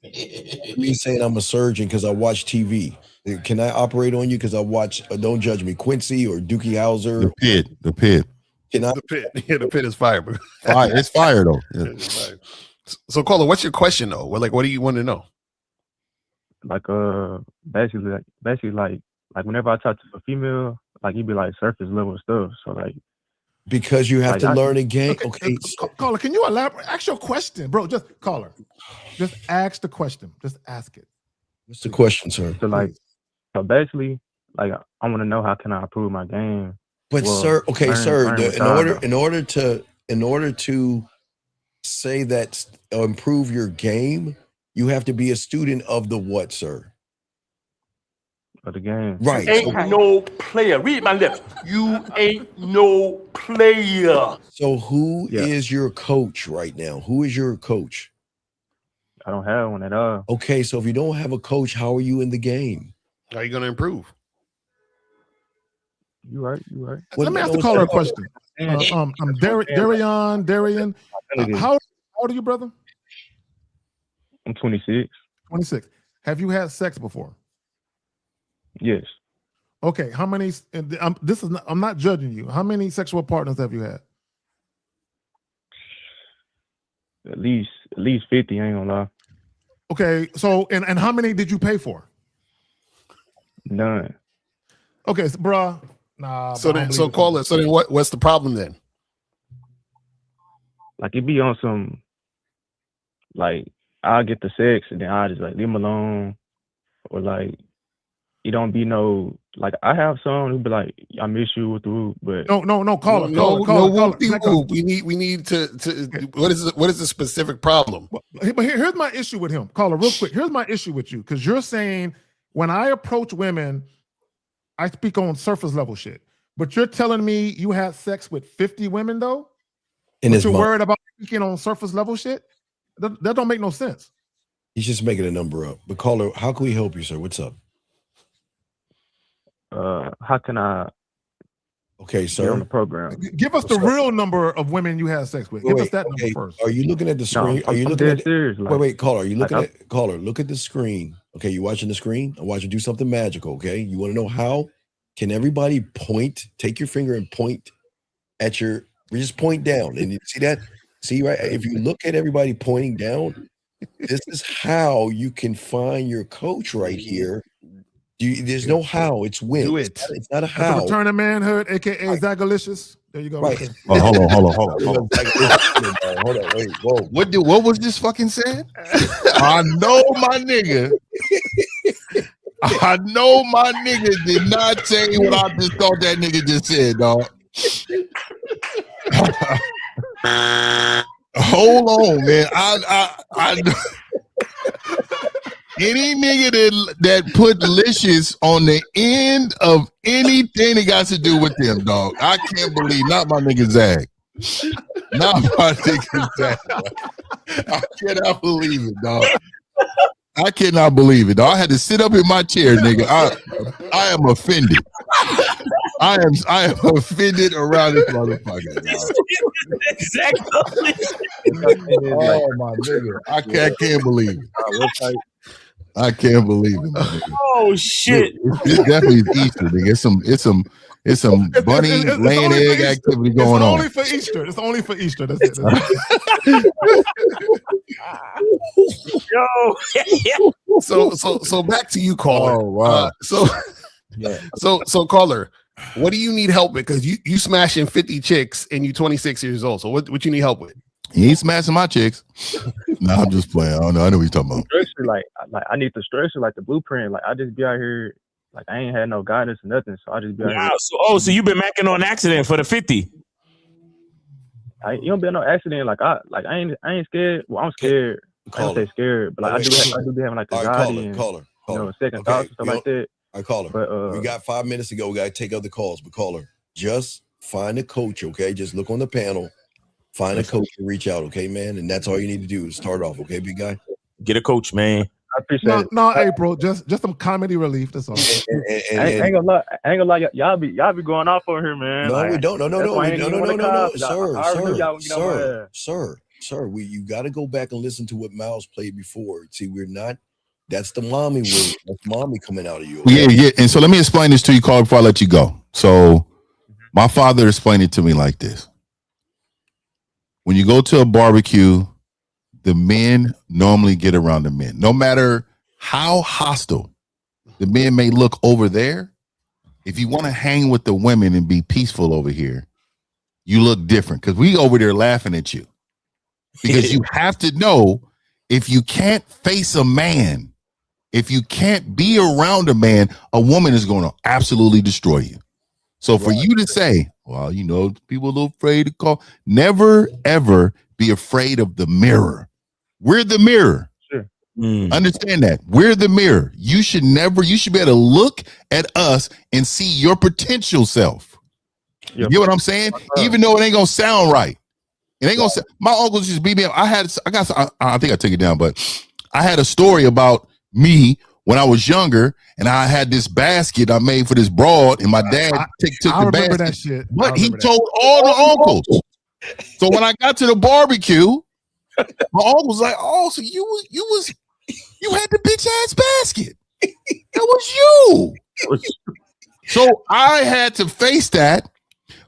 Me saying I'm a surgeon because I watch TV. Can I operate on you because I watch? Don't judge me, Quincy or Dookie Howser. The pit. Can I? The pit. Yeah, the pit is fire, bro. It's fire though. Yeah. So, caller, what's your question though? What do you want to know? Like basically like whenever I talk to a female, like you be like surface level stuff. So like because you have to learn a game. Okay. Caller, can you elaborate? Ask your question, bro. Just caller. Just ask the question. Just ask it. What's the question, sir? So basically, like I want to know how can I improve my game. But sir, in order to say that improve your game, you have to be a student of the what, sir? of the game. Right. Ain't no player. Read my lips. You ain't no player. So who is your coach right now? Who is your coach? I don't have one at all. Okay, so if you don't have a coach, how are you in the game? How are you going to improve? You right. Let me ask the caller a question. Darian. How old are you, brother? I'm 26. 26. Have you had sex before? Yes. Okay. How many? I'm not judging you. How many sexual partners have you had? At least 50. I ain't gonna lie. Okay. So and how many did you pay for? None. Okay, so, bruh. Nah. So then what's the problem then? Like it be on some, like I'll get the sex and then I'll just like leave him alone, or like it don't be no, like I have some who be like, I miss you with the whoop, but no, caller. We need to what is the specific problem? But here's my issue with him, caller. Real quick, here's my issue with you, because you're saying when I approach women, I speak on surface level shit, but you're telling me you had sex with 50 women though, and you're worried about speaking on surface level shit. That don't make no sense. He's just making a number up. But caller, how can we help you, sir? What's up? How can I? Okay, sir. Get on the program. Give us the real number of women you had sex with. Give us that number first. Are you looking at the screen? No, are you I'm looking dead at? serious, like, wait, caller. Are you looking like, at? Caller, look at the screen. Okay, you watching the screen? I want you to do something magical. Okay, you want to know how? Can everybody point? Take your finger and point at your. Just point down, and you see that. See, right? If you look at everybody pointing down, this is how you can find your coach right here. There's no how. It's when. Do it. It's not a how. Return of manhood, aka Zagalicious. There you go. Right. Right. Oh, hold on. Hold on. Wait. Whoa. What was this fucking said? I know my nigga. I know my nigga did not say what I just thought that nigga just said, dog. Hold on, man. I any nigga that put licious on the end of anything that got to do with them, dog. I can't believe, not my nigga Zach. Not my nigga Zach. I cannot believe it, dog. I cannot believe it, dog. I had to sit up in my chair, nigga. I am offended. I am offended around this motherfucker. Exactly. Oh my nigga. I can't believe it. I can't believe it. Nigga. Oh shit! It's definitely Easter, nigga. It's some bunny laying egg activity going on. It's only for Easter. That's it. Yo. So back to you, caller. Oh wow. So caller, what do you need help with? Because you smashing 50 chicks and you 26 years old. So what you need help with? He ain't smashing my chicks. No, I'm just playing. I don't know. I know what you're talking about. Structure, like I need the structure, like the blueprint. Like I just be out here, like I ain't had no guidance or nothing. So I just be out here. So you've been macking on accident for the 50. You don't be no accident. Like I ain't scared. Well, I'm scared. I don't say scared, but like I do be having like a guardian, caller. Second thoughts and stuff like that. All right, caller. But we got 5 minutes to go. We got to take other calls. But caller, just find a coach, okay? Just look on the panel. Find a coach and reach out, okay, man? And that's all you need to do is start off, okay, big guy? Get a coach, man. I appreciate it. No, April, just some comedy relief. That's all. I ain't gonna lie. Y'all be going off on here, man. No, like, we don't. No, sir. You got to go back and listen to what Miles played before. See, we're not. That's the mommy word. That's mommy coming out of you. Okay? Yeah. And so let me explain this to you, Carl, before I let you go. So my father explained it to me like this. When you go to a barbecue, the men normally get around the men. No matter how hostile the men may look over there, if you want to hang with the women and be peaceful over here, you look different because we over there laughing at you. Because you have to know, if you can't face a man, if you can't be around a man, a woman is going to absolutely destroy you. So for you to say, well, you know, people are a little afraid to call. Never, ever be afraid of the mirror. We're the mirror. Sure. Understand that. We're the mirror. You should be able to look at us and see your potential self. You get what I'm saying? Even though it ain't gonna sound right. It ain't gonna sound. My uncles just beat me up. I think I took it down, but I had a story about me when I was younger, and I had this basket I made for this broad, and my dad took the basket. That shit. But he told all the uncles. So when I got to the barbecue, my uncle was like, "Oh, so you had the bitch ass basket. That was you." So I had to face that.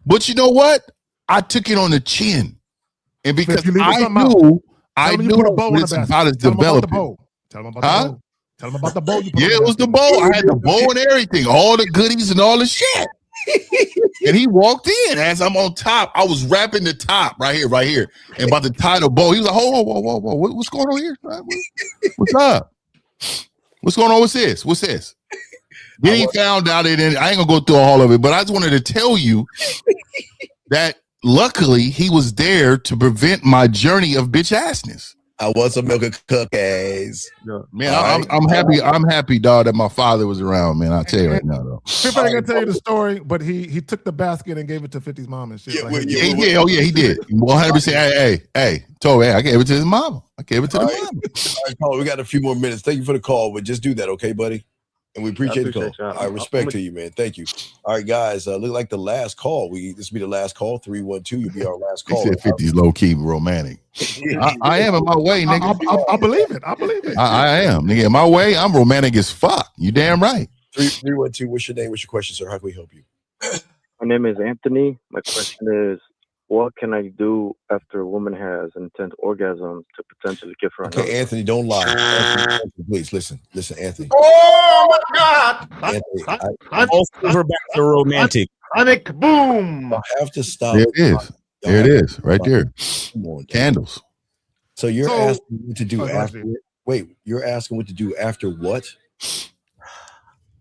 But you know what? I took it on the chin, and because I knew it's about as developing. Tell him about the bow. Tell him about the bow. It was the bow. I had the bow and everything, all the goodies and all the shit. And he walked in as I'm on top. I was wrapping the top right here, and about to tie the bow. He was like, "Whoa, what's going on here? What's up? What's going on? What's this? Then he found out it, and I ain't gonna go through all of it, but I just wanted to tell you that luckily he was there to prevent my journey of bitch assness. I want some milk and cookies. Man, I'm happy. I'm happy, dog, that my father was around, man. I'll tell you right now, though. 50 ain't gonna tell you the story, but he took the basket and gave it to 50's mom and shit. He did. 100%. Hey, told me, I gave it to his mama. I gave it to the mama. All right, Paul, we got a few more minutes. Thank you for the call, but just do that, okay, buddy? And we appreciate the call. I respect to you, man. Thank you. All right, guys. Look like the last call. This will be the last call. 312. You'll be our last call. He said 50's low key romantic. I am in my way, nigga. I believe it. I am, nigga. In my way, I'm romantic as fuck. You damn right. 312. What's your name? What's your question, sir? How can we help you? My name is Anthony. My question is, what can I do after a woman has an intense orgasm to potentially give her another? Okay, Anthony, don't lie. Anthony, please listen, Anthony. Oh my God! Anthony, I'll over back to romantic. Panic boom! I have to stop. There it is. There it is. Right there. Candles. So you're asking what to do after. Wait, you're asking what to do after what?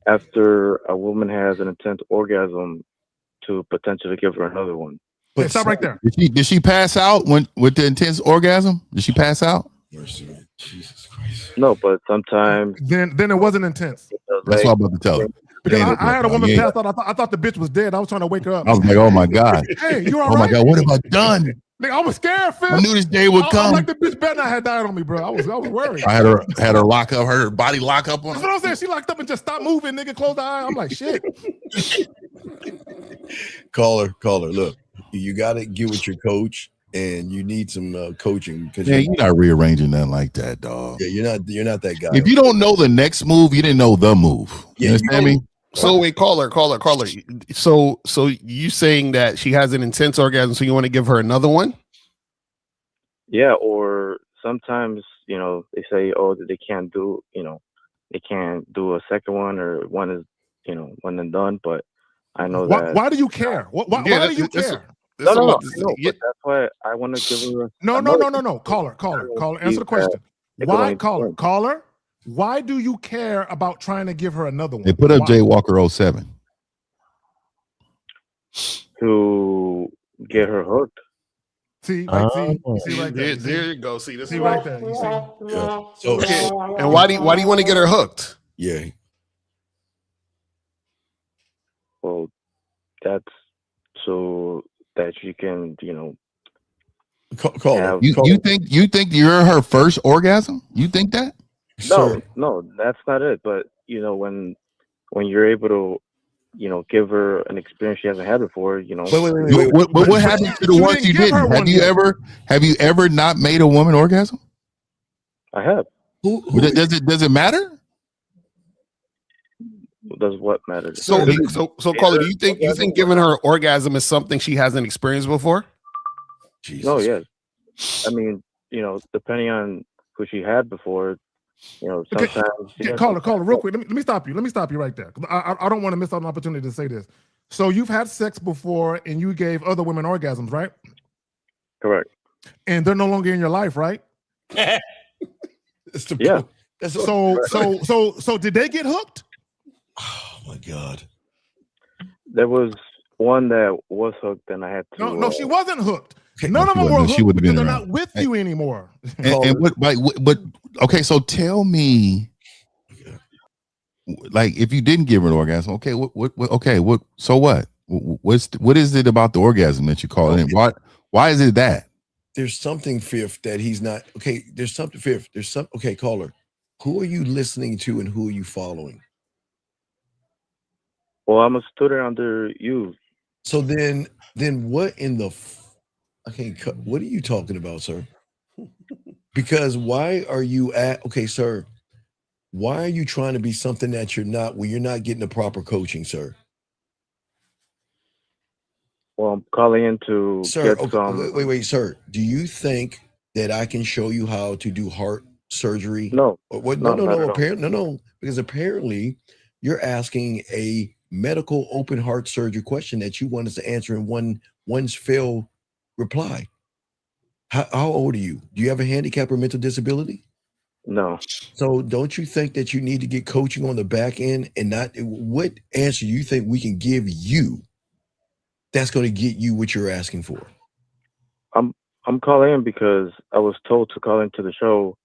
After a woman has an intense orgasm to potentially give her another one. But stop right there. Did she pass out with the intense orgasm? Did she pass out? Jesus Christ. No, but sometimes. Then it wasn't intense. That's what I'm about to tell her. Because I had a woman pass out. I thought the bitch was dead. I was trying to wake her up. I was like, oh my God. Hey, you all right? Oh my God, what have I done? Nigga, I was scared, Phil. I knew this day would come. I'm like, the bitch better not have died on me, bro. I was worried. I had her lock up, her body lock up on. That's what I'm saying. She locked up and just stopped moving, nigga. Closed the eye. I'm like, shit. Caller. Look, you got to get with your coach, and you need some coaching. Yeah, you're not rearranging nothing like that, dog. Yeah, you're not that guy. If you don't know the next move, you didn't know the move. You understand me? So wait, caller. So you saying that she has an intense orgasm, so you want to give her another one? Yeah, or sometimes, they say, oh, they can't do, they can't do a second one, or one is, one and done. But I know that. Why do you care? Why do you care? No, but that's why I want to give her. No. Caller. Answer the question. Why, caller? Why do you care about trying to give her another one? They put up Jay Walker 07. To get her hooked. See right there. There you go. See this. See right there. You see. Yeah. So okay. And why do you want to get her hooked? Yeah. Well, that's so that she can, Call. You think you're her first orgasm? You think that? No, that's not it. But when you're able to, give her an experience she hasn't had before, Wait. What happened to the ones you didn't? Have you ever not made a woman orgasm? I have. Does it matter? Does what matter? So caller, do you think giving her orgasm is something she hasn't experienced before? Jesus. No, yes. I mean, depending on who she had before, sometimes. Caller, real quick. Let me stop you. Let me stop you right there. I don't want to miss out on an opportunity to say this. So you've had sex before, and you gave other women orgasms, right? Correct. And they're no longer in your life, right? Yeah. So did they get hooked? Oh my God. There was one that was hooked, and I had to. No, she wasn't hooked. None of them were hooked because they're not with you anymore. And but okay, so tell me, like, if you didn't give her an orgasm, okay, so what? What is it about the orgasm that you call it? And why is it that? There's something, Fifth, that he's not okay. There's something, Fifth. There's some okay, caller. Who are you listening to and who are you following? Well, I'm a student under you. So then what in the what are you talking about, sir? Because why are you sir? Why are you trying to be something that you're not when you're not getting the proper coaching, sir? Well, I'm calling in to Sir, get some. wait, sir. Do you think that I can show you how to do heart surgery? No. No. Because apparently you're asking a medical open heart surgery question that you want us to answer in one's fail reply. How old are you? Do you have a handicap or mental disability? No. So don't you think that you need to get coaching on the back end and not what answer you think we can give you that's going to get you what you're asking for? I'm calling in because I was told to call into the show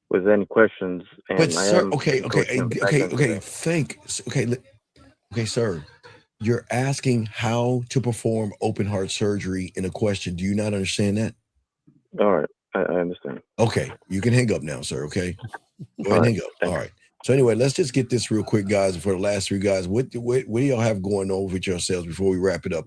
with any questions. And But sir, sir, you're asking how to perform open heart surgery in a question. Do you not understand that? All right, I understand. Okay, you can hang up now, sir. Okay, go ahead and hang up. All right. So anyway, let's just get this real quick, guys. For the last three guys, what do y'all have going on with yourselves before we wrap it up?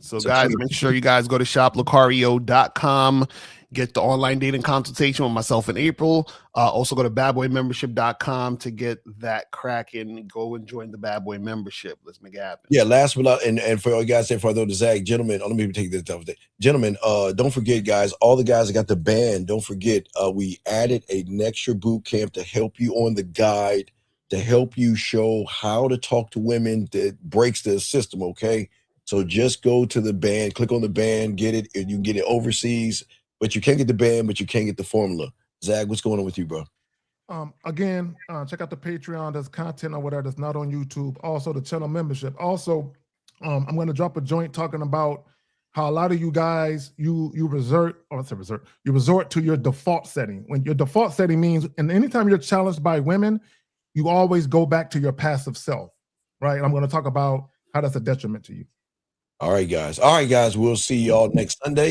So guys, make sure you guys go to shoplucario.com. Get the online dating consultation with myself in April. Also go to badboymembership.com to get that cracking. Go and join the Bad Boy membership. Let's make it happen. Yeah, last but not, and for you guys, for those Zach, gentlemen, let me take this stuff. Gentlemen, don't forget, guys, all the guys that got the band, don't forget, we added an extra boot camp to help you on the guide, to help you show how to talk to women that breaks the system, okay? So just go to the band, click on the band, get it, and you can get it overseas. But you can't get the band, but you can't get the formula. Zach, what's going on with you, bro? Again, check out the Patreon. There's content over there that's not on YouTube. Also, the channel membership. Also, I'm going to drop a joint talking about how a lot of you guys, you resort to your default setting. When your default setting means, and anytime you're challenged by women, you always go back to your passive self, right? And I'm going to talk about how that's a detriment to you. All right, guys. We'll see y'all next Sunday.